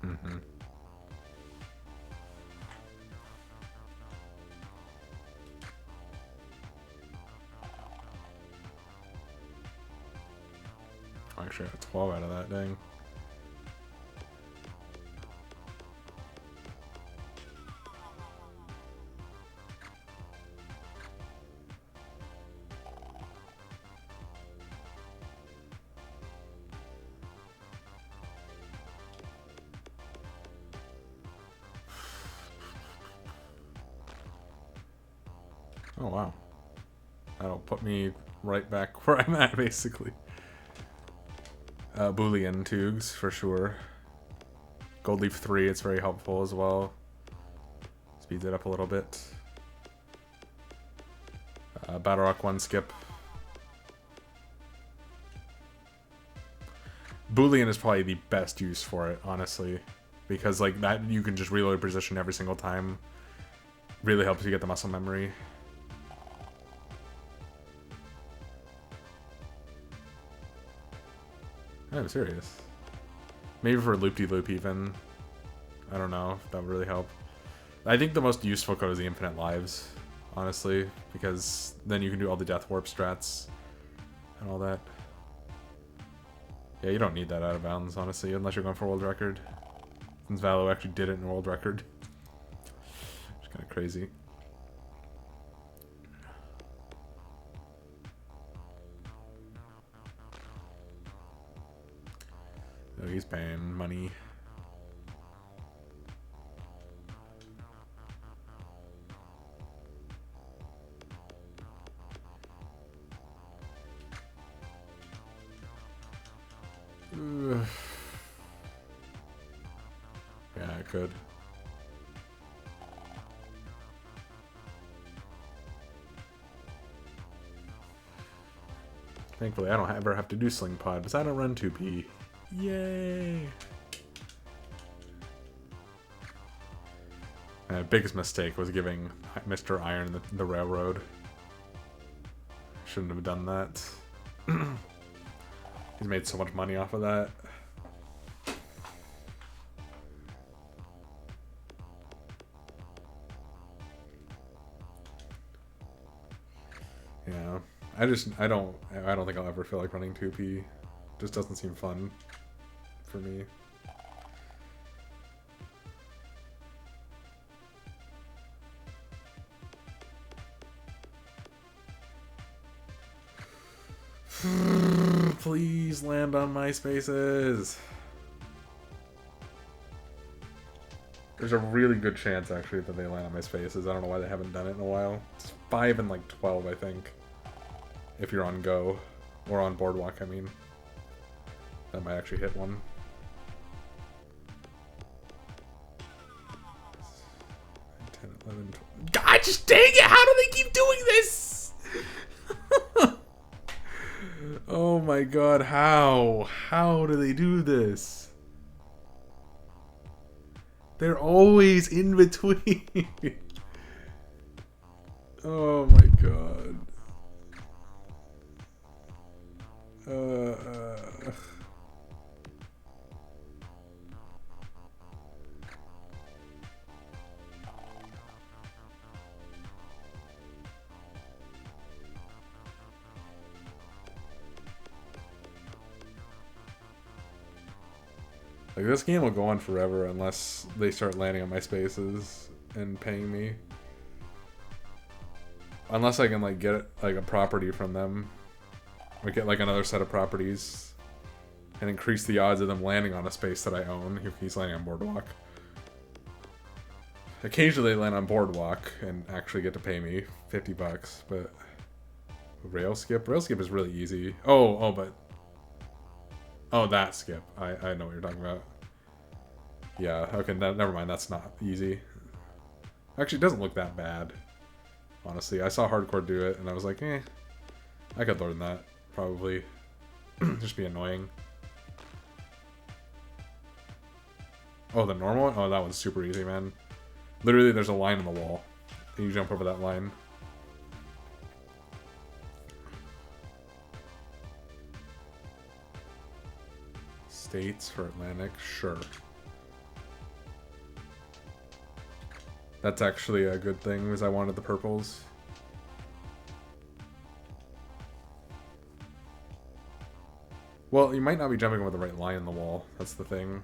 Mm-hmm. Actually, I got 12 out of that, dang. Oh, wow. That'll put me right back where I'm at, basically. Boolean Tugs, for sure. Gold Leaf 3, it's very helpful as well. Speeds it up a little bit. Battle Rock 1 skip. Boolean is probably the best use for it, honestly. Because like that, you can just reload position every single time. Really helps you get the muscle memory. I'm serious. Maybe for loop-de-loop even. I don't know if that would really help. I think the most useful code is the infinite lives, honestly, because then you can do all the death warp strats and all that. Yeah, you don't need that out of bounds, honestly, unless you're going for world record. Since Valo actually did it in world record. It's kind of crazy. Oh, he's paying money. Yeah, I could. Thankfully, I don't ever have to do Sling Pod, because I don't run 2P. Yay! Biggest mistake was giving Mr. Iron the railroad. Shouldn't have done that. He's made so much money off of that. Yeah. I don't think I'll ever feel like running 2P. Just doesn't seem fun for me. Please land on my spaces. There's a really good chance, actually, that they land on my spaces. I don't know why they haven't done it in a while. It's 5 and, like, 12, I think. If you're on Go. Or on Boardwalk, I mean. That might actually hit one. 10, 11, 12. God, just dang it! How do they keep doing this? Oh my god, how? How do they do this? They're always in between. Oh my god. Like, this game will go on forever unless they start landing on my spaces and paying me. Unless I can, like, get, like, a property from them. Or get, like, another set of properties. And increase the odds of them landing on a space that I own if he's landing on Boardwalk. Occasionally they land on Boardwalk and actually get to pay me 50 bucks, but... Rail skip? Rail skip is really easy. Oh, but... Oh, that skip. I know what you're talking about. Yeah, okay, never mind. That's not easy. Actually, it doesn't look that bad. Honestly, I saw Hardcore do it, and I was like, eh. I could learn that, probably. Just be annoying. Oh, the normal one? Oh, that one's super easy, man. Literally, there's a line on the wall. And you jump over that line. States for Atlantic? Sure. That's actually a good thing, because I wanted the purples. Well, you might not be jumping over the right line in the wall. That's the thing.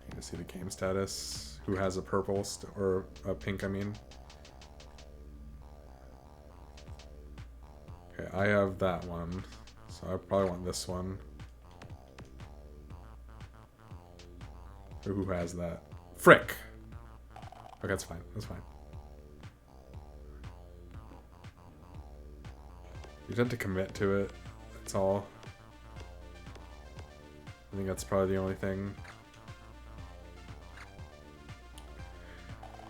You can see the game status. Who has a purple, or a pink, I mean. Okay, I have that one. So I probably want this one. Or who has that? Frick! Okay, that's fine. That's fine. You tend to commit to it. That's all. I think that's probably the only thing.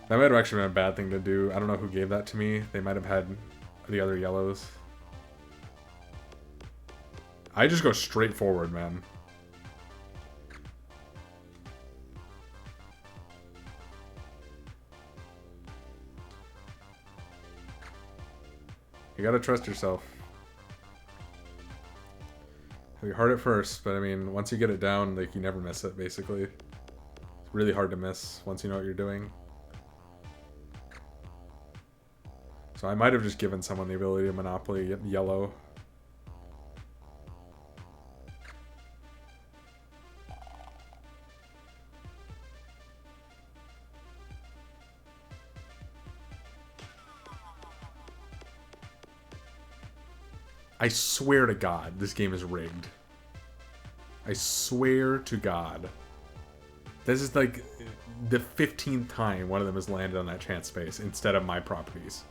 That might have actually been a bad thing to do. I don't know who gave that to me. They might have had the other yellows. I just go straight forward, man. You gotta trust yourself. It'll be hard at first, but I mean, once you get it down, like, you never miss it, basically. It's really hard to miss once you know what you're doing. So I might have just given someone the ability to Monopoly yellow. I swear to God, this game is rigged. I swear to God. This is like the 15th time one of them has landed on that chance space instead of my properties.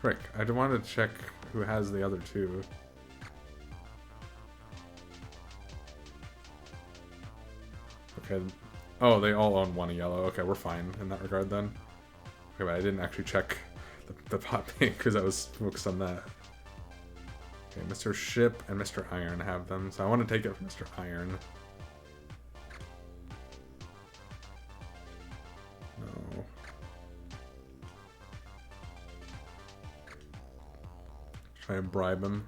Frick, I wanted to check who has the other two. Okay. Oh, they all own one yellow. Okay, we're fine in that regard then. Okay, but I didn't actually check the pot pink because I was focused on that. Okay, Mr. Ship and Mr. Iron have them, so I want to take it from Mr. Iron. No. Try and bribe him.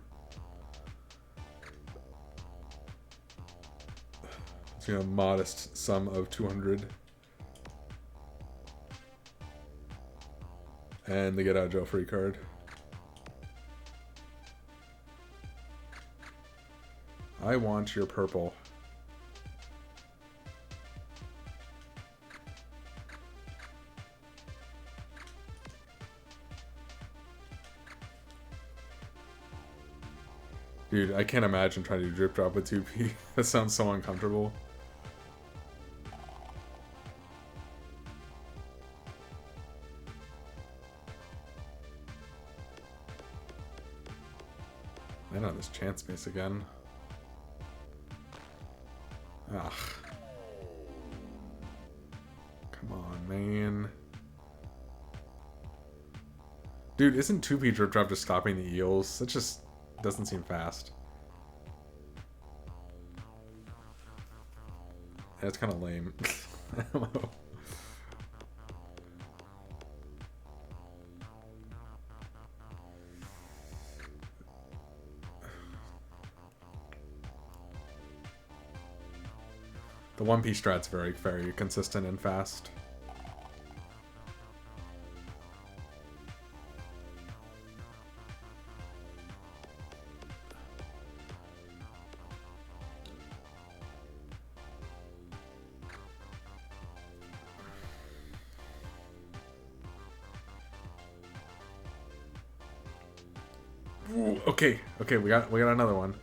It's a modest sum of 200. And the get out of jail free card. I want your purple. Dude, I can't imagine trying to do drip drop with 2P. That sounds so uncomfortable. I know this chance space again. Ugh. Come on, man. Dude, isn't 2P drip drop just stopping the eels? That just doesn't seem fast. Yeah, it's kind of lame. I don't know. The 1P strat's very, very consistent and fast. Ooh, okay, we got another one.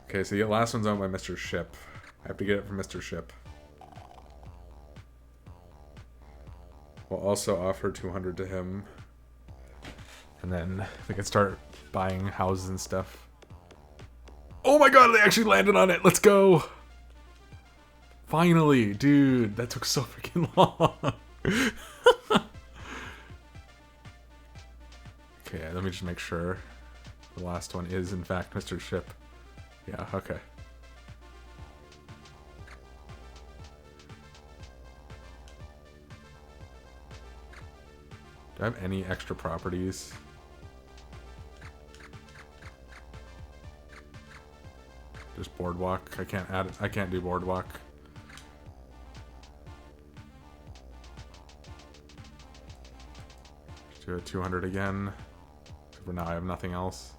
Okay, so the last one's owned by Mr. Ship. I have to get it from Mr. Ship. We'll also offer 200 to him. And then we can start buying houses and stuff. Oh my god, they actually landed on it! Let's go! Finally! Dude, that took so freaking long! Okay, let me just make sure. The last one is, in fact, Mr. Ship. Yeah, okay. Do I have any extra properties? Just boardwalk. I can't add it. I can't do boardwalk. Let's do a 200 again. For now, I have nothing else.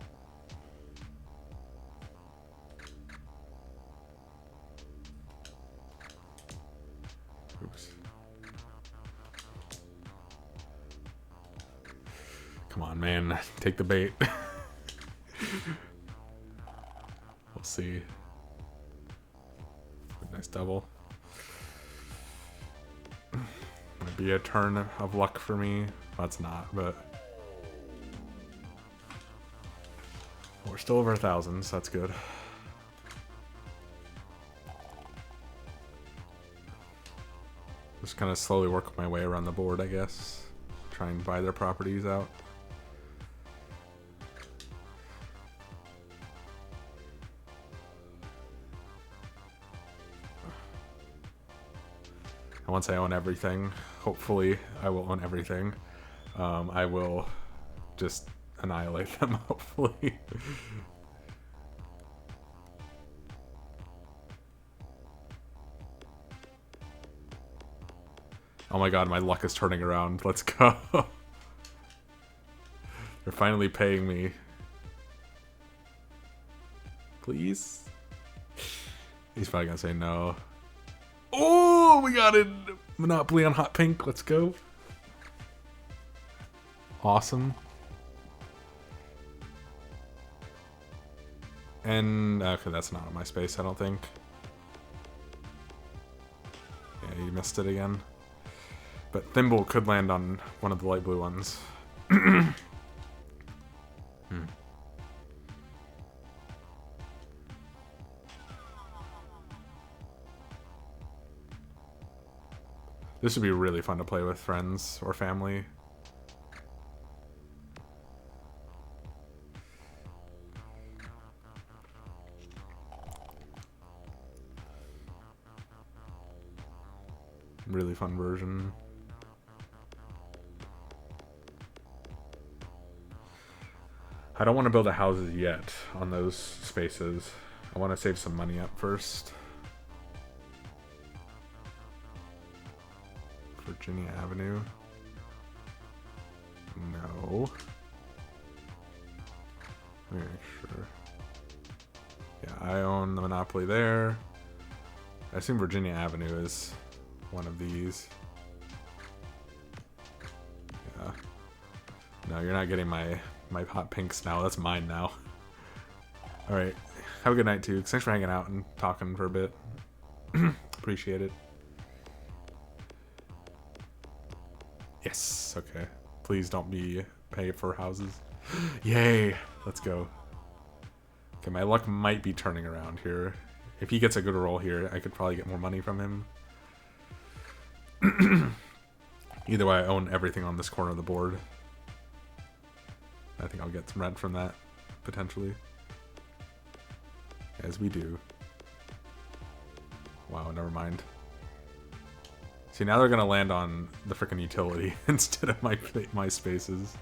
Oops. Come on, man. Take the bait. We'll see. Nice double. Might be a turn of luck for me. Well, it's not, but... We're still over 1,000, so that's good. Just kind of slowly work my way around the board, I guess. Try and buy their properties out. And once I own everything, hopefully I will own everything, I will just annihilate them, hopefully. Oh my god, my luck is turning around. Let's go. They're finally paying me. Please? He's probably gonna say no. Oh, we got it! Monopoly on hot pink. Let's go. Awesome. And, okay, that's not on my space, I don't think. Yeah, you missed it again. But Thimble could land on one of the light blue ones. This would be really fun to play with friends or family. Really fun version. I don't want to build a houses yet on those spaces. I want to save some money up first. Virginia Avenue. No. Let me make sure. Yeah, I own the monopoly there. I assume Virginia Avenue is one of these. Yeah. No, you're not getting my hot pinks now. That's mine now. Alright. Have a good night, too. Thanks for hanging out and talking for a bit. Appreciate it. Yes. Okay. Please don't be pay for houses. Yay. Let's go. Okay, my luck might be turning around here. If he gets a good roll here, I could probably get more money from him. Either way, I own everything on this corner of the board. I think I'll get some rent from that, potentially. As we do. Wow, never mind. See, now they're gonna land on the frickin' utility instead of my spaces.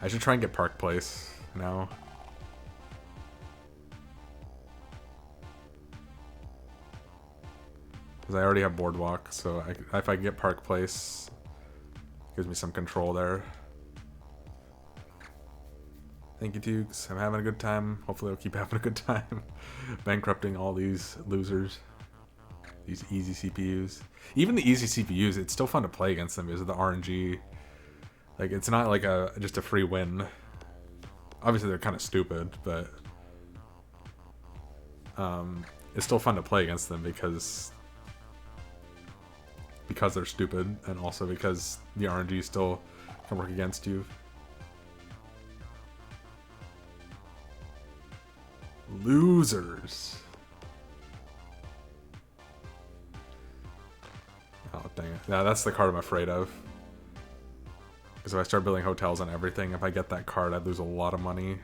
I should try and get Park Place now. Because I already have Boardwalk, so if I get Park Place, it gives me some control there. Thank you, Tukes. I'm having a good time. Hopefully I'll keep having a good time. Bankrupting all these losers. These easy CPUs. Even the easy CPUs, it's still fun to play against them because of the RNG. Like, it's not like just a free win. Obviously they're kind of stupid, but it's still fun to play against them because they're stupid, and also because the RNG still can work against you. Losers. Oh, dang it. Yeah, that's the card I'm afraid of. Because if I start building hotels and everything, if I get that card, I'd lose a lot of money.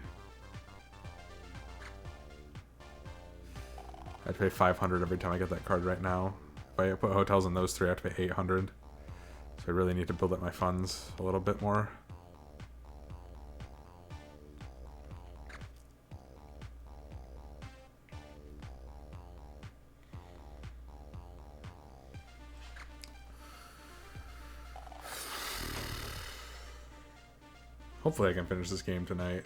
I'd pay 500 every time I get that card right now. If I put hotels in those three, I have to pay 800. So I really need to build up my funds a little bit more. Hopefully I can finish this game tonight.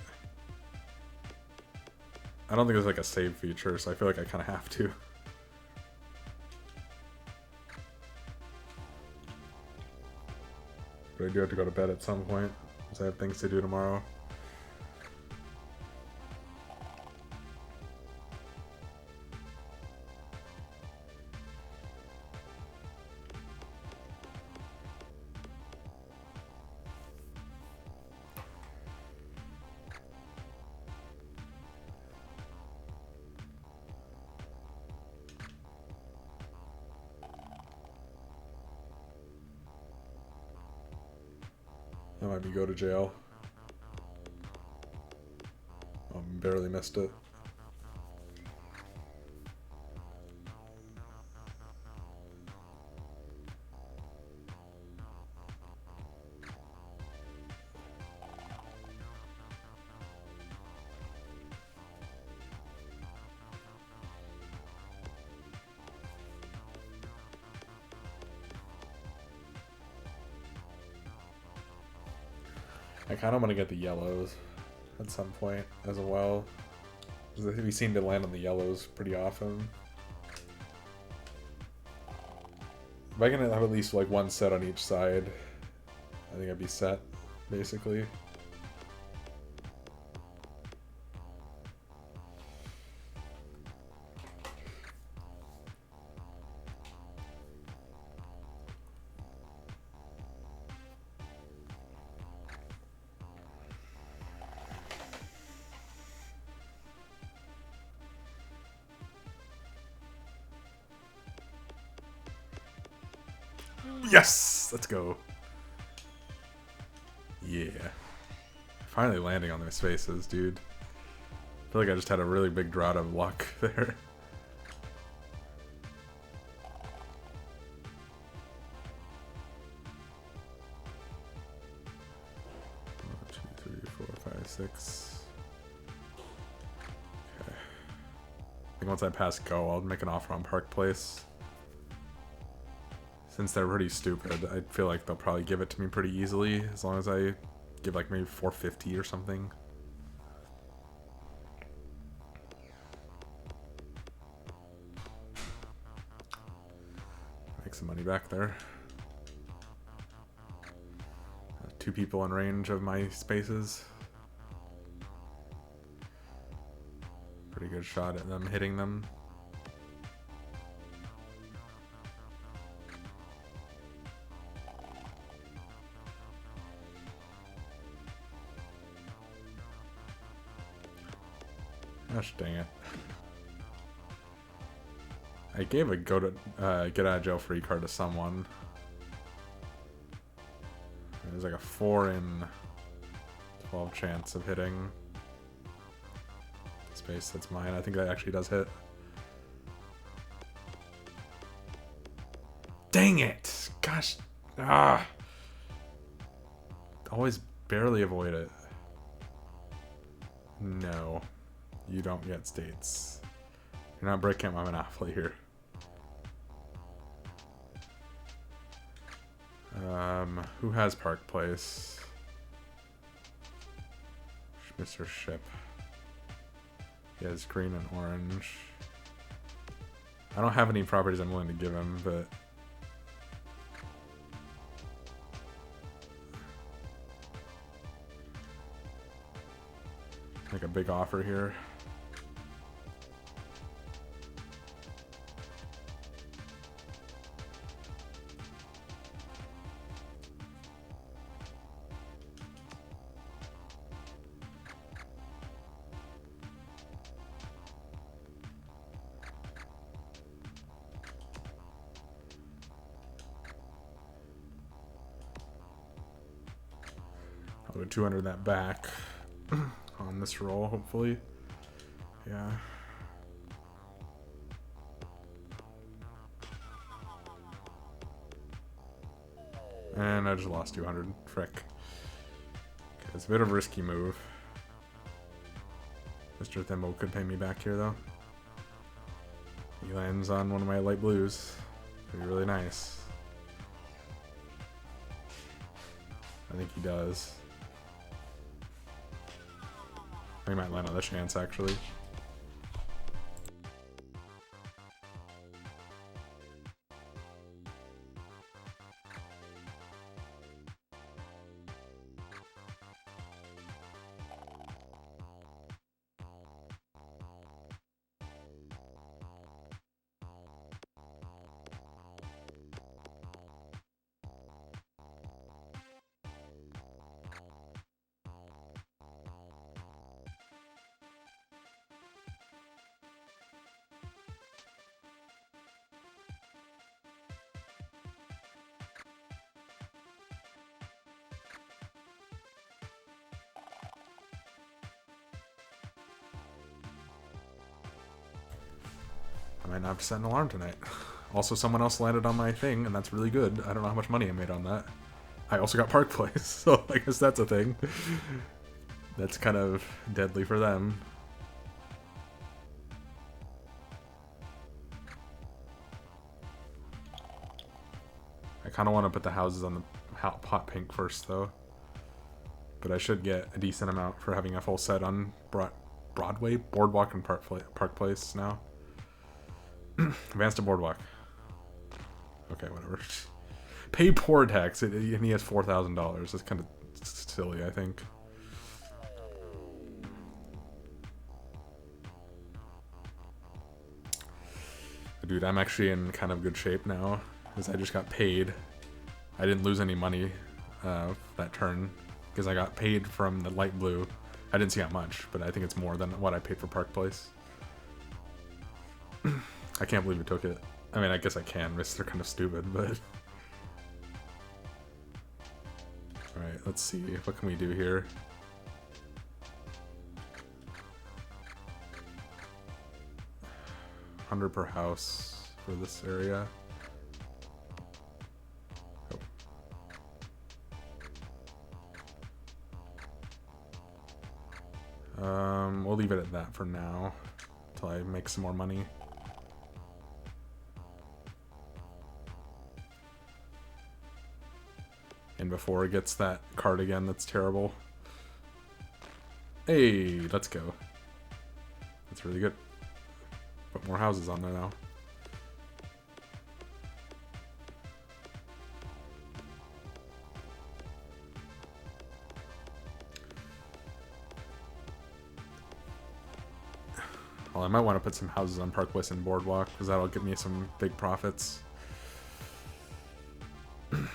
I don't think there's like a save feature, so I feel like I kind of have to. But I do have to go to bed at some point, because I have things to do tomorrow. That might be go to jail. Barely missed it. I kind of want to get the yellows at some point as well. We seem to land on the yellows pretty often. If I can have at least like one set on each side, I think I'd be set, basically. Yes! Let's go. Yeah. Finally landing on their spaces, dude. I feel like I just had a really big drought of luck there. 1, 2, 3, 4, 5, 6. Okay. I think once I pass go, I'll make an offer on Park Place. Since they're pretty stupid, I feel like they'll probably give it to me pretty easily, as long as I give like maybe 450 or something. Make some money back there. 2 people in range of my spaces. Pretty good shot at them hitting them. Gosh dang it. I gave a get out of jail free card to someone. There's like a 4 in 12 chance of hitting. Space, that's mine. I think that actually does hit. Dang it! Gosh. Ah! Always barely avoid it. No. You don't get states. You're not breaking my monopoly here. Who has Park Place? Mr. Ship. He has green and orange. I don't have any properties I'm willing to give him, but make a big offer here. I'll go 200 that back on this roll, hopefully. Yeah. And I just lost 200. Frick. Okay, it's a bit of a risky move. Mr. Thimble could pay me back here, though. He lands on one of my light blues. It'd be really nice. I think he does. He might land on the chance, actually. I might not have to set an alarm tonight. Also, someone else landed on my thing, and that's really good. I don't know how much money I made on that. I also got Park Place, so I guess that's a thing. That's kind of deadly for them. I kind of want to put the houses on the hot pink first, though. But I should get a decent amount for having a full set on Broadway, Boardwalk, and Park Place now. Advance to Boardwalk. Okay, whatever. Pay poor tax, and he has $4,000. That's kind of silly, I think. Dude, I'm actually in kind of good shape now, because I just got paid. I didn't lose any money that turn, because I got paid from the light blue. I didn't see how much, but I think it's more than what I paid for Park Place. I can't believe we took it. I mean, I guess I can. They're kind of stupid, but Alright, let's see. What can we do here? $100 per house for this area. We'll leave it at that for now, until I make some more money. And before it gets that card again, that's terrible. Hey, let's go. That's really good. Put more houses on there now. Well, I might want to put some houses on Park Place and Boardwalk, because that'll give me some big profits. Then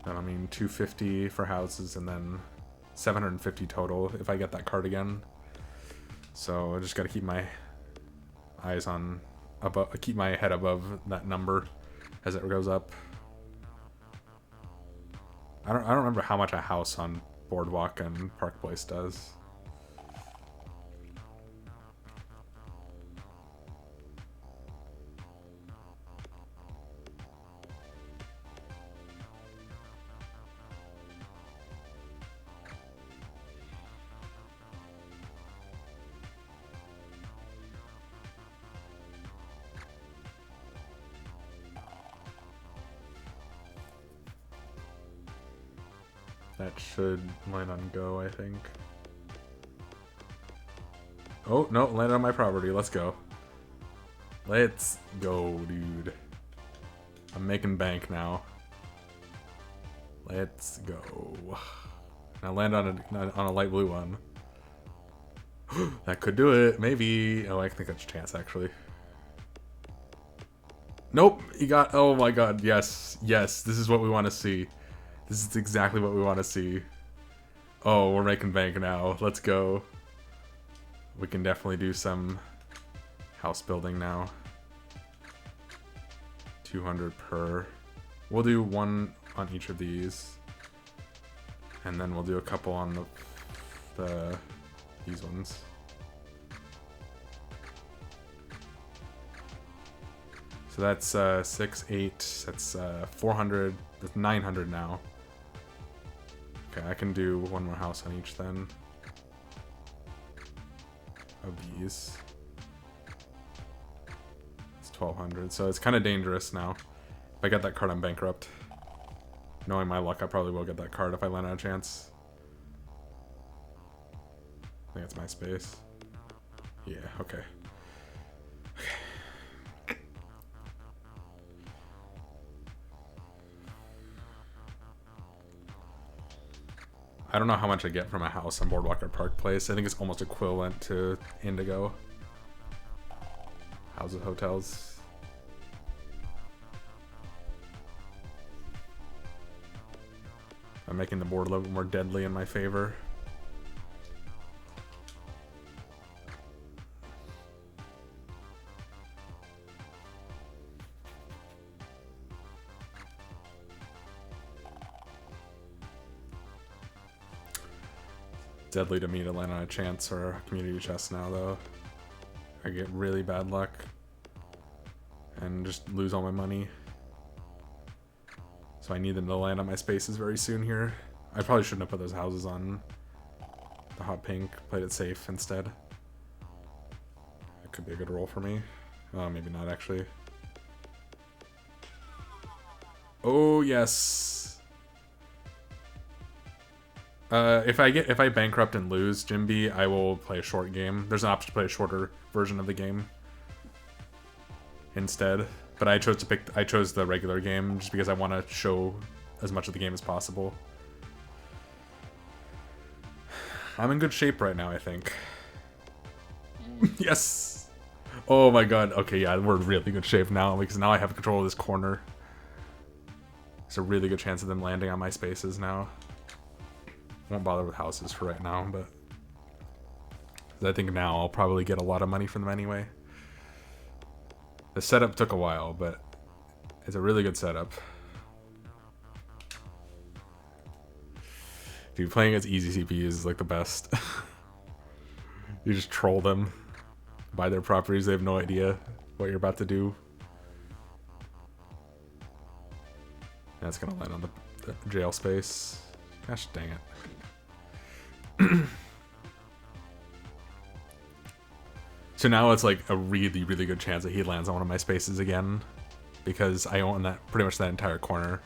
I mean 250 for houses, and then 750 total if I get that card again. So I just gotta keep my eyes on keep my head above that number as it goes up. I don't remember how much a house on Boardwalk and Park Place does. That should land on go, I think. Oh, no, landed on my property. Let's go. Let's go, dude. I'm making bank now. Let's go. Now land on a light blue one. That could do it, maybe. Oh, I think that's a chance, actually. Nope, he got... Oh my god, yes. Yes, this is what we want to see. This is exactly what we want to see. Oh, we're making bank now. Let's go. We can definitely do some house building now. 200 per. We'll do one on each of these. And then we'll do a couple on these ones. So that's 6, 8, that's 400, that's 900 now. Okay, I can do one more house on each then. Of these. It's 1200, so it's kind of dangerous now. If I get that card, I'm bankrupt. Knowing my luck, I probably will get that card if I land on a chance. I think it's my space. Yeah, okay. I don't know how much I get from a house on Boardwalk or Park Place. I think it's almost equivalent to Indigo. Houses, hotels. I'm making the board a little bit more deadly in my favor. Deadly to me to land on a chance or a community chest now, though. I get really bad luck and just lose all my money. So I need them to land on my spaces very soon here. I probably shouldn't have put those houses on the hot pink. Played it safe instead. It could be a good roll for me. Oh, maybe not actually. Oh yes. If I bankrupt and lose GBA, I will play a short game. There's an option to play a shorter version of the game instead. But I chose the regular game just because I want to show as much of the game as possible. I'm in good shape right now, I think. Yes! Oh my god. Okay, yeah, we're in really good shape now because now I have control of this corner. There's a really good chance of them landing on my spaces now. Won't bother with houses for right now, but I think now I'll probably get a lot of money from them anyway. The setup took a while, but It's a really good setup. Dude, playing against easy CPUs is like the best. You just troll them. Buy their properties, they have no idea what you're about to do. That's gonna land on the jail space. Gosh dang it. So now it's like a really, really good chance that he lands on one of my spaces again, because I own that pretty much that entire corner.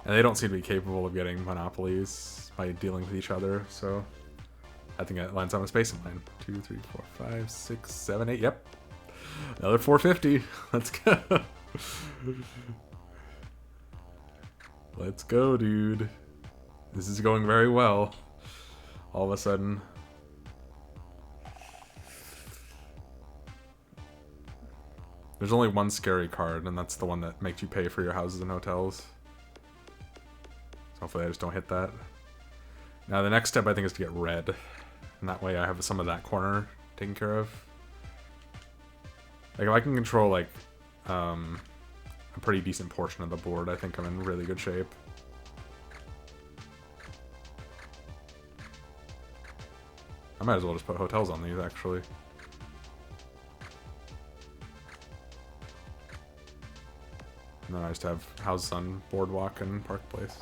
And they don't seem to be capable of getting monopolies by dealing with each other, so I think it lands on a space in line. 2, 3, 4, 5, 6, 7, 8. Yep. Another 450. Let's go. Let's go, dude. This is going very well. All of a sudden. There's only one scary card, and that's the one that makes you pay for your houses and hotels. So hopefully I just don't hit that. Now the next step I think is to get red. And that way I have some of that corner taken care of. Like if I can control like a pretty decent portion of the board, I think I'm in really good shape. I might as well just put hotels on these, actually. And then I just have houses on Boardwalk and Park Place.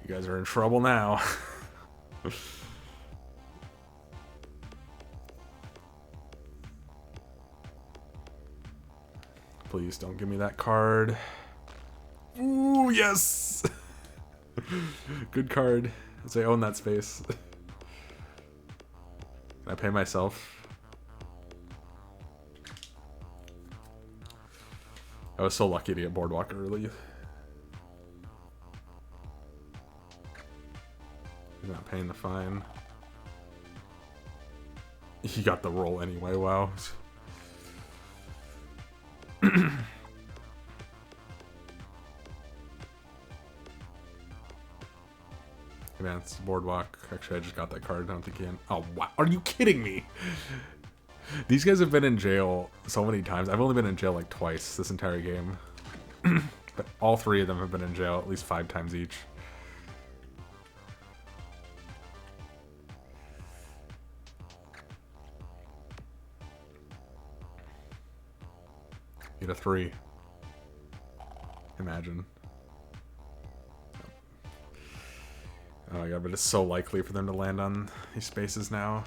You guys are in trouble now. Please don't give me that card. Ooh, yes! Good card, as I own that space. Can I pay myself? I was so lucky to get Boardwalk early. He's not paying the fine. He got the roll anyway, wow. Advance Boardwalk. Actually, I just got that card. I don't think he can. Oh, wow. Are you kidding me? These guys have been in jail so many times. I've only been in jail like twice this entire game. But all three of them have been in jail at least 5 times each. Get a 3. Imagine. Oh my god, but it's so likely for them to land on these spaces now.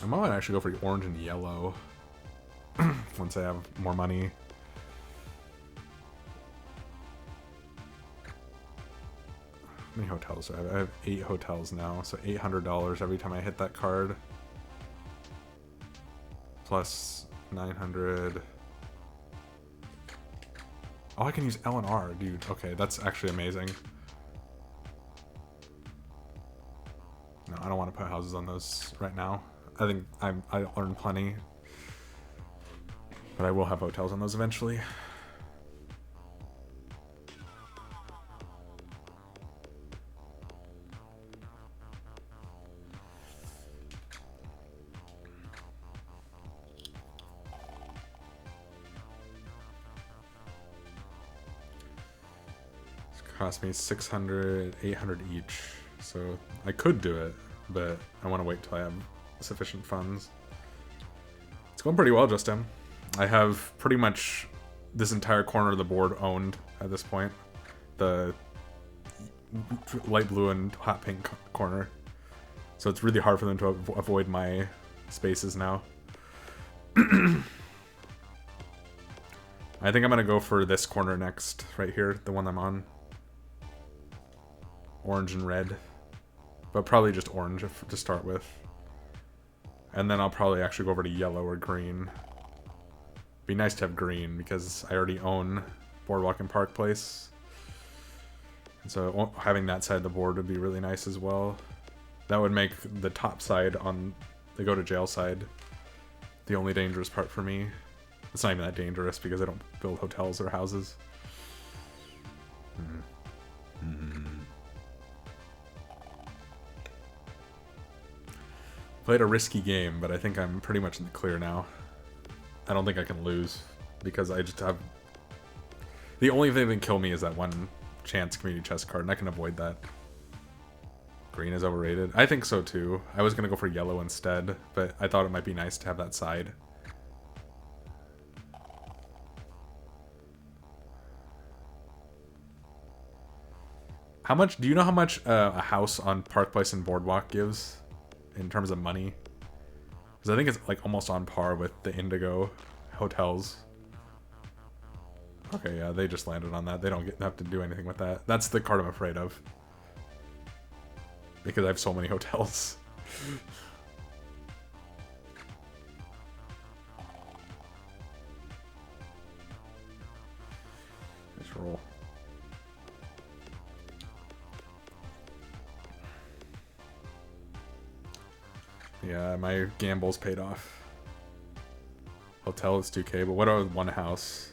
I might actually go for the orange and yellow once I have more money. How many hotels do I have? I have 8 hotels now, so $800 every time I hit that card. Plus 900. Oh, I can use L and R, dude. Okay, that's actually amazing. No, I don't want to put houses on those right now. I think I earned plenty. But I will have hotels on those eventually. It's cost me 600, 800 each. So I could do it, but I want to wait till I have sufficient funds. It's going pretty well, Justin. I have pretty much this entire corner of the board owned at this point. The light blue and hot pink corner. So it's really hard for them to avoid my spaces now. I think I'm going to go for this corner next, right here, the one I'm on. Orange and red. But probably just orange to start with. And then I'll probably actually go over to yellow or green. Be nice to have green because I already own Boardwalk and Park Place. And so having that side of the board would be really nice as well. That would make the top side on the go to jail side the only dangerous part for me. It's not even that dangerous because I don't build hotels or houses. Played a risky game, but I think I'm pretty much in the clear now. I don't think I can lose because I just have... The only thing that can kill me is that one chance community chest card, and I can avoid that. Green is overrated. I think so too. I was going to go for yellow instead, but I thought it might be nice to have that side. How much... Do you know how much a house on Park Place and Boardwalk gives in terms of money? Because I think it's like almost on par with the Indigo hotels. Okay, yeah, they just landed on that. They don't have to do anything with that. That's the card I'm afraid of. Because I have so many hotels. Let's roll. Yeah, my gambles paid off. Hotel is 2K, but what about one house?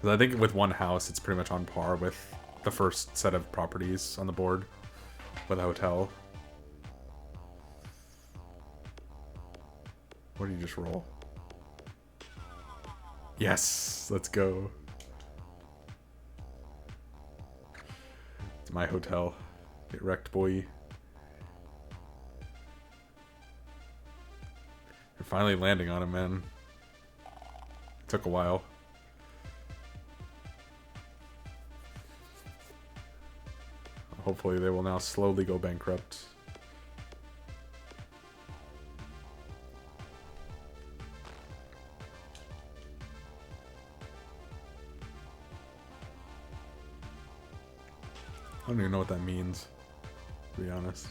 Because I think with one house, it's pretty much on par with the first set of properties on the board with a hotel. What do you just roll? Yes, let's go. It's my hotel. Get wrecked, boy. You're finally landing on him, man. It took a while. Hopefully they will now slowly go bankrupt. I don't even know what that means, to be honest.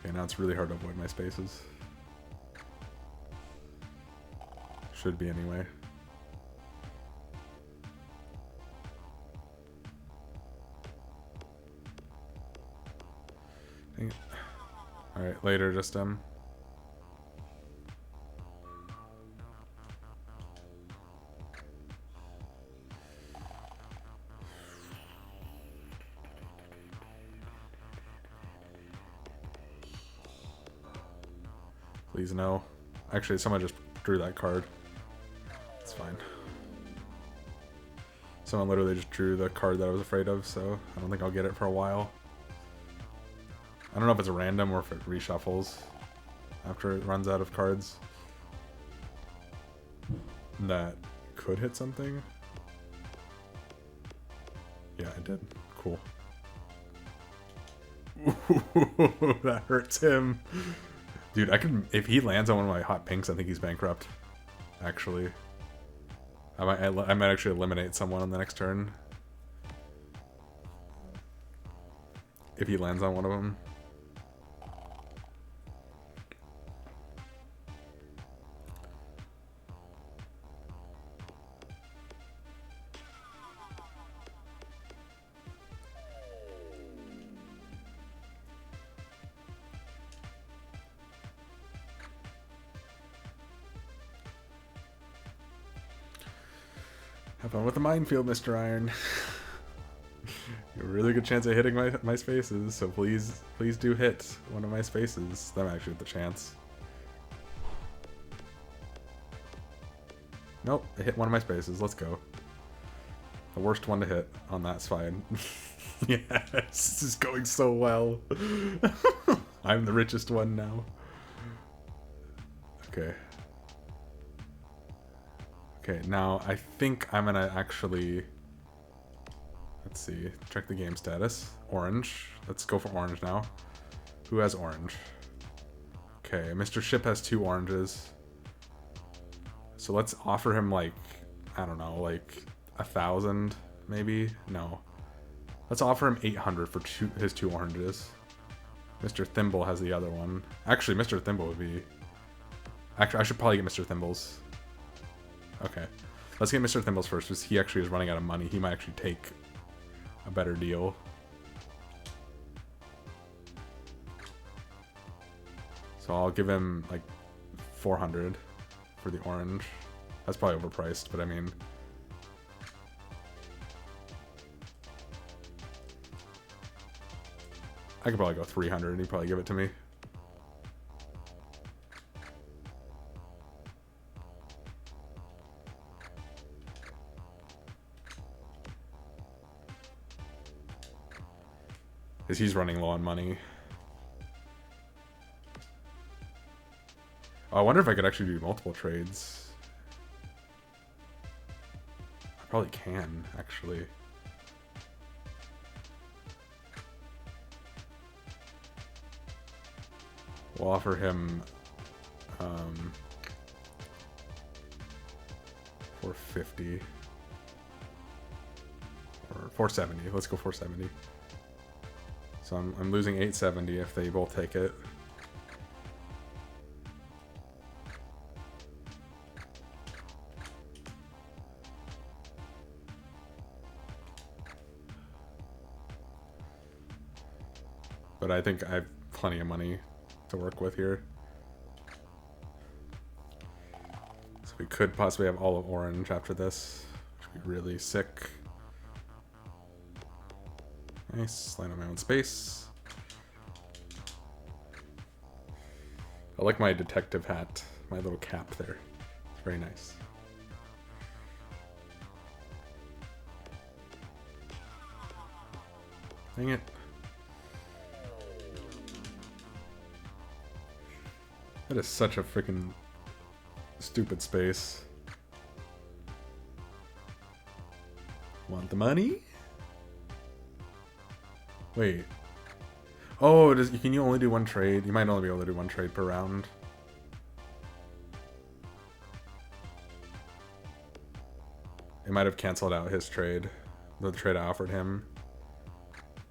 Okay, now it's really hard to avoid my spaces. Should be anyway. Alright, later, just Please no. Actually, someone just drew that card. It's fine. Someone literally just drew the card that I was afraid of, so I don't think I'll get it for a while. I don't know if it's random or if it reshuffles after it runs out of cards. That could hit something. Yeah, it did. Cool. That hurts him. Dude, I can... If he lands on one of my hot pinks, I think he's bankrupt. Actually. I might actually eliminate someone on the next turn. If he lands on one of them. Have fun with the minefield, Mr. Iron. You have a really good chance of hitting my spaces, so please do hit one of my spaces. I'm actually with the chance. Nope, it hit one of my spaces. Let's go. The worst one to hit on that's fine. Yes, this is going so well. I'm the richest one now. Okay. Okay, now I think I'm gonna actually... Let's see, check the game status. Orange. Let's go for orange now. Who has orange? Okay, Mr. Ship has 2 oranges. So let's offer him like, I don't know, like 1,000 maybe? No. Let's offer him 800 for his 2 oranges. Mr. Thimble has the other one. Actually, Mr. Thimble would be... Actually, I should probably get Mr. Thimbles. Okay. Let's get Mr. Thimbles first, because he actually is running out of money. He might actually take a better deal. So I'll give him, like, 400 for the orange. That's probably overpriced, but I mean... I could probably go 300 and he'd probably give it to me. Because he's running low on money. Oh, I wonder if I could actually do multiple trades. I probably can, actually. We'll offer him 450 or 470. Let's go 470. So I'm losing 870 if they both take it. But I think I have plenty of money to work with here. So we could possibly have all of orange after this, which would be really sick. Nice, land on my own space. I like my detective hat, my little cap there. It's very nice. Dang it. That is such a freaking stupid space. Want the money? Wait. Oh, can you only do one trade? You might only be able to do one trade per round. It might have canceled out his trade. The trade I offered him.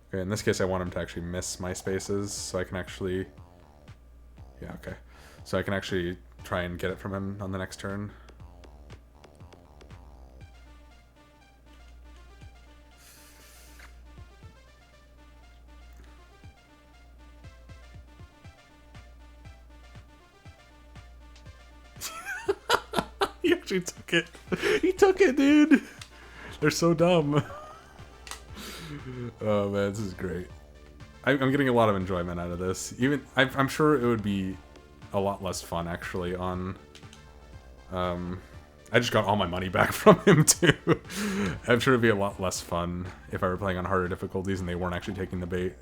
Okay, in this case I want him to actually miss my spaces so I can actually... Yeah, okay. So I can actually try and get it from him on the next turn. He actually took it. He took it, dude. They're so dumb. Oh man, this is great. I'm getting a lot of enjoyment out of this. Even I'm sure it would be a lot less fun actually on. I just got all my money back from him too. I'm sure it'd be a lot less fun if I were playing on harder difficulties and they weren't actually taking the bait.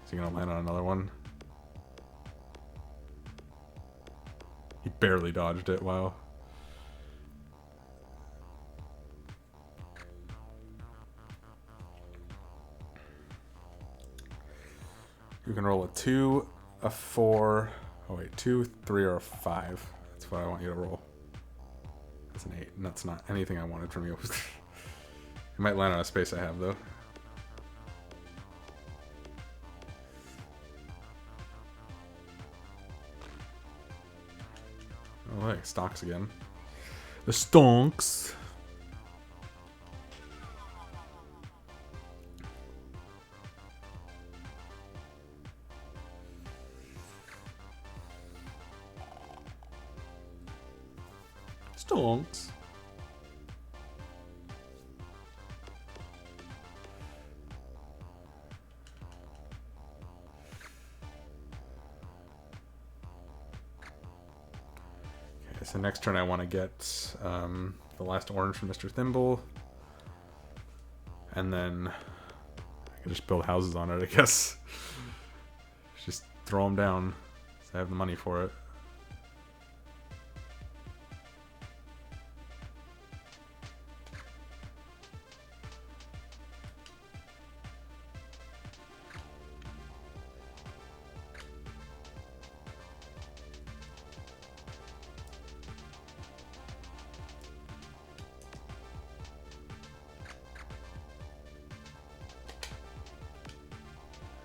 Is he gonna land on another one? He barely dodged it. Wow. You can roll a 2, a 4. Oh wait, 2, 3, or a 5. That's what I want you to roll. That's an 8, and that's not anything I wanted from you. It might land on a space I have though. Oh hey, stocks again. The stonks. Stonks. Okay, so next turn I want to get the last orange from Mr. Thimble. And then I can just build houses on it, I guess. Just throw them down. So I have the money for it.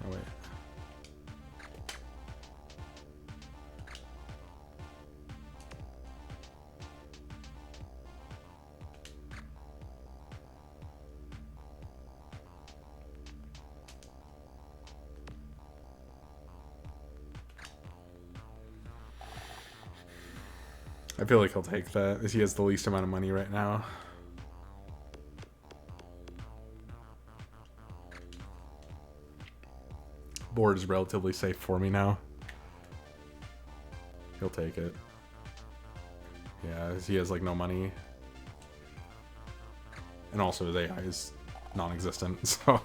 Oh, wait. I feel like he'll take that, as he has the least amount of money right now. Board is relatively safe for me now. He'll take it. Yeah, he has like no money. And also his AI is non-existent, so...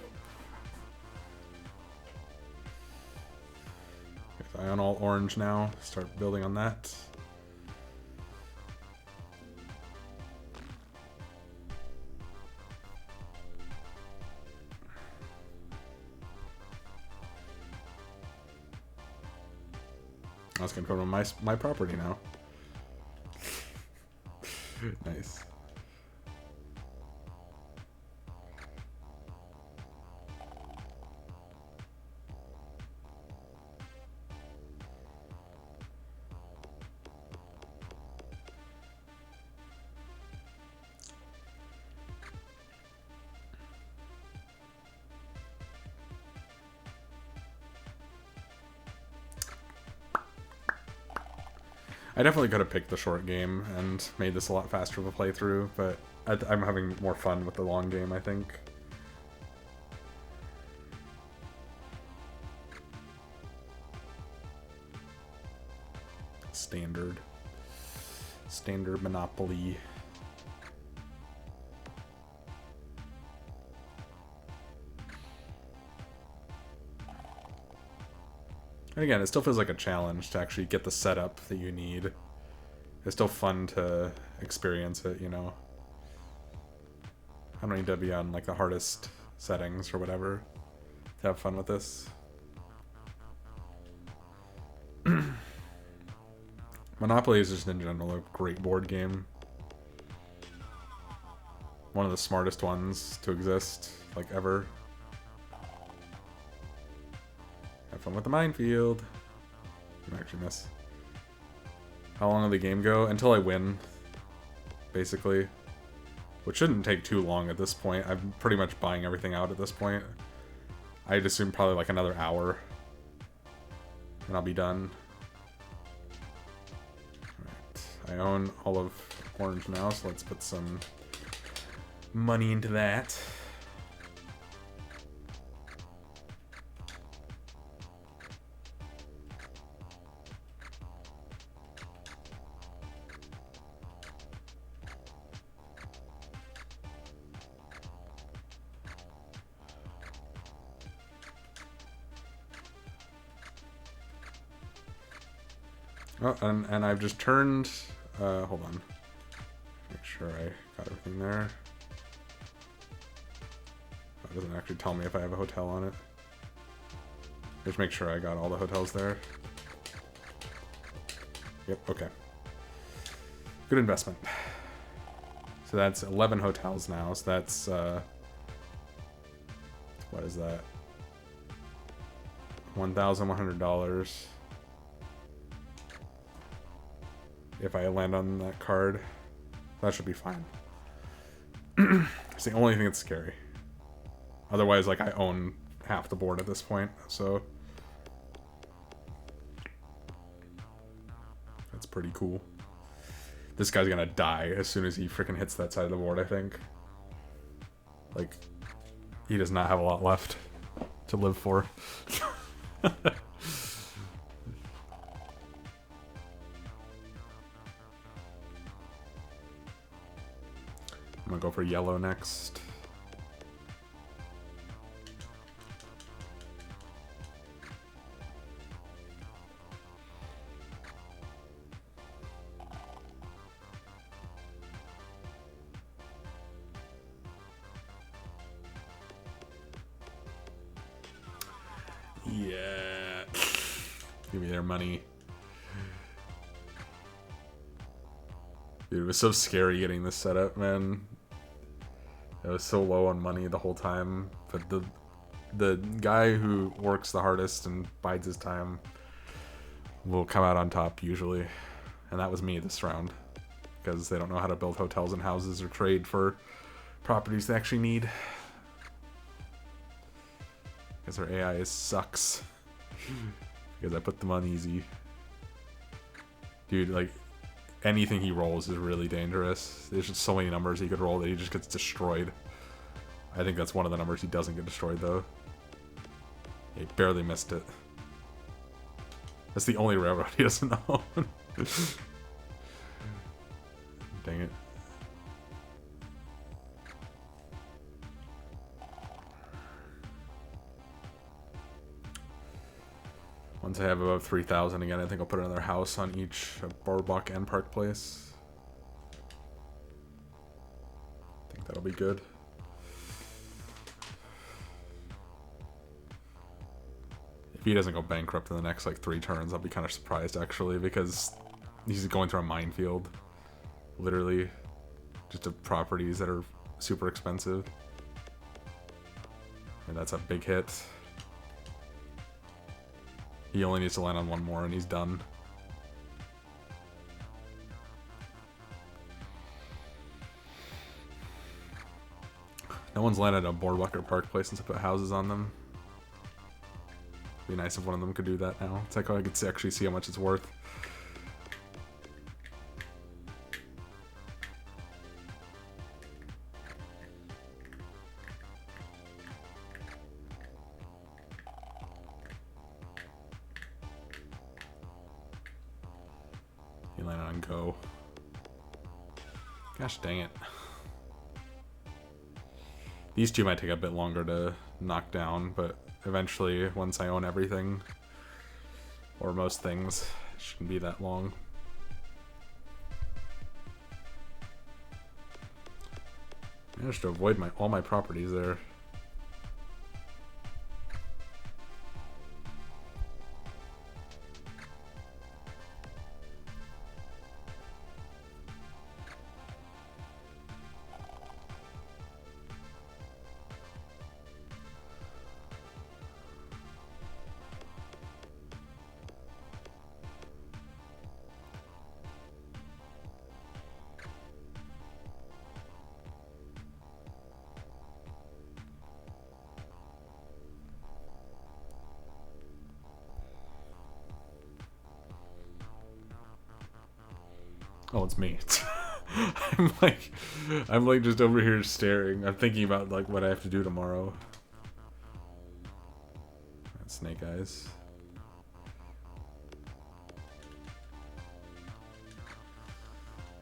I own all orange now. Start building on that. I was confirming my property now. Nice. I definitely could have picked the short game and made this a lot faster of a playthrough, but I'm having more fun with the long game, I think. Standard Monopoly. And again, it still feels like a challenge to actually get the setup that you need. It's still fun to experience it, you know. I don't need to be on like the hardest settings or whatever to have fun with this. Monopoly is just in general a great board game. One of the smartest ones to exist, like ever. Have fun with the minefield. I actually miss. How long will the game go? Until I win, basically. Which shouldn't take too long at this point. I'm pretty much buying everything out at this point. I'd assume probably like another hour. And I'll be done. Alright. I own all of orange now, so let's put some money into that. Oh, and I've just turned... hold on. Make sure I got everything there. It doesn't actually tell me if I have a hotel on it. Just make sure I got all the hotels there. Yep, okay. Good investment. So that's 11 hotels now, so that's... what is that? $1,100. If I land on that card, that should be fine. It's the only thing that's scary. Otherwise, like, I own half the board at this point, so... That's pretty cool. This guy's gonna die as soon as he freaking hits that side of the board, I think. Like, he does not have a lot left to live for. I'm gonna go for yellow next. Yeah. Give me their money. Dude, it was so scary getting this set up, man. I was so low on money the whole time, but the guy who works the hardest and bides his time will come out on top usually, and that was me this round, because they don't know how to build hotels and houses or trade for properties they actually need, because their AI sucks, because I put them on easy. Dude, like, anything he rolls is really dangerous. There's just so many numbers he could roll that he just gets destroyed. I think that's one of the numbers he doesn't get destroyed, though. He barely missed it. That's the only railroad he doesn't own. Dang it. Once I have above 3,000 again, I think I'll put another house on each Boardwalk and Park Place. I think that'll be good. If he doesn't go bankrupt in the next like 3 turns, I'll be kind of surprised actually, because he's going through a minefield. Literally, just of properties that are super expensive. And that's a big hit. He only needs to land on 1 more and he's done. No one's landed on Boardwalk or Park Place since I put houses on them. Be nice if one of them could do that now. It's like, oh, I could actually see how much it's worth. He landed on go. Gosh dang it. These two might take a bit longer to knock down, but eventually, once I own everything, or most things, it shouldn't be that long. I managed to avoid all my properties there. Oh, it's me. I'm like just over here staring. I'm thinking about like what I have to do tomorrow. That's Snake Eyes.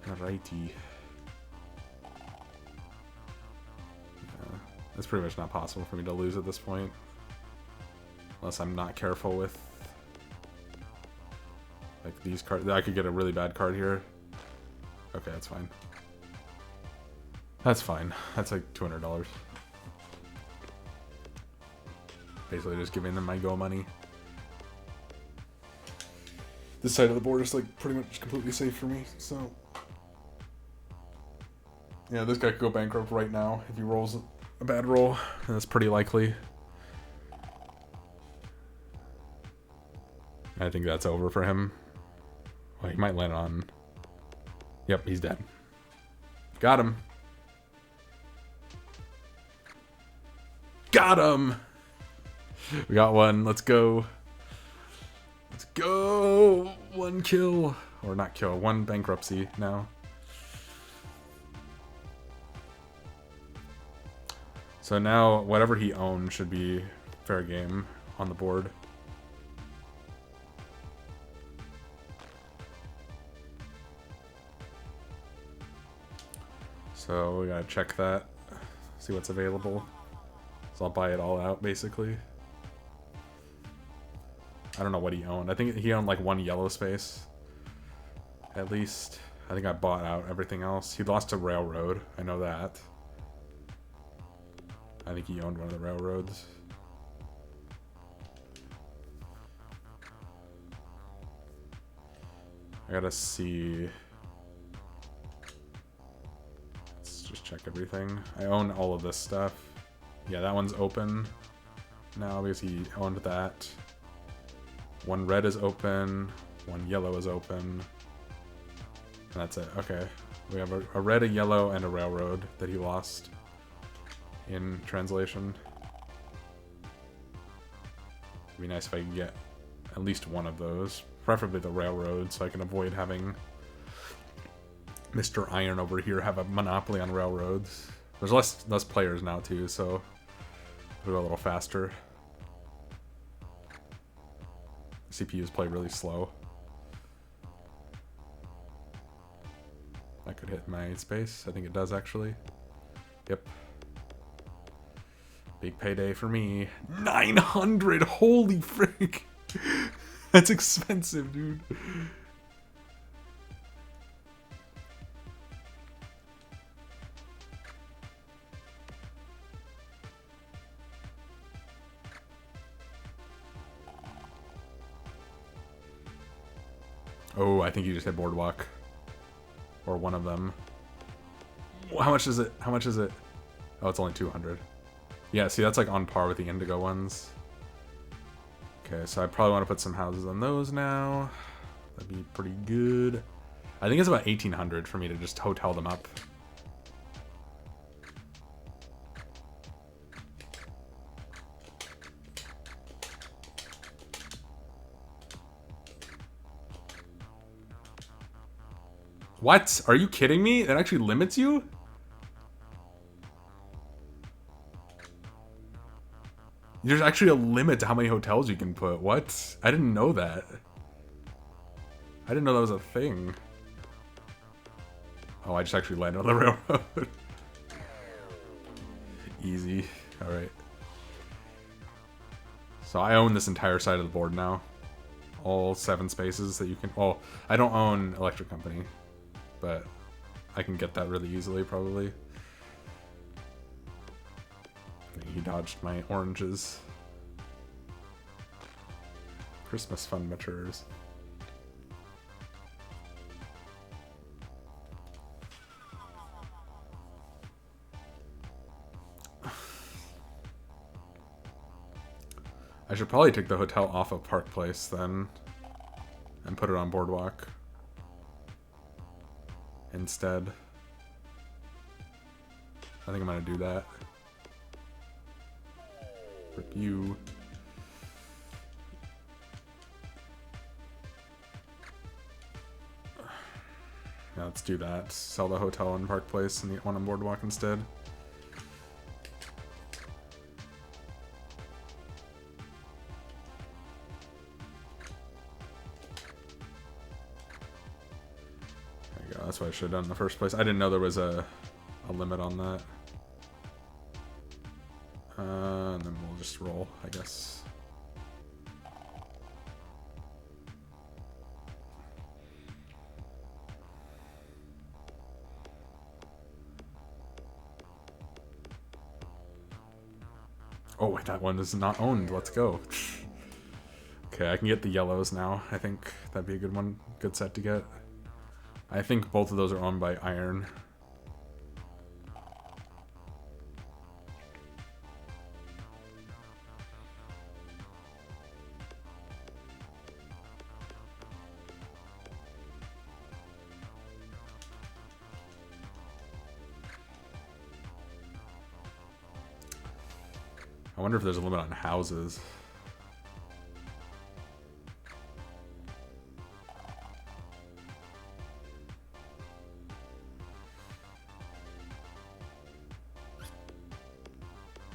Alrighty. Yeah, it's pretty much not possible for me to lose at this point. Unless I'm not careful with like these cards. I could get a really bad card here. Okay, that's fine. That's fine. That's like $200. Basically just giving them my go money. This side of the board is like pretty much completely safe for me, so. Yeah, this guy could go bankrupt right now if he rolls a bad roll, and that's pretty likely. I think that's over for him. Well, he might land on... Yep, he's dead. Got him. Got him! We got one. Let's go. Let's go! 1 kill. Or not kill, 1 bankruptcy now. So now, whatever he owns should be fair game on the board. So we gotta check that, see what's available. So I'll buy it all out, basically. I don't know what he owned. I think he owned like 1 yellow space, at least. I think I bought out everything else. He lost a railroad, I know that. I think he owned one of the railroads. I gotta see. Let's just check everything. I own all of this stuff. Yeah, that one's open now because he owned that. 1 red is open, 1 yellow is open. And that's it. Okay. We have a red, a yellow, and a railroad that he lost in translation. It'd be nice if I could get at least one of those. Preferably the railroad, so I can avoid having Mr. Iron over here have a monopoly on railroads. There's less players now too, so it'll go a little faster. CPUs play really slow. That could hit my space. I think it does actually. Yep. Big payday for me. 900! Holy frick! That's expensive, dude. Oh, I think you just hit Boardwalk. Or one of them. How much is it? How much is it? Oh, it's only 200. Yeah, see, that's like on par with the Indigo ones. Okay, so I probably want to put some houses on those now. That'd be pretty good. I think it's about 1,800 for me to just hotel them up. What? Are you kidding me? That actually limits you? There's actually a limit to how many hotels you can put. What? I didn't know that. I didn't know that was a thing. Oh, I just actually landed on the railroad. Easy. Alright. So I own this entire side of the board now. All 7 spaces that you can... Well, I don't own Electric Company. But I can get that really easily, probably. He dodged my oranges. Christmas fund matures. I should probably take the hotel off of Park Place then. And put it on Boardwalk. Instead. I think I'm gonna do that. Rip you. Yeah, let's do that. Sell the hotel in Park Place and the one on Boardwalk instead. That's what I should have done in the first place. I didn't know there was a limit on that. And then we'll just roll, I guess. Oh, wait, that one is not owned. Let's go. Okay, I can get the yellows now. I think that'd be a good one, good set to get. I think both of those are owned by Iron. I wonder if there's a limit on houses.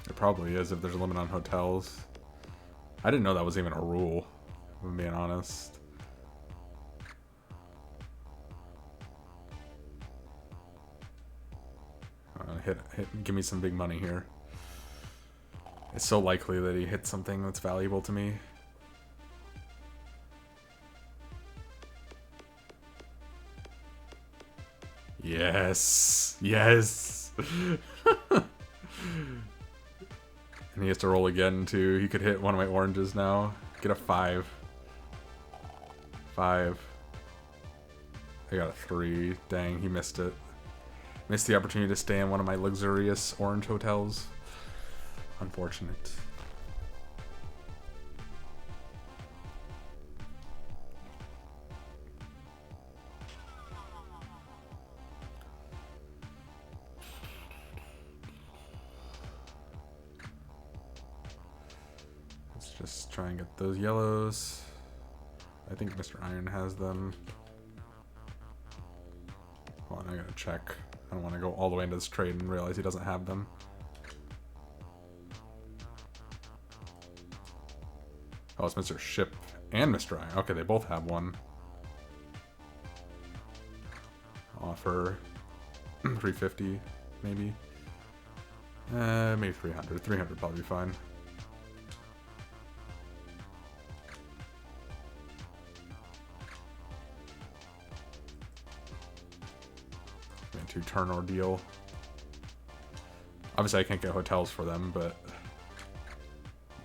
It probably is if there's a limit on hotels. I didn't know that was even a rule, if I'm being honest. Give me some big money here. It's so likely that he hits something that's valuable to me. Yes! Yes! And he has to roll again, too. He could hit one of my oranges now. Get a 5. 5. I got a 3. Dang, he missed it. Missed the opportunity to stay in one of my luxurious orange hotels. Unfortunate. Let's just try and get those yellows. I think Mr. Iron has them. Hold on, I gotta check. I don't want to go all the way into this trade and realize he doesn't have them. Oh, it's Mr. Ship and Mr. Iron. Okay, they both have one. Offer 350, maybe. Maybe 300. 300 probably be fine. A 2-turn ordeal. Obviously, I can't get hotels for them, but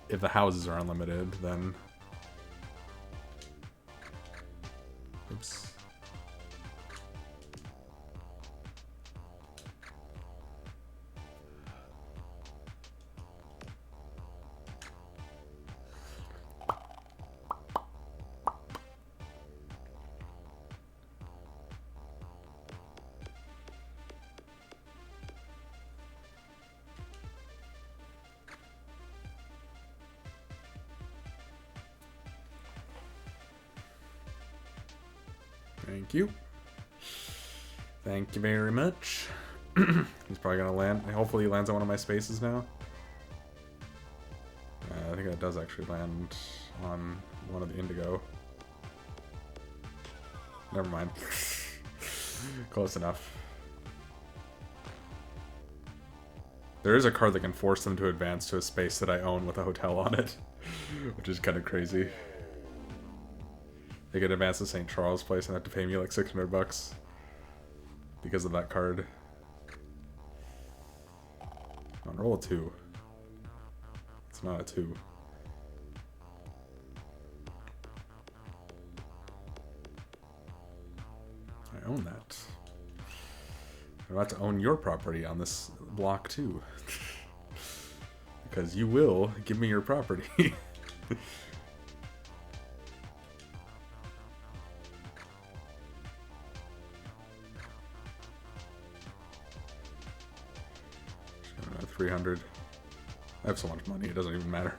if the houses are unlimited, then... Oops. Thank you. Thank you very much. He's probably gonna land. Hopefully he lands on one of my spaces now. I think that does actually land on one of the indigo. Never mind. Close enough. There is a card that can force them to advance to a space that I own with a hotel on it, which is kind of crazy. They could advance to St. Charles Place and have to pay me like 600 bucks because of that card. Come on, roll a 2. It's not a 2. I own that. I'm about to own your property on this block too. Because you will give me your property. $300. I have so much money, it doesn't even matter.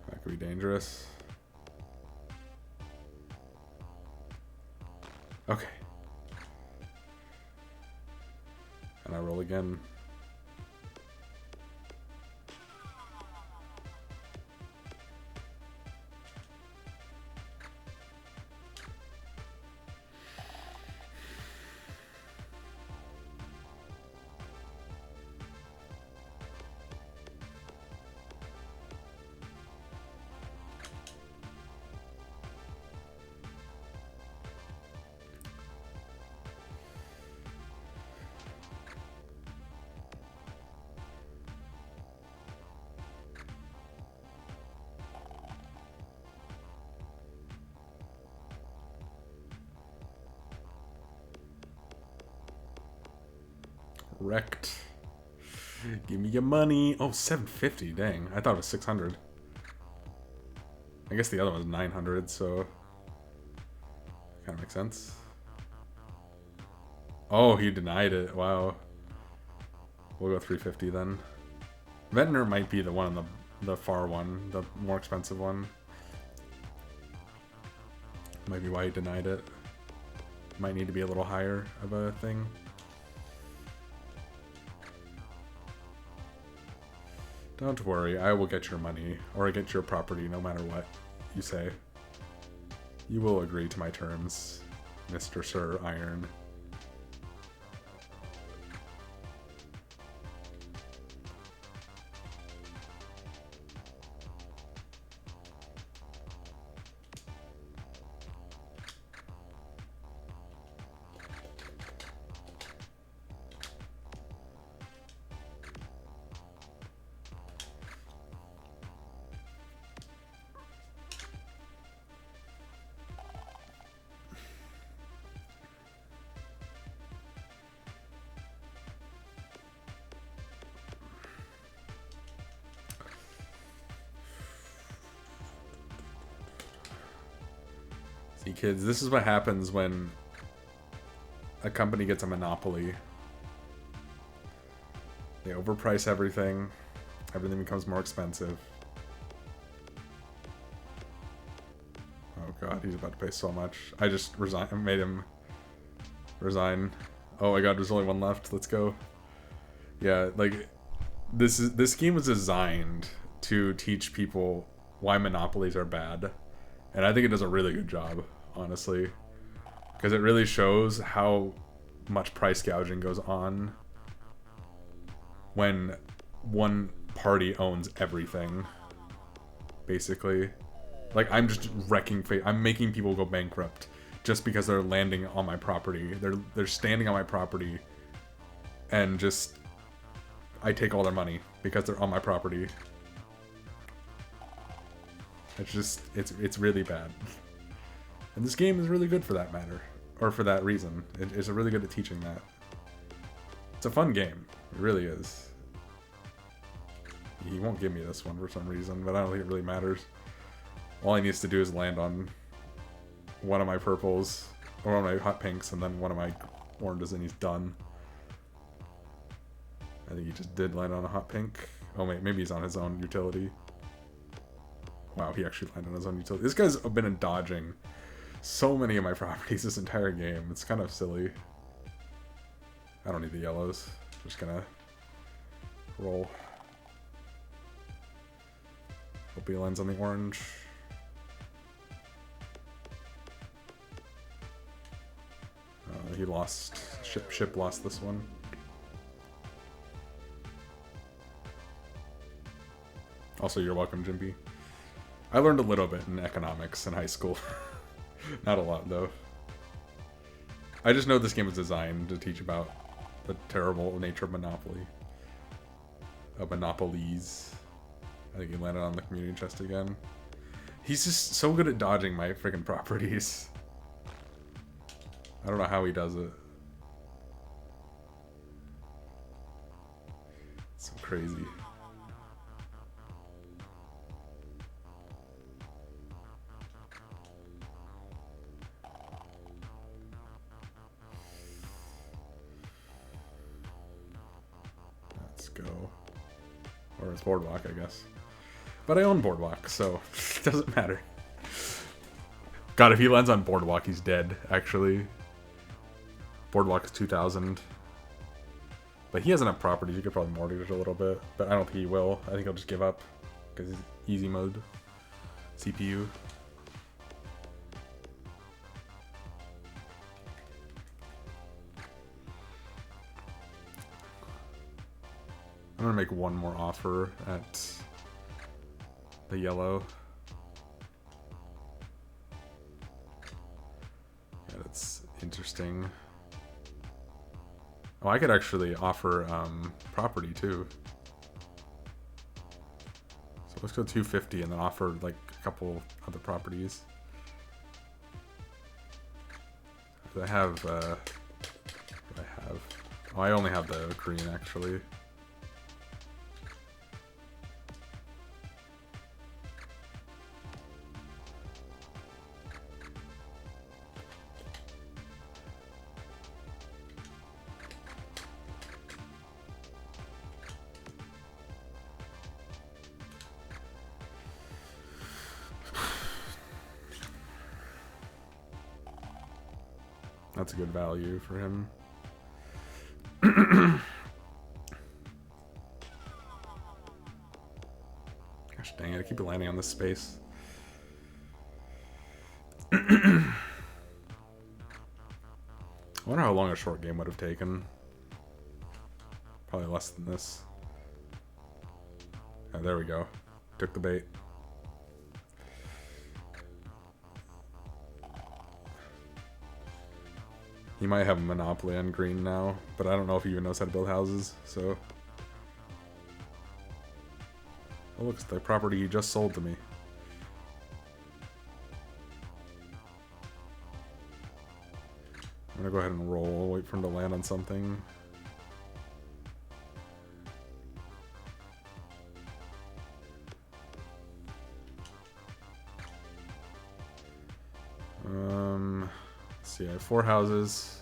That could be dangerous. Okay. And I roll again. Wrecked. Give me your money. Oh, 750. Dang. I thought it was 600. I guess the other one was 900, so kind of makes sense. Oh, he denied it. Wow. We'll go 350 then. Ventnor might be the one on the far one, the more expensive one. Might be why he denied it. Might need to be a little higher of a thing. Don't worry, I will get your money, or get your property no matter what you say. You will agree to my terms, Mr. Sir Iron. You kids, this is what happens when a company gets a monopoly. They overprice everything. Everything becomes more expensive. Oh god, he's about to pay so much. I just made him resign. Oh my god, there's only one left. Let's go. Yeah, like this game was designed to teach people why monopolies are bad. And I think it does a really good job, honestly. Because it really shows how much price gouging goes on when one party owns everything, basically. Like, I'm just wrecking I'm making people go bankrupt just because they're landing on my property. They're standing on my property, and just I take all their money because they're on my property. It's just it's really bad. And this game is really good for that matter, or for that reason. It's really good at teaching that. It's a fun game. It really is. He won't give me this one for some reason, but I don't think it really matters. All he needs to do is land on one of my purples, or one of my hot pinks, and then one of my oranges, and he's done. I think he just did land on a hot pink. Oh wait, maybe he's on his own utility. Wow, he actually landed on his own utility. This guy's been dodging so many of my properties this entire game. It's kind of silly. I don't need the yellows. Just gonna roll. Hope he lands on the orange. He lost. Ship lost this one. Also, you're welcome, Jimpy. I learned a little bit in economics in high school. Not a lot, though. I just know this game was designed to teach about the terrible nature of monopoly. Of monopolies. I think he landed on the community chest again. He's just so good at dodging my freaking properties. I don't know how he does it. It's so crazy. Let's go. Or it's Boardwalk, I guess. But I own Boardwalk, so it doesn't matter. God, if he lands on Boardwalk, he's dead, actually. Boardwalk is 2,000. But he has enough properties, you could probably mortgage it a little bit. But I don't think he will. I think he'll just give up. Because he's easy mode. CPU. I'm gonna make one more offer at the yellow. Yeah, that's interesting. Oh, I could actually offer property too. So let's go 250 and then offer like a couple other properties. I have what do I have? Oh, I only have the green actually. That's a good value for him. Gosh dang it, I keep landing on this space. I wonder how long a short game would have taken. Probably less than this. Oh, there we go. Took the bait. He might have a monopoly on green now, but I don't know if he even knows how to build houses, so... Oh, look, it's the property he just sold to me. I'm gonna go ahead and roll, wait for him to land on something. Let's see, I have 4 houses.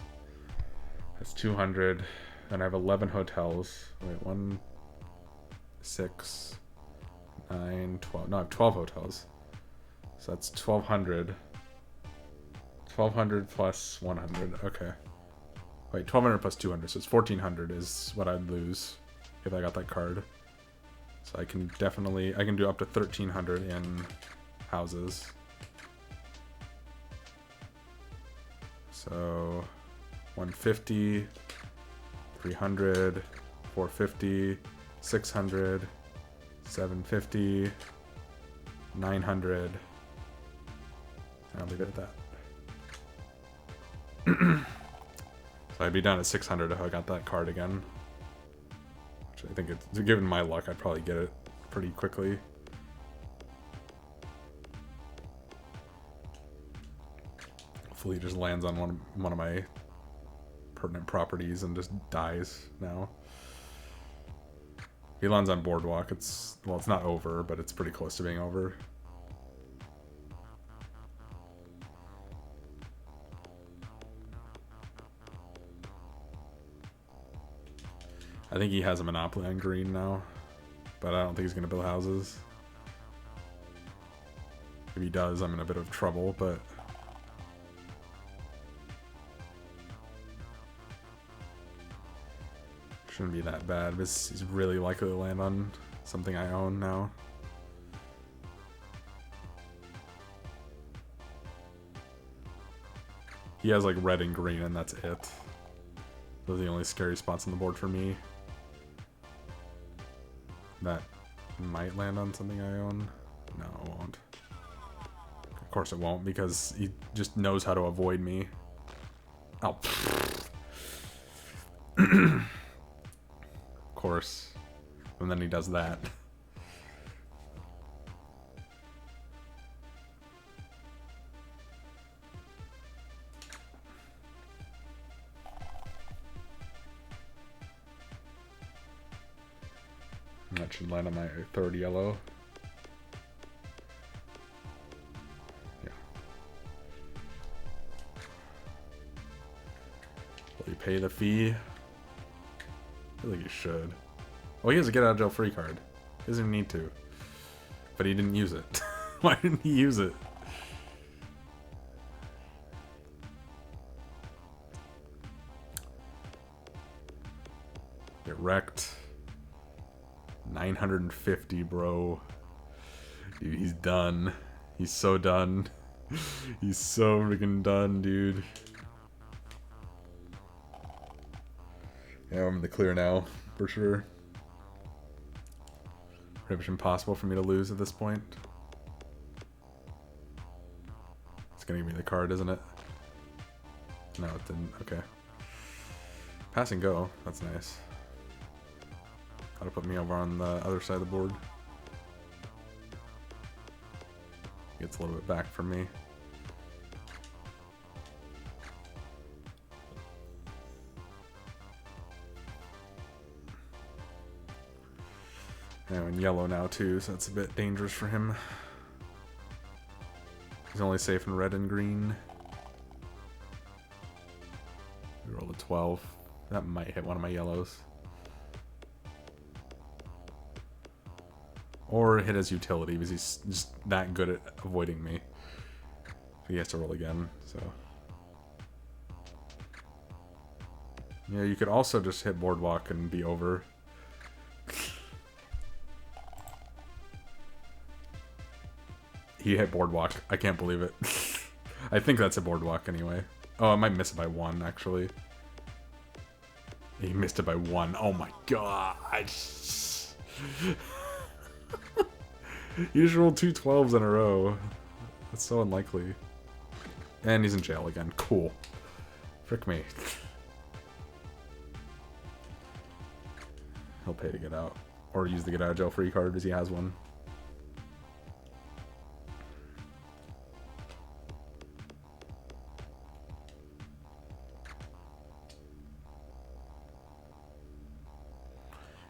That's 200. And I have 11 hotels. Wait, 1, 6, 9, 12. No, I have 12 hotels. So that's 1,200. 1,200 plus 100. Okay. Wait, 1,200 plus 200. So it's 1,400 is what I'd lose if I got that card. So I can definitely... I can do up to 1,300 in houses. So 150, 300, 450, 600, 750, 900. And I'll leave it at that. So I'd be down at 600 if I got that card again. Which I think, it's, given my luck, I'd probably get it pretty quickly. Hopefully he just lands on one of my pertinent properties and just dies now. He lands on Boardwalk. It's, well, it's not over, but it's pretty close to being over. I think he has a monopoly on green now, but I don't think he's going to build houses. If he does, I'm in a bit of trouble, but... shouldn't be that bad, but he's really likely to land on something I own now. He has like red and green, and that's it. Those are the only scary spots on the board for me. That might land on something I own. No, it won't. Of course it won't, because he just knows how to avoid me. Oh. Of course. And then he does that. That should land on my third yellow. Yeah. Will he pay the fee? I feel like he should. Oh, he has a get out of jail free card. He doesn't need to. But he didn't use it. Why didn't he use it? Get wrecked. 950, bro. Dude, he's done. He's so done. He's so freaking done, dude. Yeah, I'm in the clear now, for sure. Pretty much impossible for me to lose at this point. It's gonna give me the card, isn't it? No, it didn't. Okay. Pass and go. That's nice. Gotta put me over on the other side of the board. Gets a little bit back from me. And yellow now too, so that's a bit dangerous for him. He's only safe in red and green. We rolled a 12. That might hit one of my yellows. Or hit his utility, because he's just that good at avoiding me. He has to roll again, so... yeah, you could also just hit Boardwalk and be over. He hit Boardwalk. I can't believe it. I think that's a Boardwalk anyway. Oh, I might miss it by 1, actually. He missed it by 1. Oh my god! He just rolled 2 12s in a row. That's so unlikely. And he's in jail again. Cool. Frick me. He'll pay to get out. Or use the get out of jail free card, as he has one.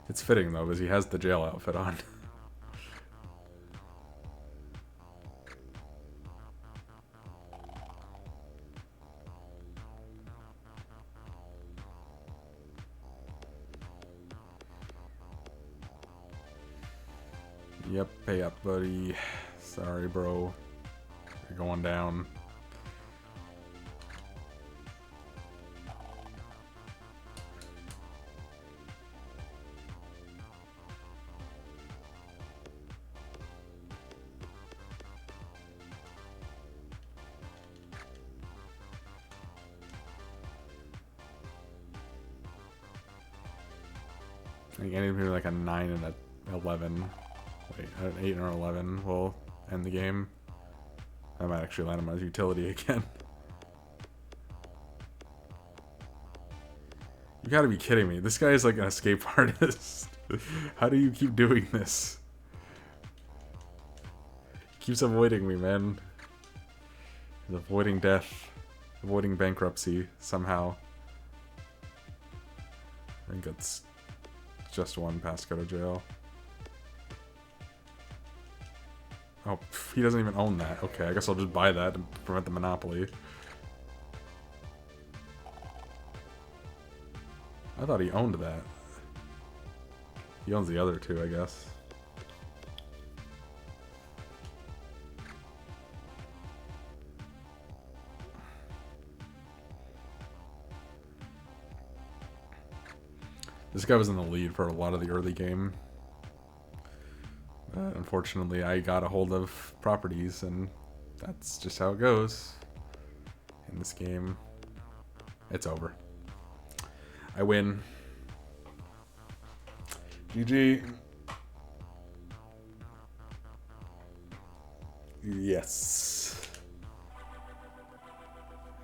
It's fitting though, because he has the jail outfit on. Yep, pay up, buddy. Sorry, bro. You're going down. I think anything like a 9 and a 11. Wait, an 8 or 11 will end the game. I might actually land him on utility again. You gotta be kidding me. This guy is like an escape artist. How do you keep doing this? He keeps avoiding me, man. He's avoiding death. Avoiding bankruptcy, somehow. I think it's just one pass go to jail. Oh, he doesn't even own that. Okay, I guess I'll just buy that to prevent the monopoly. I thought he owned that. He owns the other two, I guess. This guy was in the lead for a lot of the early game. Unfortunately, I got a hold of properties, and that's just how it goes in this game. It's over. I win. GG. Yes.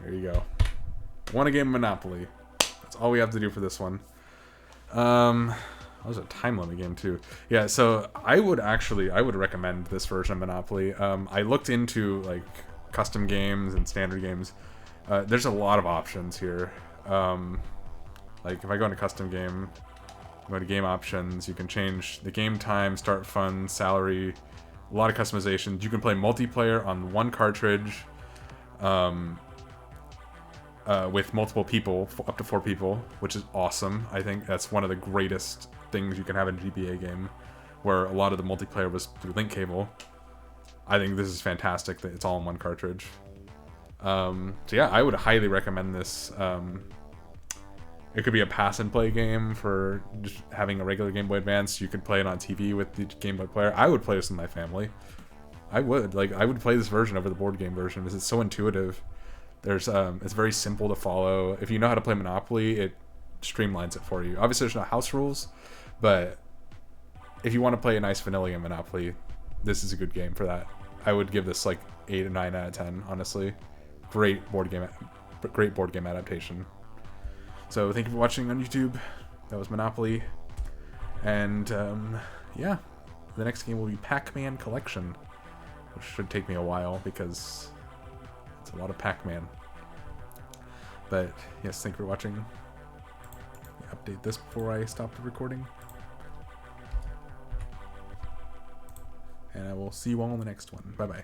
There you go. Won a game of Monopoly. That's all we have to do for this one. That was a time limit game too. Yeah, so I would recommend this version of Monopoly. I looked into like custom games and standard games. There's a lot of options here. Like if I go into custom game, go to game options, you can change the game time, start fun, salary, a lot of customizations. You can play multiplayer on one cartridge. With multiple people, up to 4 people, which is awesome. I think that's one of the greatest things you can have in a GBA game, where a lot of the multiplayer was through link cable. I think this is fantastic that it's all in one cartridge. So yeah, I would highly recommend this. It could be a pass and play game for just having a regular Game Boy Advance. You could play it on TV with the Game Boy player. I would play this with my family. I would play this version over the board game version because it's so intuitive. There's it's very simple to follow. If you know how to play Monopoly, it streamlines it for you. Obviously, there's no house rules, but if you want to play a nice vanilla game Monopoly, this is a good game for that. I would give this like 8 or 9 out of 10, honestly. Great board game adaptation. So thank you for watching on YouTube. That was Monopoly. And yeah, the next game will be Pac-Man Collection, which should take me a while because it's a lot of Pac-Man. But yes, thank you for watching. Update this before I stop the recording. And I will see you all in the next one. Bye-bye.